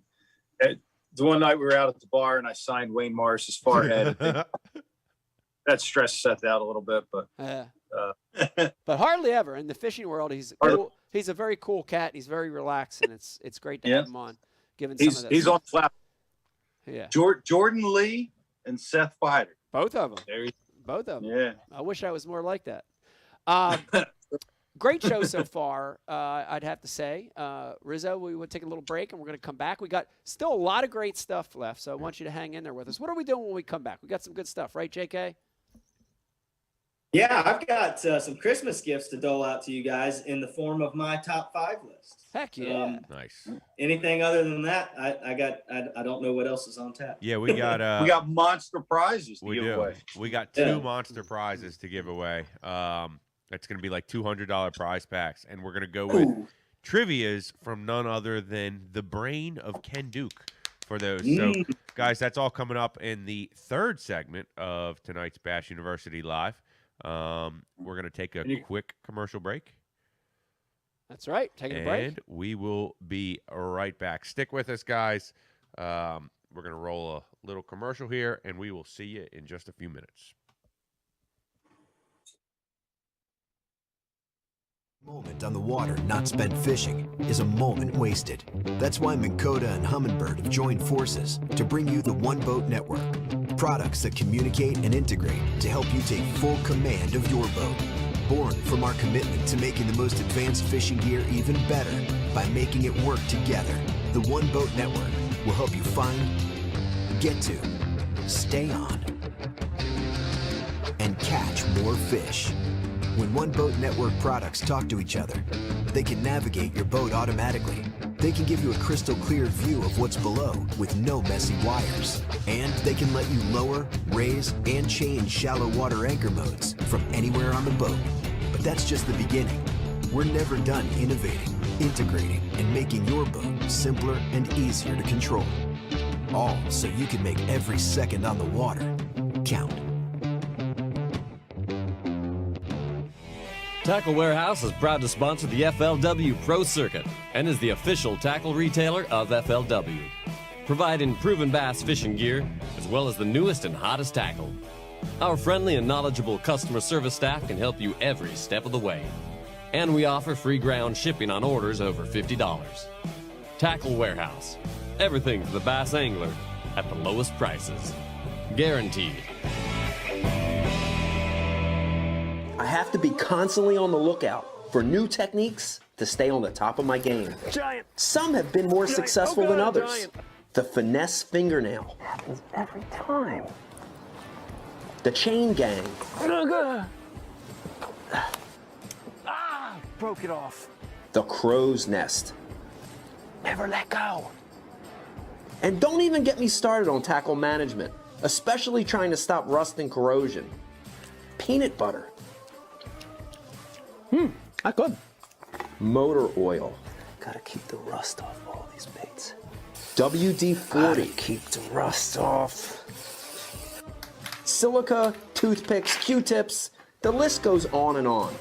the one night we were out at the bar, and I signed Wayne Morris's forehead. That stressed Seth out a little bit, but but hardly ever in the fishing world. He's cool. He's a very cool cat. He's very relaxed, and it's great to have him on. Given some of that he's on flat. Yeah. Jordan Lee and Seth Feider. Both of them. Both of them. Yeah. I wish I was more like that. Great show so far, I'd have to say. Rizzo, we would take a little break, and we're going to come back. We got still a lot of great stuff left, so I want you to hang in there with us. What are we doing when we come back? We got some good stuff, right, JK? Yeah, I've got some Christmas gifts to dole out to you guys in the form of my top 5 list. Heck yeah. Nice. Anything other than that, I don't know what else is on tap. Yeah, we got we got monster prizes to give do. away. We got 2 monster prizes to give away. It's going to be like $200 prize packs, and we're going to go with trivias from none other than the brain of Ken Duke for those. So, guys, that's all coming up in the 3rd segment of tonight's Bass University Live. We're going to take a quick commercial break. That's right. Taking a break. And we will be right back. Stick with us, guys. We're going to roll a little commercial here, and we will see you in just a few minutes. Moment on the water not spent fishing is a moment wasted. That's why Minn Kota and Humminbird have joined forces to bring you the One Boat Network. Products that communicate and integrate to help you take full command of your boat. Born from our commitment to making the most advanced fishing gear even better by making it work together. The One Boat Network will help you find, get to, stay on, and catch more fish. When One Boat Network products talk to each other, they can navigate your boat automatically. They can give you a crystal clear view of what's below with no messy wires. And they can let you lower, raise, and change shallow water anchor modes from anywhere on the boat. But that's just the beginning. We're never done innovating, integrating, and making your boat simpler and easier to control. All so you can make every second on the water count. Tackle Warehouse is proud to sponsor the FLW Pro Circuit and is the official tackle retailer of FLW, providing proven bass fishing gear as well as the newest and hottest tackle. Our friendly and knowledgeable customer service staff can help you every step of the way. And we offer free ground shipping on orders over $50. Tackle Warehouse. Everything for the bass angler at the lowest prices. Guaranteed. have to be constantly on the lookout for new techniques to stay on the top of my game. Giant. Some have been more successful than others. Giant. The finesse fingernail. Happens every time. The chain gang. Broke it off. The crow's nest. Never let go. And don't even get me started on tackle management, especially trying to stop rust and corrosion. Peanut butter. Not good. Motor oil. Gotta keep the rust off all these baits. WD-40. Gotta keep the rust off. Silica, toothpicks, Q-tips, the list goes on and on.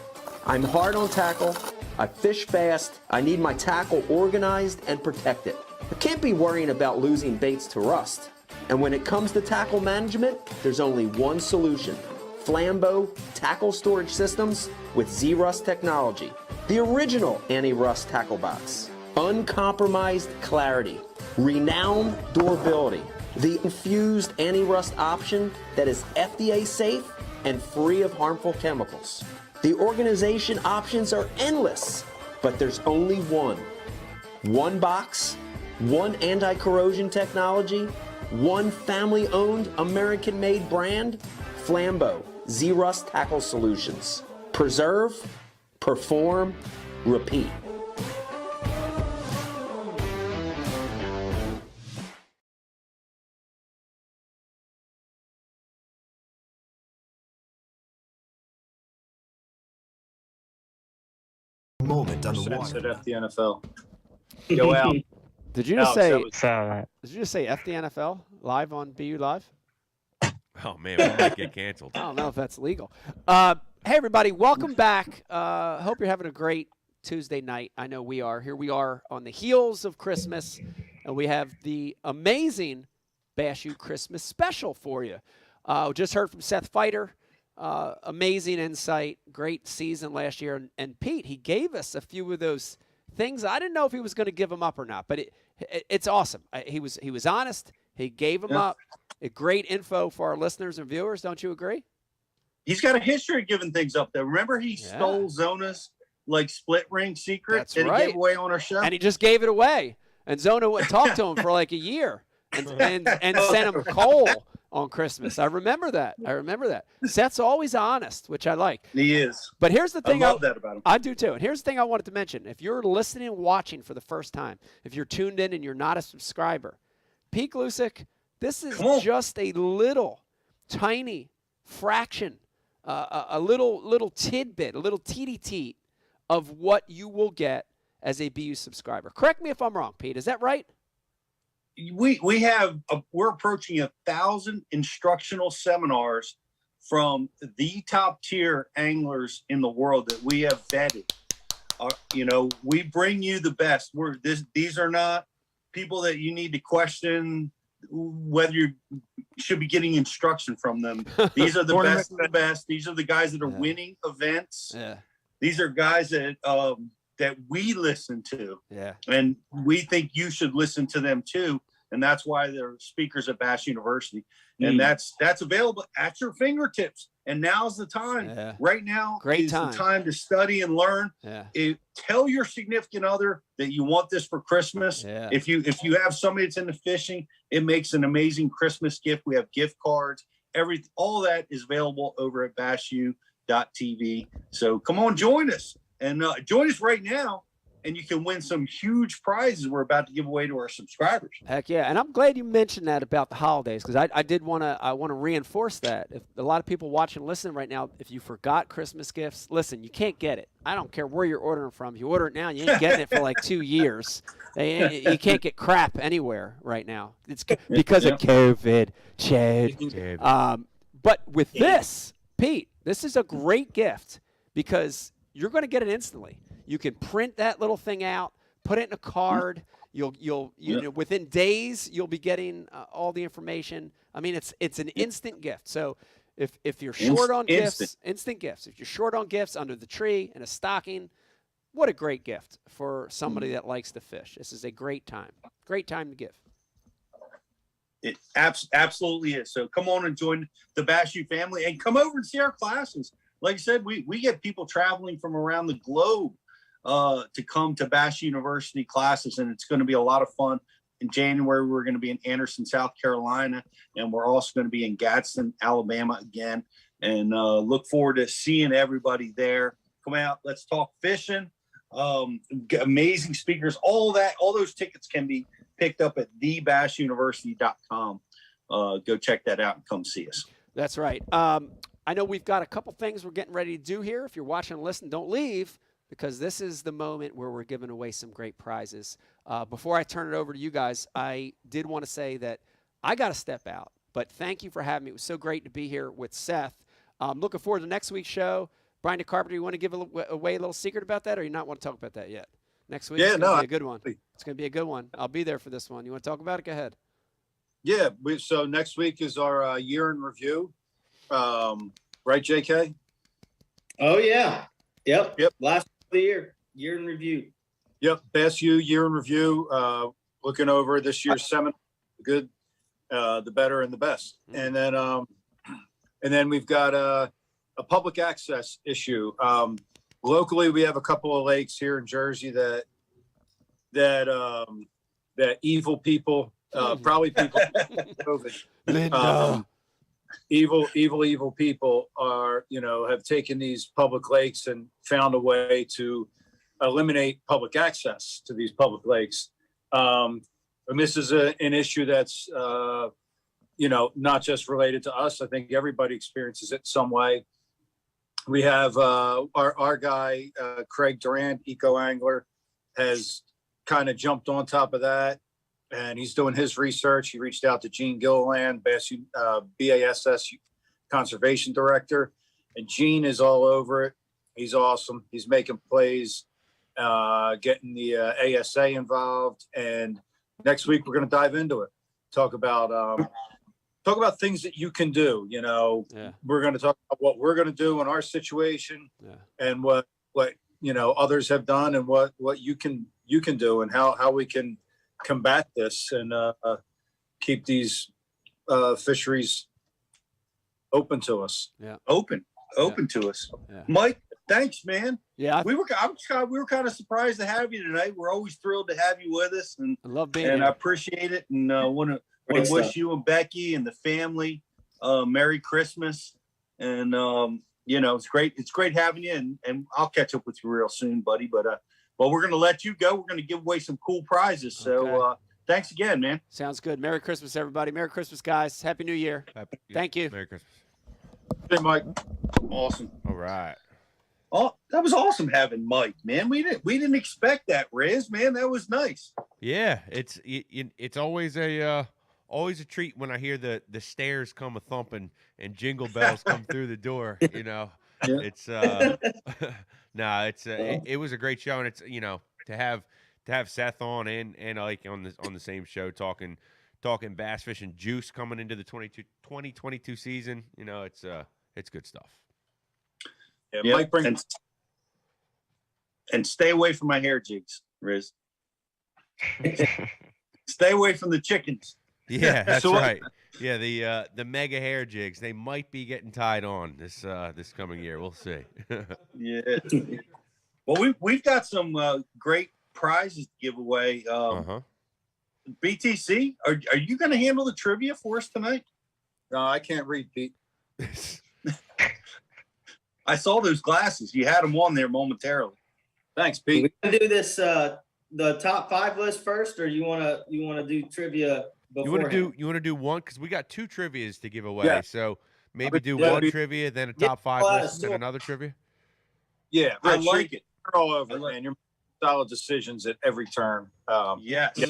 I'm hard on tackle, I fish fast, I need my tackle organized and protected. I can't be worrying about losing baits to rust. And when it comes to tackle management, there's only one solution. Flambeau Tackle Storage Systems with Z-Rust technology. The original anti-rust tackle box. Uncompromised clarity. Renowned durability. The infused anti-rust option that is FDA safe and free of harmful chemicals. The organization options are endless, but there's only one. One box, one anti-corrosion technology, one family-owned, American-made brand, Flambeau Z-Rust Tackle Solutions. Preserve, perform, repeat. Moment on the Sense water. at FDNFL. Go out. Did you just Alex, say? Did you just say FDNFL live on BU Live? Oh man, we might get canceled. I don't know if that's legal. Hey everybody, welcome back. Hope you're having a great Tuesday night. I know we are. Here we are on the heels of Christmas, and we have the amazing Bash U Christmas special for you. Just heard from Seth Feider. Amazing insight, great season last year. And Pete, he gave us a few of those things. I didn't know if he was going to give them up or not, but it's awesome. He was honest. He gave them up. Great info for our listeners and viewers. Don't you agree? He's got a history of giving things up there. Remember he stole Zona's split ring secret That's that right. he gave away on our show? And he just gave it away. And Zona went talked to him for like a year and sent him coal on Christmas. I remember that. Seth's always honest, which I like. He is. But here's the thing. I love that about him. I do too. And here's the thing I wanted to mention. If you're listening and watching for the first time, if you're tuned in and you're not a subscriber, Pete Glusick, this is just a little tiny fraction, a little tidbit, a little teeny of what you will get as a BU subscriber. Correct me if I'm wrong, Pete. Is that right? We're approaching 1,000 instructional seminars from the top tier anglers in the world that we have vetted. We bring you the best. These are not people that you need to question whether you should be getting instruction from them. These are the best of the best. These are the guys that are winning events. Yeah. These are guys that we listen to. Yeah. And we think you should listen to them too. And that's why they're speakers at Bash University. And that's available at your fingertips. And now's the time. Yeah. Right now is the time to study and learn. Yeah. Tell your significant other that you want this for Christmas. Yeah. If you have somebody that's into fishing, it makes an amazing Christmas gift. We have gift cards. All that is available over at bashu.tv. So come on, join us. And join us right now. And you can win some huge prizes we're about to give away to our subscribers. Heck yeah. And I'm glad you mentioned that about the holidays, because I did want to reinforce that. If a lot of people watching and listening right now, if you forgot Christmas gifts, listen, you can't get it. I don't care where you're ordering from. If you order it now, you ain't getting it for like 2 years. You can't get crap anywhere right now. It's because of COVID. But with this, Pete, this is a great gift because you're going to get it instantly. You can print that little thing out, put it in a card. You know, within days you'll be getting all the information. I mean, it's an instant gift. So if you're short on gifts, instant gifts. If you're short on gifts under the tree and a stocking, what a great gift for somebody that likes to fish. This is a great time. Great time to give. It absolutely is. So come on and join the Bash U family and come over and see our classes. like I said, we get people traveling from around the globe to come to Bass University classes, and it's going to be a lot of fun. In January, we're going to be in Anderson, South Carolina, and we're also going to be in Gadsden, Alabama again. And look forward to seeing everybody there. Come out, let's talk fishing. Amazing speakers, all those tickets can be picked up at thebassuniversity.com. Go check that out and come see us. That's right. I know we've got a couple things we're getting ready to do here. If you're watching and listening, don't leave, because this is the moment where we're giving away some great prizes. Before I turn it over to you guys, I did want to say that I got to step out, but thank you for having me. It was so great to be here with Seth. Looking forward to next week's show. Brian DeCarpenter, you want to give away a little secret about that, or you not want to talk about that yet? Next week, it's going to be a good one. It's going to be a good one. I'll be there for this one. You want to talk about it? Go ahead. Yeah. So next week is our year in review. Right, JK? Oh, yeah. Yep. Last of the year in review. Yep. Bass U year in review. Looking over this year's seminar, good, the better, and the best. And then we've got a public access issue. Locally, we have a couple of lakes here in Jersey that evil people, probably people COVID. Evil people are, have taken these public lakes and found a way to eliminate public access to these public lakes. And this is an issue that's, not just related to us. I think everybody experiences it some way. We have our guy, Craig Durant, Eco Angler, has kind of jumped on top of that. And he's doing his research. He reached out to Gene Gilliland, BASS Conservation Director. And Gene is all over it. He's awesome. He's making plays, getting the ASA involved. And next week, we're going to dive into it. Talk about things that you can do. We're going to talk about what we're going to do in our situation and what others have done and what you can do and how we can combat this and keep these fisheries open to us. Open to us. Mike, thanks, man. Yeah, we were kind of surprised to have you tonight. We're always thrilled to have you with us, and I love being and here. I appreciate it, and want to wish you and Becky and the family Merry Christmas. And it's great. It's great having you, and I'll catch up with you real soon, buddy. But we're going to let you go. We're going to give away some cool prizes. So thanks again, man. Sounds good. Merry Christmas, everybody. Merry Christmas, guys. Happy New Year. Thank you. Merry Christmas. Hey, Mike. Awesome. All right. Oh, that was awesome having Mike, man. We didn't expect that, Riz, man. That was nice. Yeah, it's always a treat when I hear the stairs come a thumping and jingle bells come through the door. It's it was a great show, and it's to have Seth on and like on the same show talking bass fishing juice coming into the 2022 season. It's good stuff. Yeah, Mike and stay away from my hair jigs, Riz. Stay away from the chickens. Yeah, that's right. Yeah, the mega hair jigs, they might be getting tied on this coming year. We'll see. Yeah. Well, we've got some great prizes to give away. BTC, are you going to handle the trivia for us tonight? No, I can't read, Pete. I saw those glasses. You had them on there momentarily. Thanks, Pete. We gonna do this the top 5 list first, or you wanna do trivia before? You wanna do one, because we got 2 trivias to give away. Yeah. So maybe do one trivia, then a top 5 list, and another trivia. Yeah, I like it. You're all over, man. You're making solid decisions at every turn. Yes. Yeah.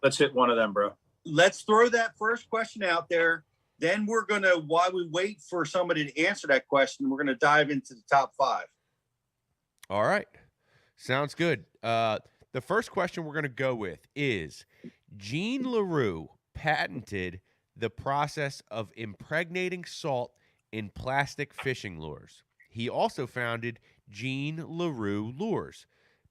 Let's hit one of them, bro. Let's throw that first question out there. Then we're going to, while we wait for somebody to answer that question, we're going to dive into the top 5. All right. Sounds good. The first question we're going to go with is, Gene LaRue patented the process of impregnating salt in plastic fishing lures. He also founded Gene LaRue Lures.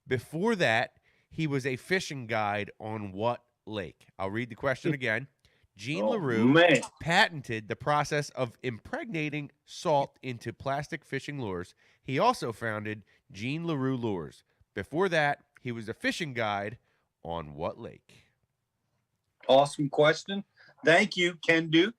Before that, he was a fishing guide on what lake? I'll read the question again. Gene Oh, LaRue man. patented the process of impregnating salt into plastic fishing lures. He also founded Gene LaRue Lures. Before that, he was a fishing guide on what lake? Awesome question. Thank you, Ken Duke.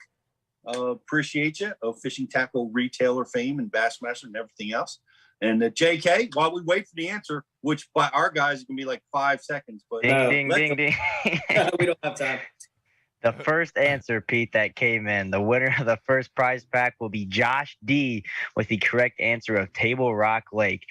Appreciate you. Of fishing tackle retailer fame and Bassmaster and everything else. And JK, while we wait for the answer, which by our guys is going to be like 5 seconds. But Ding, ding, ding. We don't have time. The first answer, Pete, that came in. The winner of the first prize pack will be Josh D with the correct answer of Table Rock Lake.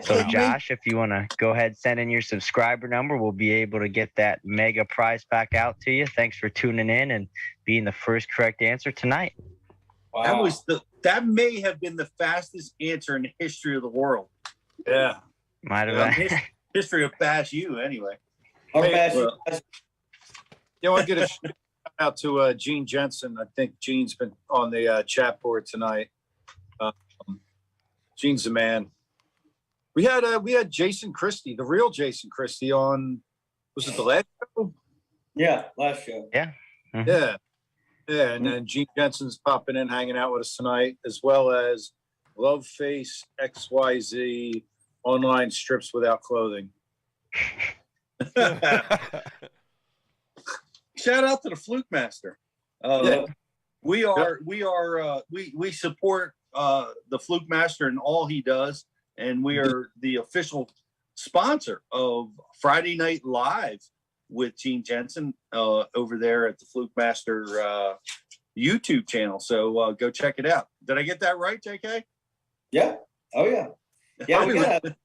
So, Josh, if you want to go ahead and send in your subscriber number, we'll be able to get that mega prize pack out to you. Thanks for tuning in and being the first correct answer tonight. Wow. That may have been the fastest answer in the history of the world. Yeah. Might have been. History of Bass U, anyway. Yeah, I'll get a shout out to Gene Jensen. I think Gene's been on the chat board tonight. Gene's the man. We had Jason Christie, the real Jason Christie, on. Was it the last show? Yeah, last show. Yeah. Yeah. Yeah, and then Gene Jensen's popping in, hanging out with us tonight, as well as Love Face XYZ online strips without clothing. Shout out to the Fluke Master. We support the Fluke Master and all he does, and we are the official sponsor of Friday Night Live with Gene Jensen over there at the Fluke Master YouTube channel. So go check it out. Did I get that right, JK? Yeah. Oh yeah. Yeah. We gotta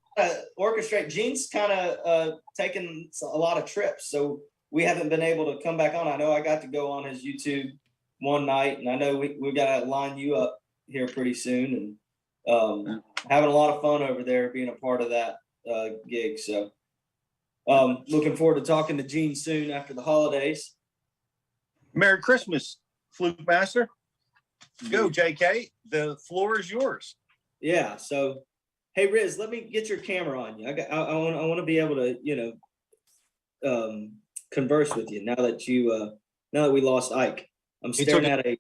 orchestrate. Gene's kind of taking a lot of trips, so we haven't been able to come back on. I know I got to go on his YouTube one night, and I know we got to line you up here pretty soon, and having a lot of fun over there being a part of that gig. So looking forward to talking to Gene soon after the holidays. Merry Christmas, Fluke Master. Go, JK. The floor is yours. Yeah. So, hey, Riz, let me get your camera on you. I want to be able to, converse with you now that we lost Ike. I'm staring at a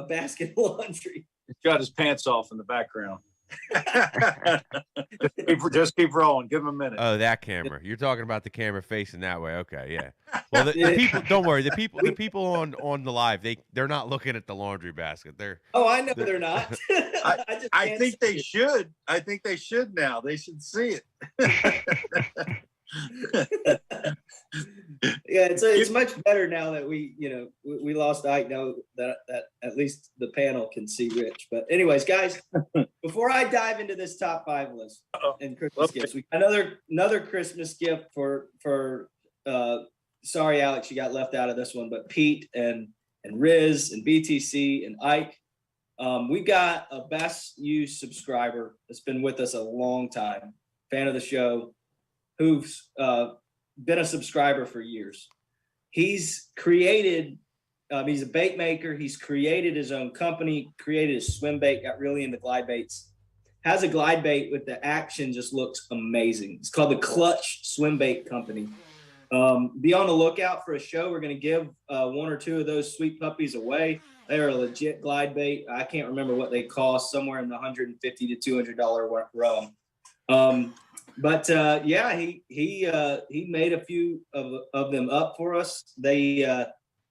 basket of laundry. He's got his pants off in the background. just keep rolling. Give him a minute. Oh, that camera. You're talking about the camera facing that way. Okay, yeah. Well, the people, don't worry. The people on the live, they're not looking at the laundry basket. I know they're not. I think they should. I think they should now. They should see it. Yeah, it's much better now that we lost Ike. Now that at least the panel can see Rich. But anyways, guys, before I dive into this top 5 list and Christmas gifts, we got another Christmas gift for sorry, Alex, you got left out of this one, but Pete and Riz and BTC and Ike. We got a Bass U subscriber that's been with us a long time, fan of the show, who's been a subscriber for years. He's created, he's a bait maker. He's created his own company, created his swim bait, got really into glide baits. Has a glide bait with the action, just looks amazing. It's called the Clutch Swim Bait Company. Be on the lookout for a show. We're going to give 1 or 2 of those sweet puppies away. They're a legit glide bait. I can't remember what they cost, somewhere in the $150 to $200 realm. But he made a few of them up for us. The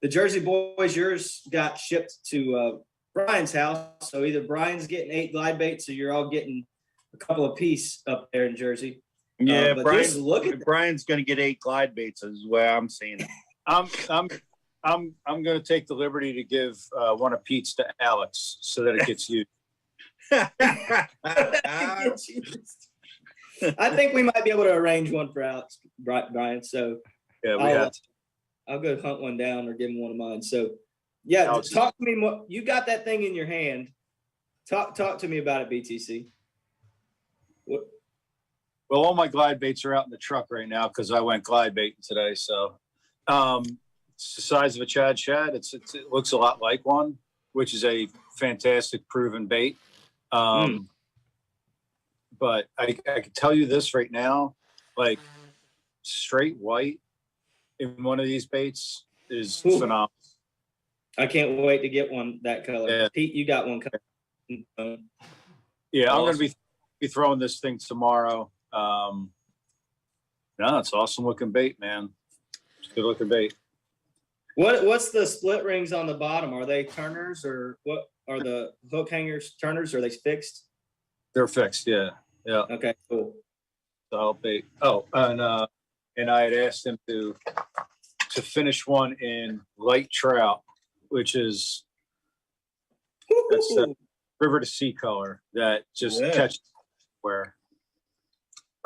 Jersey boys, yours got shipped to Brian's house. So either Brian's getting 8 glide baits, or you're all getting a couple of piece up there in Jersey. Yeah, Brian's going to get 8 glide baits, is the way I'm seeing it. I'm going to take the liberty to give one of Pete's to Alex so that it gets used. I think we might be able to arrange one for Alex, Brian. So yeah, I'll go hunt one down or give him one of mine. So yeah, talk to me more. You got that thing in your hand. Talk to me about it, BTC. Well, all my glide baits are out in the truck right now because I went glide baiting today. So it's the size of a Chad shad. It looks a lot like one, which is a fantastic proven bait. But I can tell you this right now, like straight white in one of these baits is phenomenal. I can't wait to get one that color. Yeah. Pete, you got one coming. Yeah, I'm Awesome. going to be throwing this thing tomorrow. No, it's awesome looking bait, man. It's good looking bait. What's the split rings on the bottom? Are they turners, or what are the hook hangers turners? Are they fixed? They're fixed. Yeah. Yeah. Okay, cool. So bait. Oh, and I had asked him to finish one in light trout, which is that's the river to sea color that just catches where.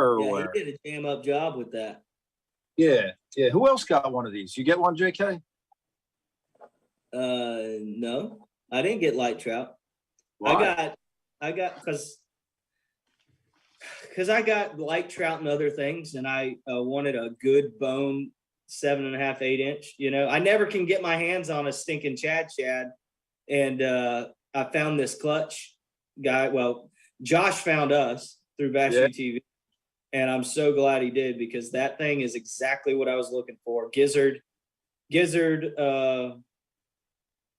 Yeah, he did a jam up job with that. Yeah, yeah. Who else got one of these? You get one, JK? No, I didn't get light trout. Why? I got because I got light trout and other things, and I wanted a good bone 7.5, 8 inch. You know, I never can get my hands on a stinking shad, and I found this clutch guy. Well, Josh found us through Bass U TV. And I'm so glad he did, because that thing is exactly what I was looking for. Gizzard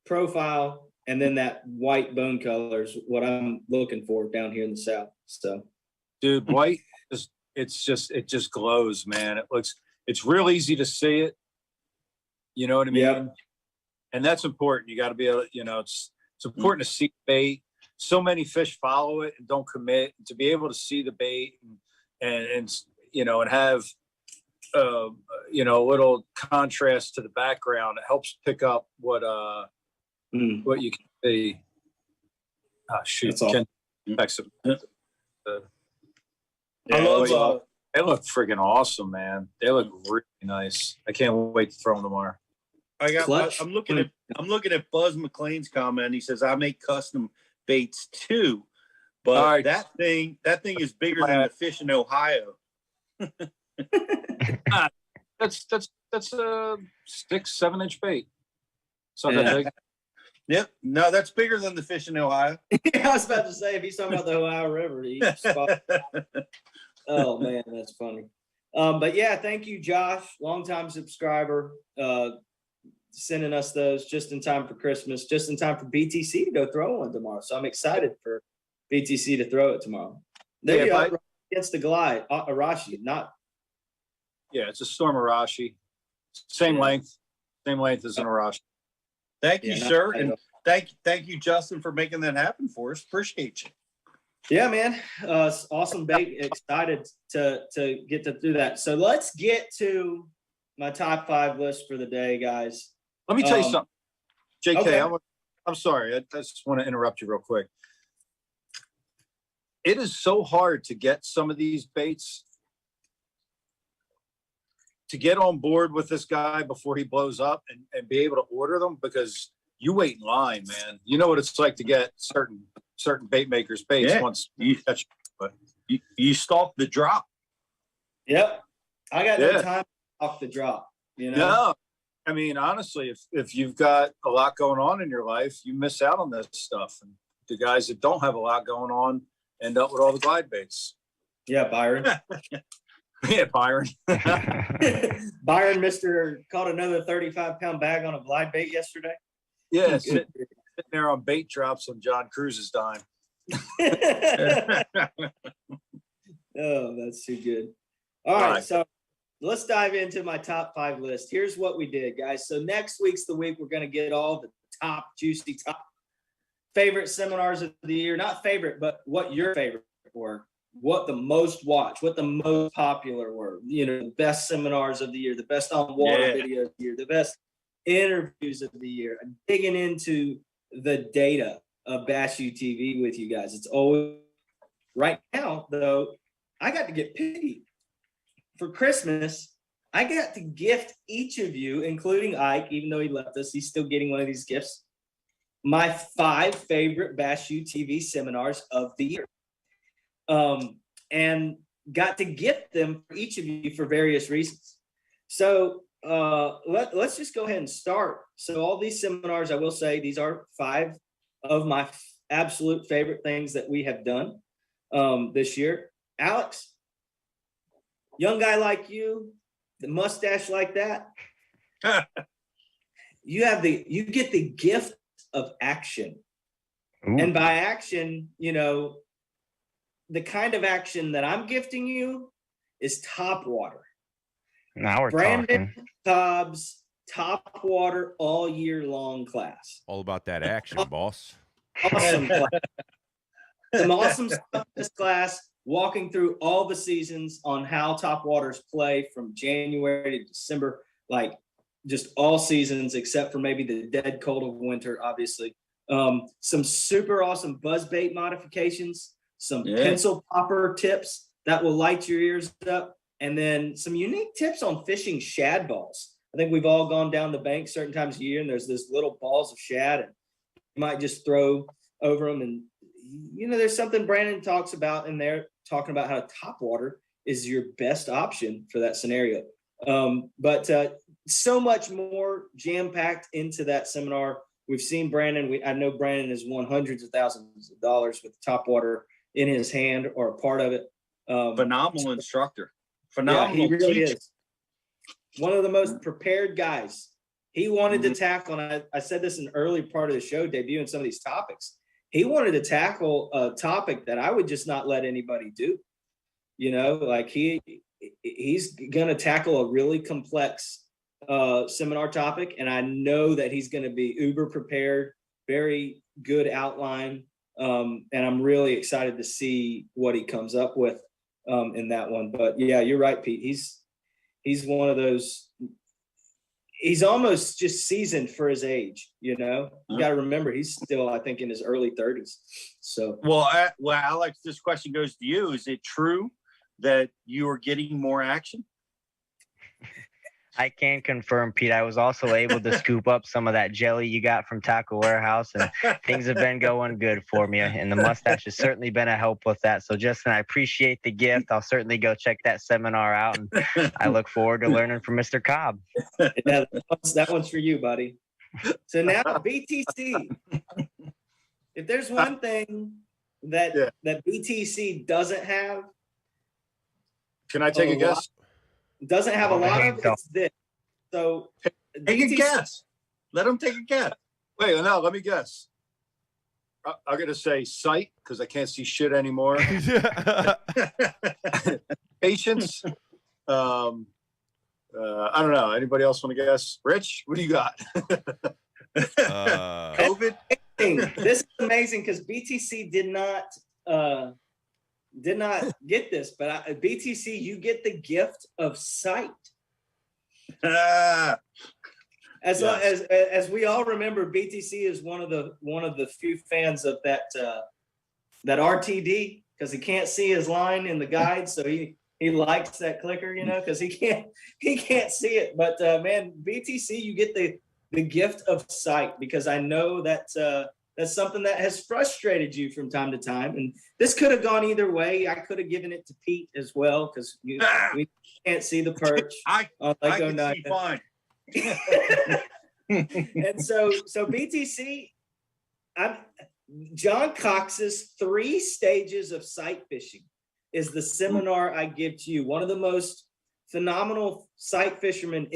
profile, and then that white bone color is what I'm looking for down here in the South. So, dude, white it just glows, man. It's real easy to see it. You know what I mean? Yep. And that's important. You got to be able to, it's important to see bait. So many fish follow it and don't commit. To be able to see the bait and have a little contrast to the background, it helps pick up what you can see. Oh shoot! That's I love. They look freaking awesome, man. They look really nice. I can't wait to throw them tomorrow. I'm looking at Buzz McLean's comment. He says, "I make custom baits too." But that thing is bigger than the fish in Ohio. That's a 6-7 inch bait. So that big. Yep. No, that's bigger than the fish in Ohio. I was about to say, if he's talking about the Ohio River, oh man, that's funny. But yeah, thank you, Josh, longtime subscriber, sending us those just in time for Christmas, just in time for BTC to go throw one tomorrow. So I'm excited for BTC to throw it tomorrow. They against the Glide, Arashi, not. Yeah, it's a Storm Arashi. Same length as an Arashi. Thank you, sir, and thank you, Justin, for making that happen for us. Appreciate you. Yeah, man, awesome bait. Excited to get to do that. So let's get to my top 5 list for the day, guys. Let me tell you something, JK. Okay. I'm sorry. I just want to interrupt you real quick. It is so hard to get some of these baits, to get on board with this guy before he blows up and be able to order them, because you wait in line, man. You know what it's like to get certain bait makers baits once you catch, but you stalk the drop. Yep. I got no time off the drop, No. I mean, honestly, if you've got a lot going on in your life, you miss out on this stuff. And the guys that don't have a lot going on end up with all the glide baits. Yeah, Byron. Yeah, Byron. Byron caught another 35-pound bag on a glide bait yesterday. Yeah, sitting there on bait drops on John Cruz's dime. Oh, that's too good. All right, so let's dive into my top 5 list. Here's what we did, guys. So next week's the week we're going to get all the top favorite seminars of the year. Not favorite, but what your favorite were. What the most watched, what the most popular were, the best seminars of the year, the best on water videos of the year, the best interviews of the year. I'm digging into the data of Bass UTV with you guys. It's always right now, though. I got to get picky for Christmas. I got to gift each of you, including Ike, even though he left us, he's still getting one of these gifts. My 5 favorite Bass UTV seminars of the year. And got to gift them for each of you for various reasons. So let's just go ahead and start. So all these seminars, I will say, these are 5 of my absolute favorite things that we have done this year. Alex, young guy like you, the mustache like that. you get the gift of action. Ooh. And by action, you know, the kind of action that I'm gifting you is top water. Now we're Brandon talking. Cobb's top water all year long class. All about that action, boss. Awesome class. Some awesome stuff in this class, walking through all the seasons on how top waters play from January to December, like just all seasons except for maybe the dead cold of winter, obviously. Some super awesome buzzbait modifications, some pencil popper tips that will light your ears up, and then some unique tips on fishing shad balls. I think we've all gone down the bank certain times of year, and there's this little balls of shad, and you might just throw over them. And, you know, there's something Brandon talks about in there, talking about how top water is your best option for that scenario. But so much more jam-packed into that seminar. We've seen Brandon. I know Brandon has won hundreds of thousands of dollars with top water in his hand or a part of it. Phenomenal instructor. Phenomenal. Yeah, he really teacher. is. One of the most prepared guys. He wanted to tackle, and I said this in the early part of the show, debuting some of these topics. He wanted to tackle a topic that I would just not let anybody do. You know, like he's going to tackle a really complex seminar topic, and I know that he's going to be uber prepared, very good outline, and I'm really excited to see what he comes up with in that one. But yeah, you're right, Pete. He's one of those. He's almost just seasoned for his age. You know, you got to remember he's still, I think, in his early 30s. So Alex, this question goes to you. Is it true that you are getting more action? I can confirm, Pete. I was also able to scoop up some of that jelly you got from Tackle Warehouse, and things have been going good for me. And the mustache has certainly been a help with that. So, Justin, I appreciate the gift. I'll certainly go check that seminar out, and I look forward to learning from Mr. Cobb. Yeah, that one's for you, buddy. So now BTC. If there's one thing that BTC doesn't have, can I take a guess? Doesn't have a lot of it's this. So take a guess. Let them take a guess. Wait, no, let me guess. I'm gonna say sight because I can't see shit anymore. Patience. I don't know. Anybody else want to guess? Rich, what do you got? COVID. This is amazing because BTC did not get this, but BTC, you get the gift of sight. As we all remember, BTC is one of the few fans of that RTD because he can't see his line in the guide, so he likes that clicker, you know, because he can't see it. But man, BTC, you get the gift of sight because I know that. That's something that has frustrated you from time to time. And this could have gone either way. I could have given it to Pete as well because we can't see the perch. I can see fine. And so BTC, John Cox's 3 stages of sight fishing is the seminar I give to you. One of the most phenomenal sight fishermen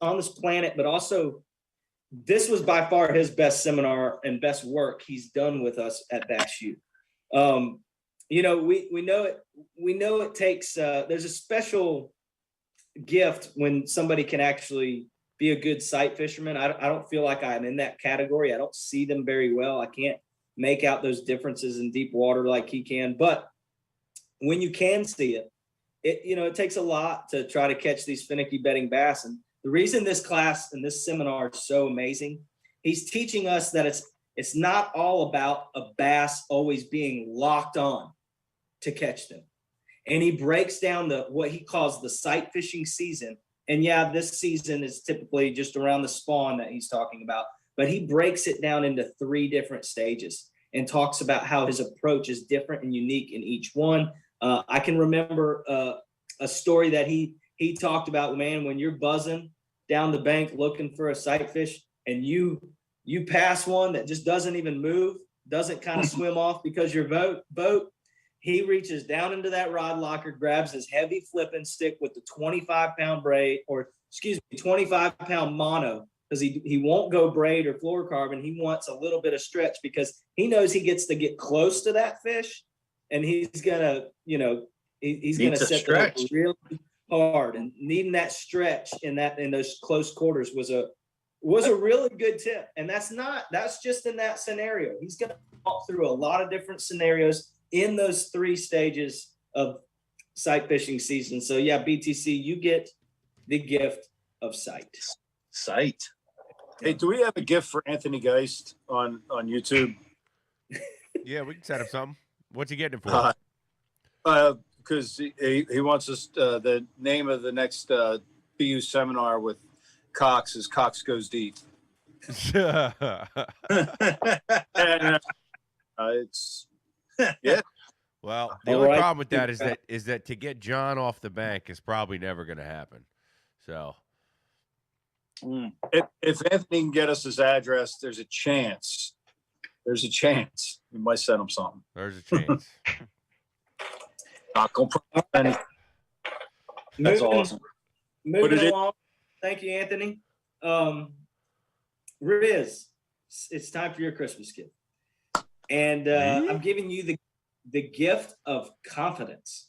on this planet, but also this was by far his best seminar and best work he's done with us at Bass U. You know, we know it takes, there's a special gift when somebody can actually be a good sight fisherman. I don't feel like I'm in that category. I don't see them very well. I can't make out those differences in deep water like he can. But when you can see it, it takes a lot to try to catch these finicky bedding bass. And the reason this class and this seminar is so amazing, he's teaching us that it's not all about a bass always being locked on to catch them. And he breaks down what he calls the sight fishing season. And yeah, this season is typically just around the spawn that he's talking about, but he breaks it down into 3 different stages and talks about how his approach is different and unique in each one. I can remember a story that he talked about, man, when you're buzzing down the bank looking for a sight fish and you pass one that just doesn't even move, doesn't kind of swim off because your boat, he reaches down into that rod locker, grabs his heavy flipping stick with the 25-pound braid, 25-pound mono because he won't go braid or fluorocarbon. He wants a little bit of stretch because he knows he gets to get close to that fish, and he's gonna, he's gonna set the hook really hard, and needing that stretch in those close quarters was a really good tip. And that's just in that scenario. He's gonna walk through a lot of different scenarios in those 3 stages of sight fishing season. So yeah, BTC, you get the gift of sight. Sight. Hey, do we have a gift for Anthony Geist on YouTube? Yeah, we can set up something. What's he getting it for? Because he wants us the name of the next BU seminar with Cox is Cox Goes Deep. And, it's yeah. Well, the only problem with that is that to get John off the bank is probably never going to happen. So, if Anthony can get us his address, there's a chance. There's a chance we might send him something. There's a chance. Not gonna promise. That's awesome. Moving along. Thank you, Anthony. Riz, it's time for your Christmas gift, and I'm giving you the gift of confidence.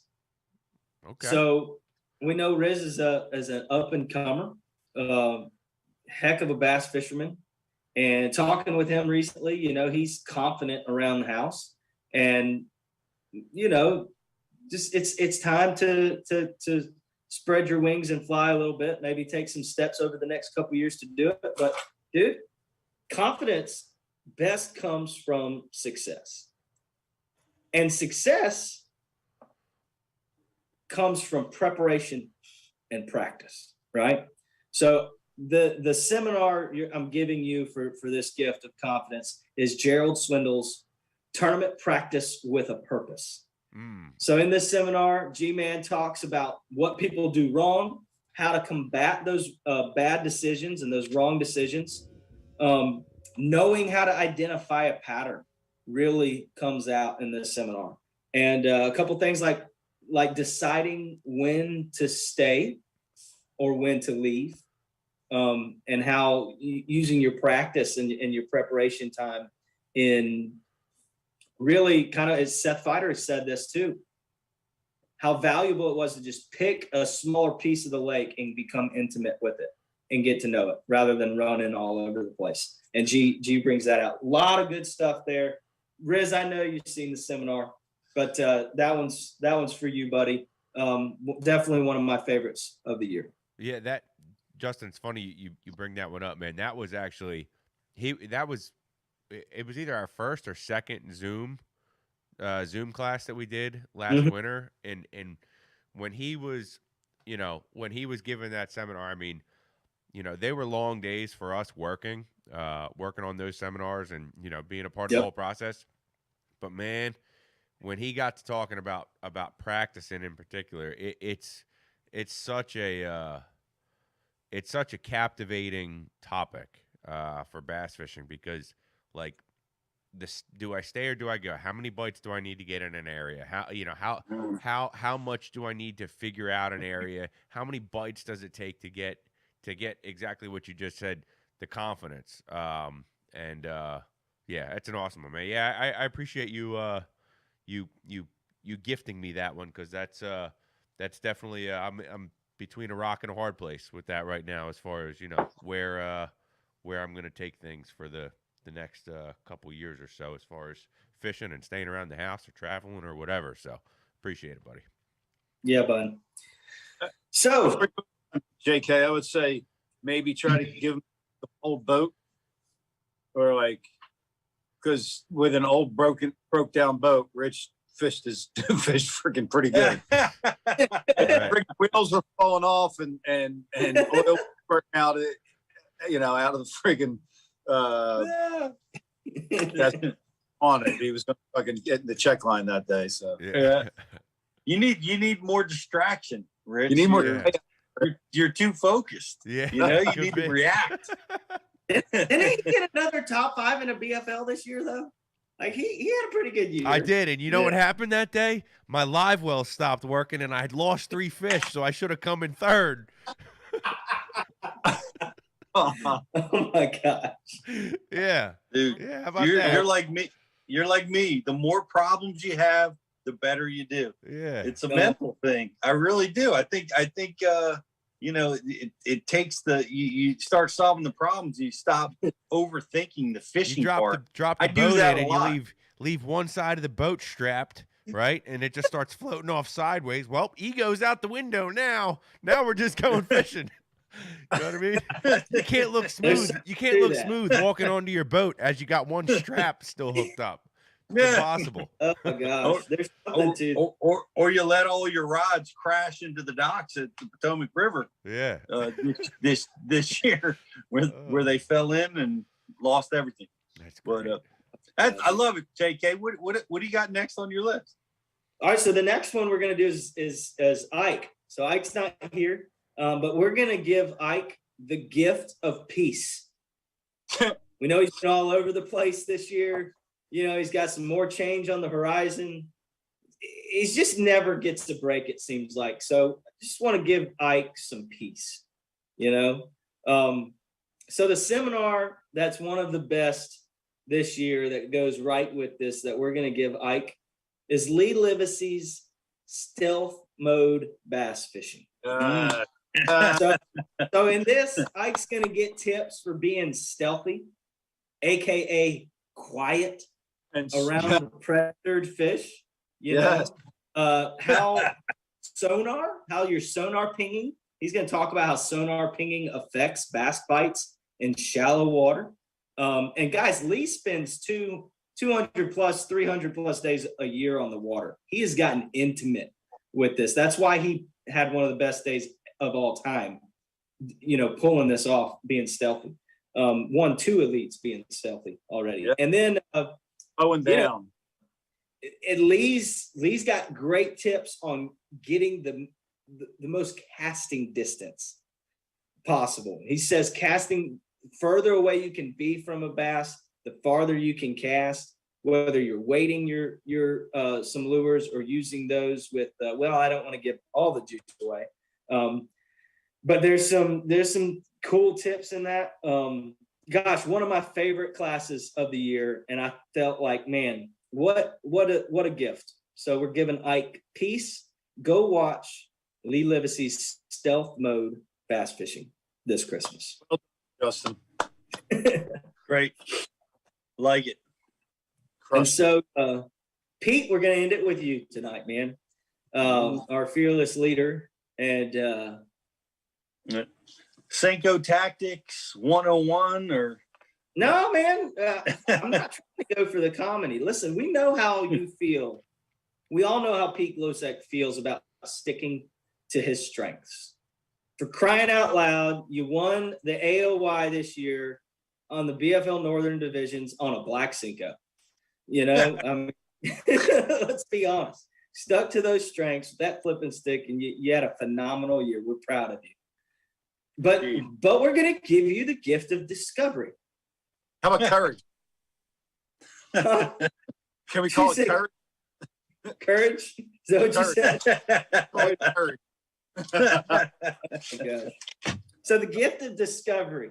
Okay. So we know Riz is an up and comer, heck of a bass fisherman, and talking with him recently, he's confident around the house, and just it's time to spread your wings and fly a little bit. Maybe take some steps over the next couple years to do it. But dude, confidence best comes from success. And success comes from preparation and practice, right? So the seminar I'm giving you for this gift of confidence is Gerald Swindle's Tournament Practice with a Purpose. So in this seminar, G-Man talks about what people do wrong, how to combat those bad decisions and those wrong decisions. Knowing how to identify a pattern really comes out in this seminar. And a couple things like deciding when to stay or when to leave, and how using your practice and your preparation time in really kind of, as Seth Feider has said this too, how valuable it was to just pick a smaller piece of the lake and become intimate with it and get to know it rather than running all over the place. And G brings that out. A lot of good stuff there. Riz, I know you've seen the seminar, but that one's for you, buddy. Definitely one of my favorites of the year. Yeah, Justin, it's funny you bring that one up, man. That was actually it was either our first or second Zoom class that we did last winter, and when he was giving that seminar, I mean, they were long days for us working on those seminars and being a part of the whole process. But man, when he got to talking about practicing in particular, it's such a captivating topic for bass fishing, because like this, do I stay or do I go? How many bites do I need to get in an area? How much do I need to figure out an area? How many bites does it take to get exactly what you just said, the confidence? Yeah, it's an awesome one, man. Yeah, I appreciate you gifting me that one, because that's definitely I'm between a rock and a hard place with that right now, as far as where I'm going to take things for the next couple years or so, as far as fishing and staying around the house or traveling or whatever. So appreciate it, buddy. Yeah, bud. So JK, I would say maybe try to give him the old boat, or because with an old broke down boat, Rich fished freaking pretty good. Wheels were falling off and oil burning out, out of the friggin' that's on it. He was gonna fucking get in the check line that day. So yeah. You need more distraction, Rich. You need more. Yeah. You're too focused. Yeah, you need to react. Didn't he get another top 5 in a BFL this year though? Like he had a pretty good year. I did, and you know what happened that day? My live well stopped working, and I had lost 3 fish, so I should have come in third. Oh my gosh. Yeah. Dude, Yeah, how about you're, that? you're like me. You're like me. The more problems you have, the better you do. Yeah. It's a mental thing. I really do. I think you know, it takes you start solving the problems, you stop overthinking the fishing part. Drop the boat in and you leave one side of the boat strapped, right? And it just starts floating off sideways. Well, ego's out the window now. Now we're just going fishing. You know what I mean? You can't look smooth. You can't look smooth walking onto your boat as you got one strap still hooked up. It's impossible. Oh my gosh. There's something to or you let all your rods crash into the docks at the Potomac River. Yeah. This year where they fell in and lost everything. That's great. But I love it, JK. What do you got next on your list? All right, so the next one we're gonna do is Ike. So Ike's not here, but we're gonna give Ike the gift of peace. We know he's been all over the place this year. You know, he's got some more change on the horizon. He just never gets a break, it seems like. So I just want to give Ike some peace, you know? So the seminar that's one of the best this year that goes right with this that we're going to give Ike is Lee Livesey's Stealth Mode Bass Fishing. So in this, Ike's going to get tips for being stealthy, AKA quiet, around the pressured fish, you know, how your sonar pinging. He's going to talk about how sonar pinging affects bass bites in shallow water. And guys, Lee spends 200 plus, 300 plus days a year on the water. He has gotten intimate with this. That's why he had one of the best days of all time, you know, pulling this off, being stealthy. Won 2 elites being stealthy already. Yep. And then going down. And Lee's got great tips on getting the most casting distance possible. He says casting further away you can be from a bass, the farther you can cast, whether you're weighting your some lures or using those with I don't want to give all the juice away. But there's some cool tips in that. Gosh, one of my favorite classes of the year, and I felt like, man, what a gift. So we're giving Ike peace. Go watch Lee Livesey's Stealth Mode Bass Fishing this Christmas. Justin. Great. Like it. And so, Pete, we're going to end it with you tonight, man. Our fearless leader. And Senko Tactics 101 or no, man. I'm not trying to go for the comedy. Listen, we know how you feel. We all know how Pete Glosek feels about sticking to his strengths. For crying out loud, you won the AOY this year on the BFL Northern Divisions on a black Senko. You know, let's be honest. Stuck to those strengths, that flipping stick, and you had a phenomenal year. We're proud of you. But we're going to give you the gift of discovery. How about courage? Can we call it courage? Courage? Is that what you said? Courage. Okay. So the gift of discovery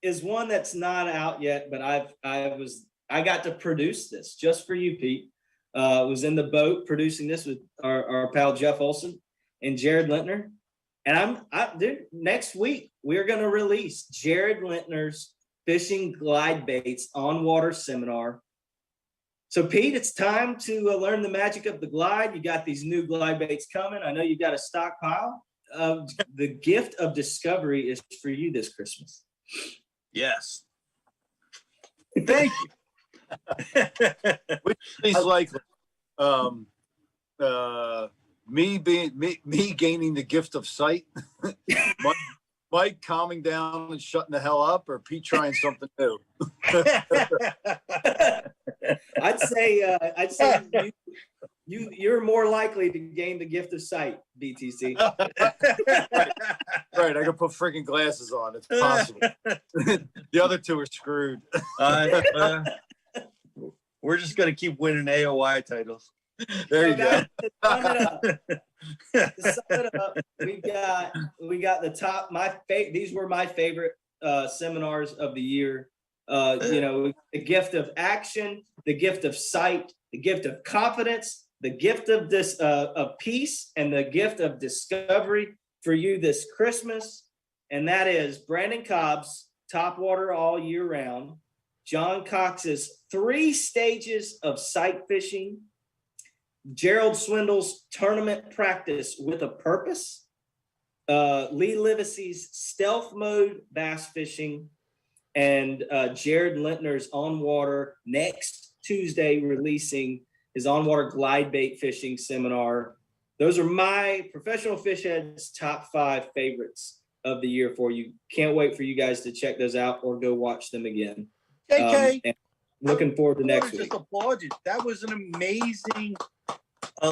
is one that's not out yet, but I got to produce this just for you, Pete. Was in the boat producing this with our pal Jeff Olson and Jared Lintner. And dude, next week we're going to release Jared Lintner's Fishing Glide Baits on Water seminar. So Pete, it's time to learn the magic of the glide. You got these new glide baits coming. I know you got a stockpile. The gift of discovery is for you this Christmas. Yes. Thank you. Which is likely. Me gaining the gift of sight, Mike calming down and shutting the hell up, or Pete trying something new. I'd say you're more likely to gain the gift of sight, BTC. Right, I can put freaking glasses on. It's possible. The other two are screwed. We're just gonna keep winning AOY titles. There you go. To sum it up, we got the top. These were my favorite seminars of the year. The gift of action, the gift of sight, the gift of confidence, the gift of of peace, and the gift of discovery for you this Christmas. And that is Brandon Cobb's Top Water All Year Round, John Cox's 3 Stages of Sight Fishing, Gerald Swindle's Tournament Practice with a Purpose, Lee Livesey's Stealth Mode Bass Fishing, and Jared Lintner's On Water next Tuesday releasing his On Water Glide Bait Fishing Seminar. Those are my Professional Fish Head's top 5 favorites of the year for you. Can't wait for you guys to check those out or go watch them again. JK, and looking forward to next week. Just applaud you. That was an amazing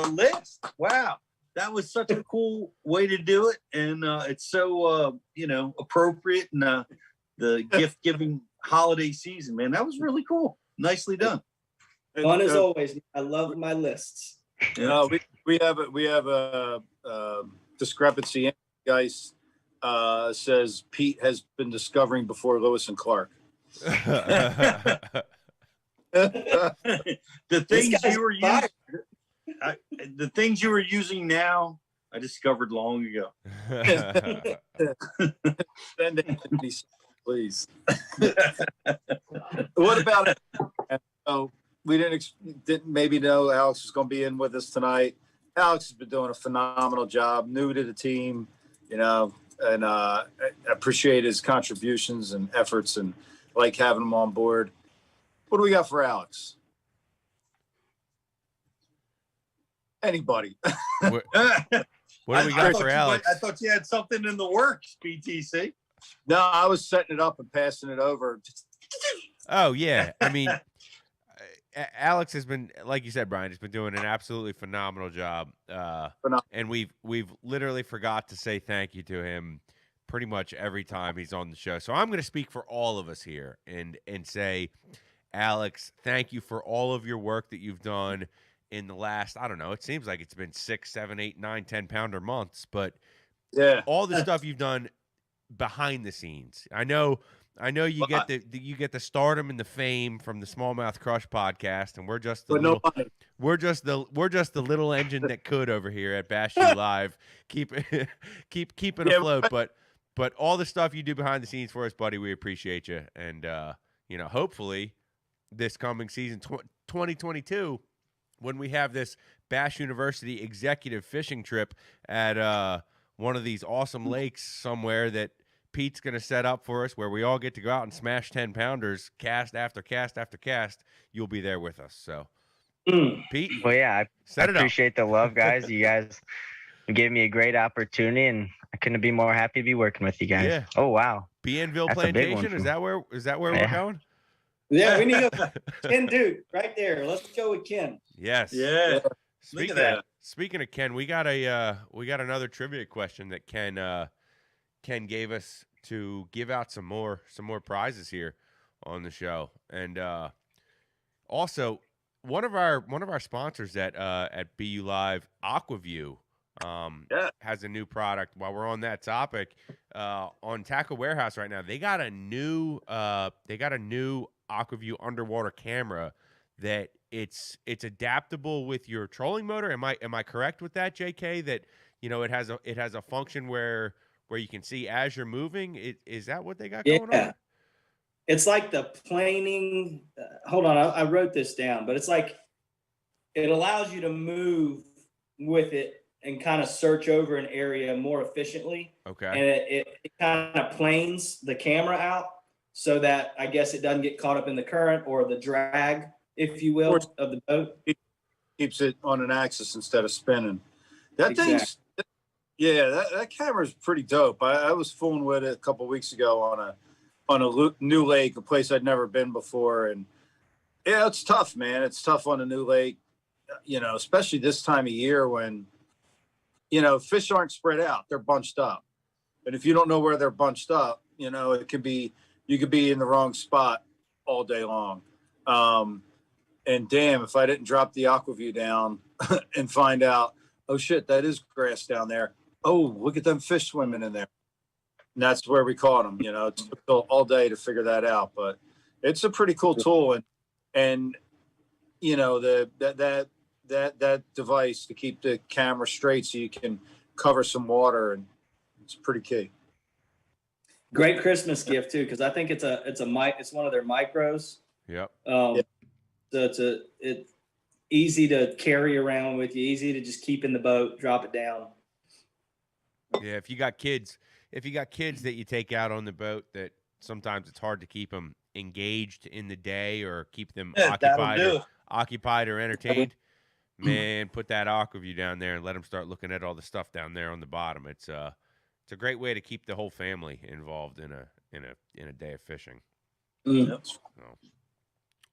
list. Wow. That was such a cool way to do it. And it's so, appropriate in the gift-giving holiday season, man. That was really cool. Nicely done. Fun as always. I love my lists. We have a discrepancy. Guys says Pete has been discovering before Lewis and Clark. The things you were using now, I discovered long ago. Please. What about it? We didn't maybe know Alex was going to be in with us tonight. Alex has been doing a phenomenal job, new to the team, and I appreciate his contributions and efforts and like having him on board. What do we got for Alex? Anybody? What do we got for Alex? I thought you had something in the works, BTC. No, I was setting it up and passing it over. Oh, yeah. I mean, Alex has been, like you said, Brian, has been doing an absolutely phenomenal job. And we've literally forgot to say thank you to him pretty much every time he's on the show. So I'm going to speak for all of us here and say, Alex, thank you for all of your work that you've done in the last, I don't know, it seems like it's been 6, 7, 8, 9, 10 pounder months, but yeah, all the stuff you've done behind the scenes. I know you get the stardom and the fame from the Smallmouth Crush podcast, and we're just the little engine that could over here at Bash U Live, keeping afloat. But all the stuff you do behind the scenes for us, buddy, we appreciate you. And hopefully this coming season 2022, when we have this Bash University executive fishing trip at one of these awesome lakes somewhere that Pete's going to set up for us, where we all get to go out and smash 10 pounders, cast after cast after cast, you'll be there with us. So, Pete, well, yeah, I appreciate the love, guys. You guys gave me a great opportunity, and I couldn't be more happy to be working with you guys. Yeah. Oh, wow. Bienville Plantation, is that where we're going? Yeah, we need Ken Duke right there. Let's go with Ken. Yes. Yeah. Speaking of Ken, we got another trivia question that Ken gave us to give out some more prizes here on the show. And also one of our sponsors at BU Live, Aquaview, has a new product. While we're on that topic, on Tackle Warehouse right now, they got a new Aquaview underwater camera that it's adaptable with your trolling motor. Am I correct with that, JK? That it has a function where you can see as you're moving. Is that what they got going on? It's like the planing. Hold on, I wrote this down, but it's like it allows you to move with it and kind of search over an area more efficiently. Okay. And it kind of planes the camera out so that I guess it doesn't get caught up in the current or the drag, if you will, of the boat. It keeps it on an axis instead of spinning. That camera's pretty dope. I was fooling with it a couple of weeks ago on a new lake, a place I'd never been before, and yeah, it's tough, man. It's tough on a new lake, especially this time of year when fish aren't spread out; they're bunched up, and if you don't know where they're bunched up, you could be in the wrong spot all day long. And damn, if I didn't drop the AquaView down and find out, oh shit, that is grass down there. Oh, look at them fish swimming in there. And that's where we caught them. You know, it took all day to figure that out, but it's a pretty cool tool. And you know, that device to keep the camera straight so you can cover some water, and it's pretty key. Great Christmas gift too, because I think it's one of their micros. Yep. So it's easy to carry around with you, easy to just keep in the boat, drop it down. Yeah, if you got kids that you take out on the boat, that sometimes it's hard to keep them engaged in the day or keep them occupied or entertained. Man, put that AquaView down there and let them start looking at all the stuff down there on the bottom. It's a great way to keep the whole family involved in a day of fishing. Yep. So,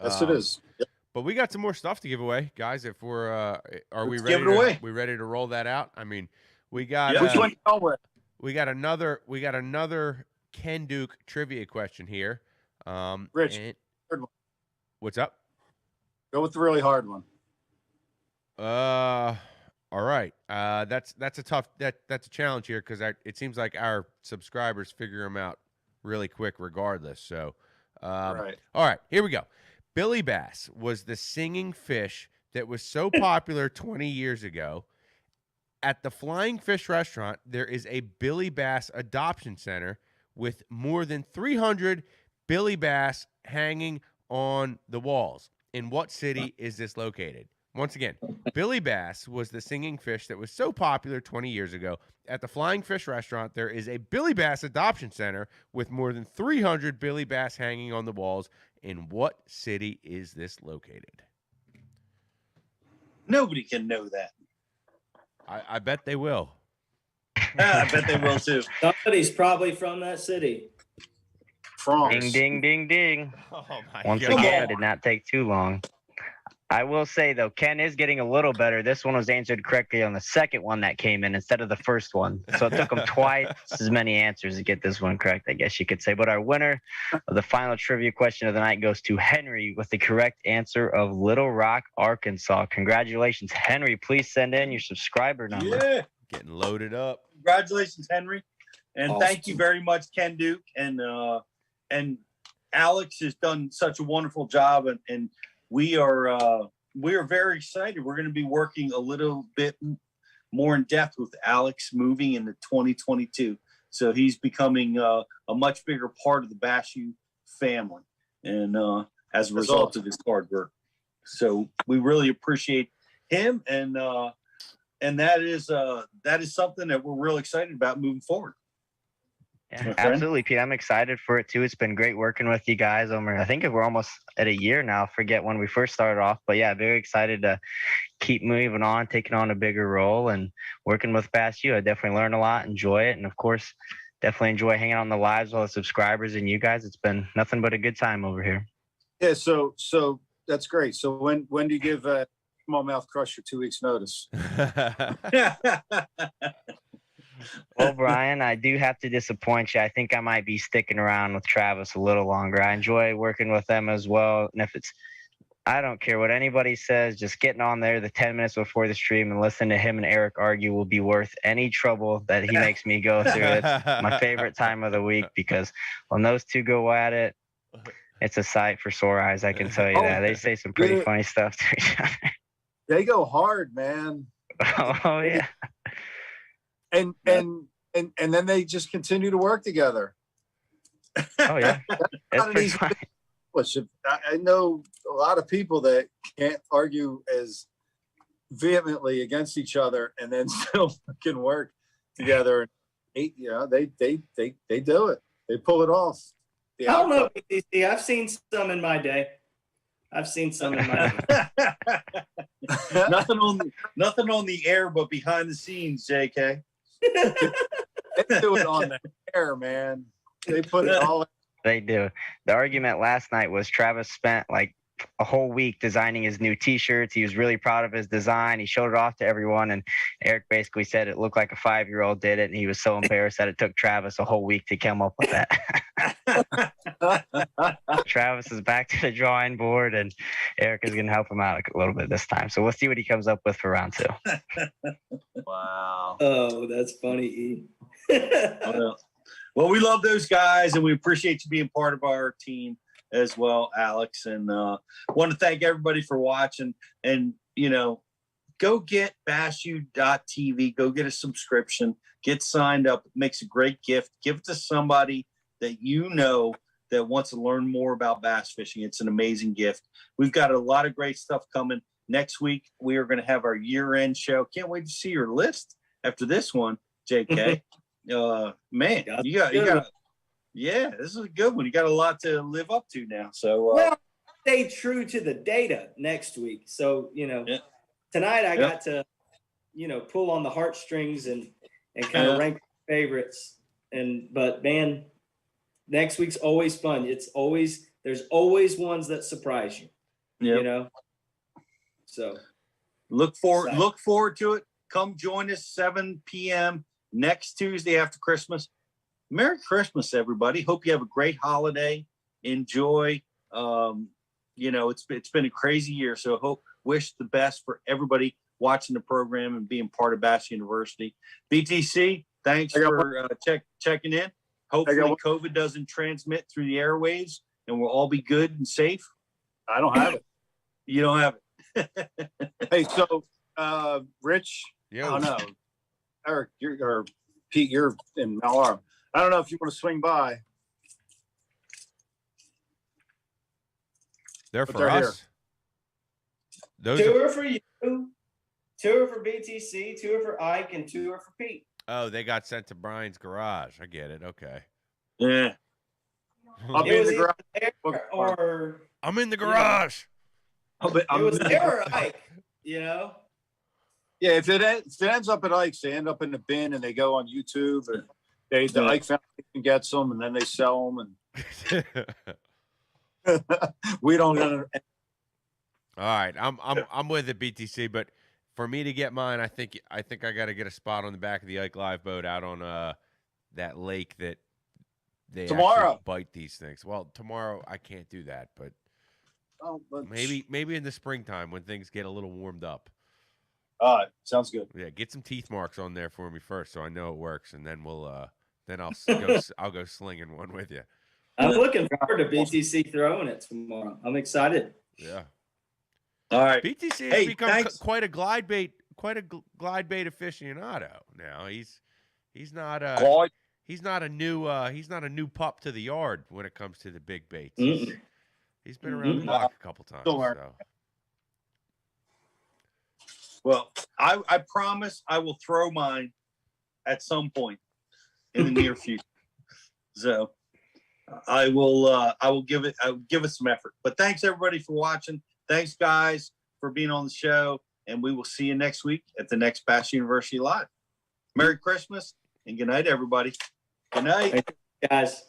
yes, it is. Yep. But we got some more stuff to give away, guys. If we're Let's give it away. We ready to roll that out? I mean, we got which one you going with? We got another Ken Duke trivia question here. Rich, what's up? Go with the really hard one. All right. That's a challenge here because it seems like our subscribers figure them out really quick regardless. So, right. All right, here we go. Billy bass was the singing fish that was so popular 20 years ago. At the Flying Fish restaurant, there is a Billy Bass adoption center with more than 300 Billy bass hanging on the walls. In what city is this located? Once again, Billy bass was the singing fish that was so popular 20 years ago. At the Flying Fish restaurant, there is a Billy Bass adoption center with more than 300 Billy bass hanging on the walls. In what city is this located? Nobody can know that. I bet they will. I bet they will too. Somebody's probably from that city. France. Ding, ding, ding, ding. Oh my Once God. again, it did not take too long. I will say, though, Ken is getting a little better. This one was answered correctly on the second one that came in instead of the first one. So it took him twice as many answers to get this one correct, I guess you could say. But our winner of the final trivia question of the night goes to Henry with the correct answer of Little Rock, Arkansas. Congratulations, Henry. Please send in your subscriber number. Yeah. Getting loaded up. Congratulations, Henry. And Awesome. Thank you very much, Ken Duke. And Alex has done such a wonderful job. And we are very excited. We're going to be working a little bit more in depth with Alex moving into 2022. So he's becoming a much bigger part of the Bass U family, and as a result of his hard work. So we really appreciate him, and that is something that we're real excited about moving forward. Yeah, absolutely, Pete. I'm excited for it too. It's been great working with you guys over. I think we're almost at a year now. I forget when we first started off, but yeah, very excited to keep moving on, taking on a bigger role, and working with Bass U. I definitely learned a lot, enjoy it, and of course, definitely enjoy hanging on the lives with all the subscribers and you guys. It's been nothing but a good time over here. Yeah, so that's great. So when do you give Smallmouth Crusher 2 weeks notice? Well, Brian, I do have to disappoint you. I think I might be sticking around with Travis a little longer. I enjoy working with them as well. And I don't care what anybody says, just getting on there the 10 minutes before the stream and listening to him and Eric argue will be worth any trouble that he makes me go through. It's my favorite time of the week because when those two go at it, it's a sight for sore eyes. I can tell you that. They say some pretty funny stuff to each other. They go hard, man. Oh, yeah. And then they just continue to work together. Oh yeah, Not an easy thing. I know a lot of people that can't argue as vehemently against each other and then still can work together. They do it. They pull it off. I don't know. I've seen some in my day. Nothing on the air, but behind the scenes, JK. They do it on the air, man. They put it all in. They do. The argument last night was Travis spent like a whole week designing his new t-shirts. He was really proud of his design. He showed it off to everyone, and Eric basically said it looked like a 5-year-old did it, and he was so embarrassed that it took Travis a whole week to come up with that. Travis is back to the drawing board, and Eric is going to help him out a little bit this time. So we'll see what he comes up with for round 2. Wow. Oh, that's funny, E. Well, we love those guys, and we appreciate you being part of our team as well, Alex. And want to thank everybody for watching. And, go get bassu.tv. Go get a subscription. Get signed up. It makes a great gift. Give it to somebody that you know that wants to learn more about bass fishing. It's an amazing gift. We've got a lot of great stuff coming. Next week, we are going to have our year-end show. Can't wait to see your list after this one, JK. Man, you got yeah, this is a good one. You got a lot to live up to now. So well, stay true to the data next week. So, tonight I got to, pull on the heartstrings and kind of rank favorites. But man, next week's always fun. There's always ones that surprise you. So look forward to it. Come join us 7 p.m. next Tuesday after Christmas. Merry Christmas, everybody. Hope you have a great holiday. Enjoy. It's been a crazy year, so wish the best for everybody watching the program and being part of Bass University. BTC, thanks for checking in. Hopefully COVID doesn't transmit through the airwaves and we'll all be good and safe. I don't have it. You don't have it. Hey, so Rich, I don't know. Eric, or Pete, you're in Malarm. I don't know if you want to swing by. They're for us. Those 2 are for you, 2 are for BTC, 2 are for Ike, and 2 are for Pete. Oh, they got sent to Brian's garage. I get it. Okay. Yeah. I'll be in the garage. Or I'm in the garage. It was there or Ike, Yeah, if it ends up at Ike's, they end up in the bin and they go on YouTube and the Ike Foundation gets them and then they sell them and we don't. All right, I'm with the BTC, but for me to get mine, I think I got to get a spot on the back of the Ike Live boat out on that lake that they tomorrow bite these things. Well, tomorrow I can't do that, but maybe in the springtime when things get a little warmed up. All right, sounds good. Yeah, get some teeth marks on there for me first, so I know it works, and then I'll go slinging one with you. I'm looking forward to BTC throwing it tomorrow. I'm excited. Yeah. All right. BTC has become quite a glide bait aficionado now. He's not a new pup to the yard when it comes to the big baits. He's been around the block a couple times. So. Well, I promise I will throw mine at some point in the near future. So I will give it some effort. But thanks everybody for watching. Thanks guys for being on the show, and we will see you next week at the next Bass University Live. Merry Christmas and good night, everybody. Good night, guys.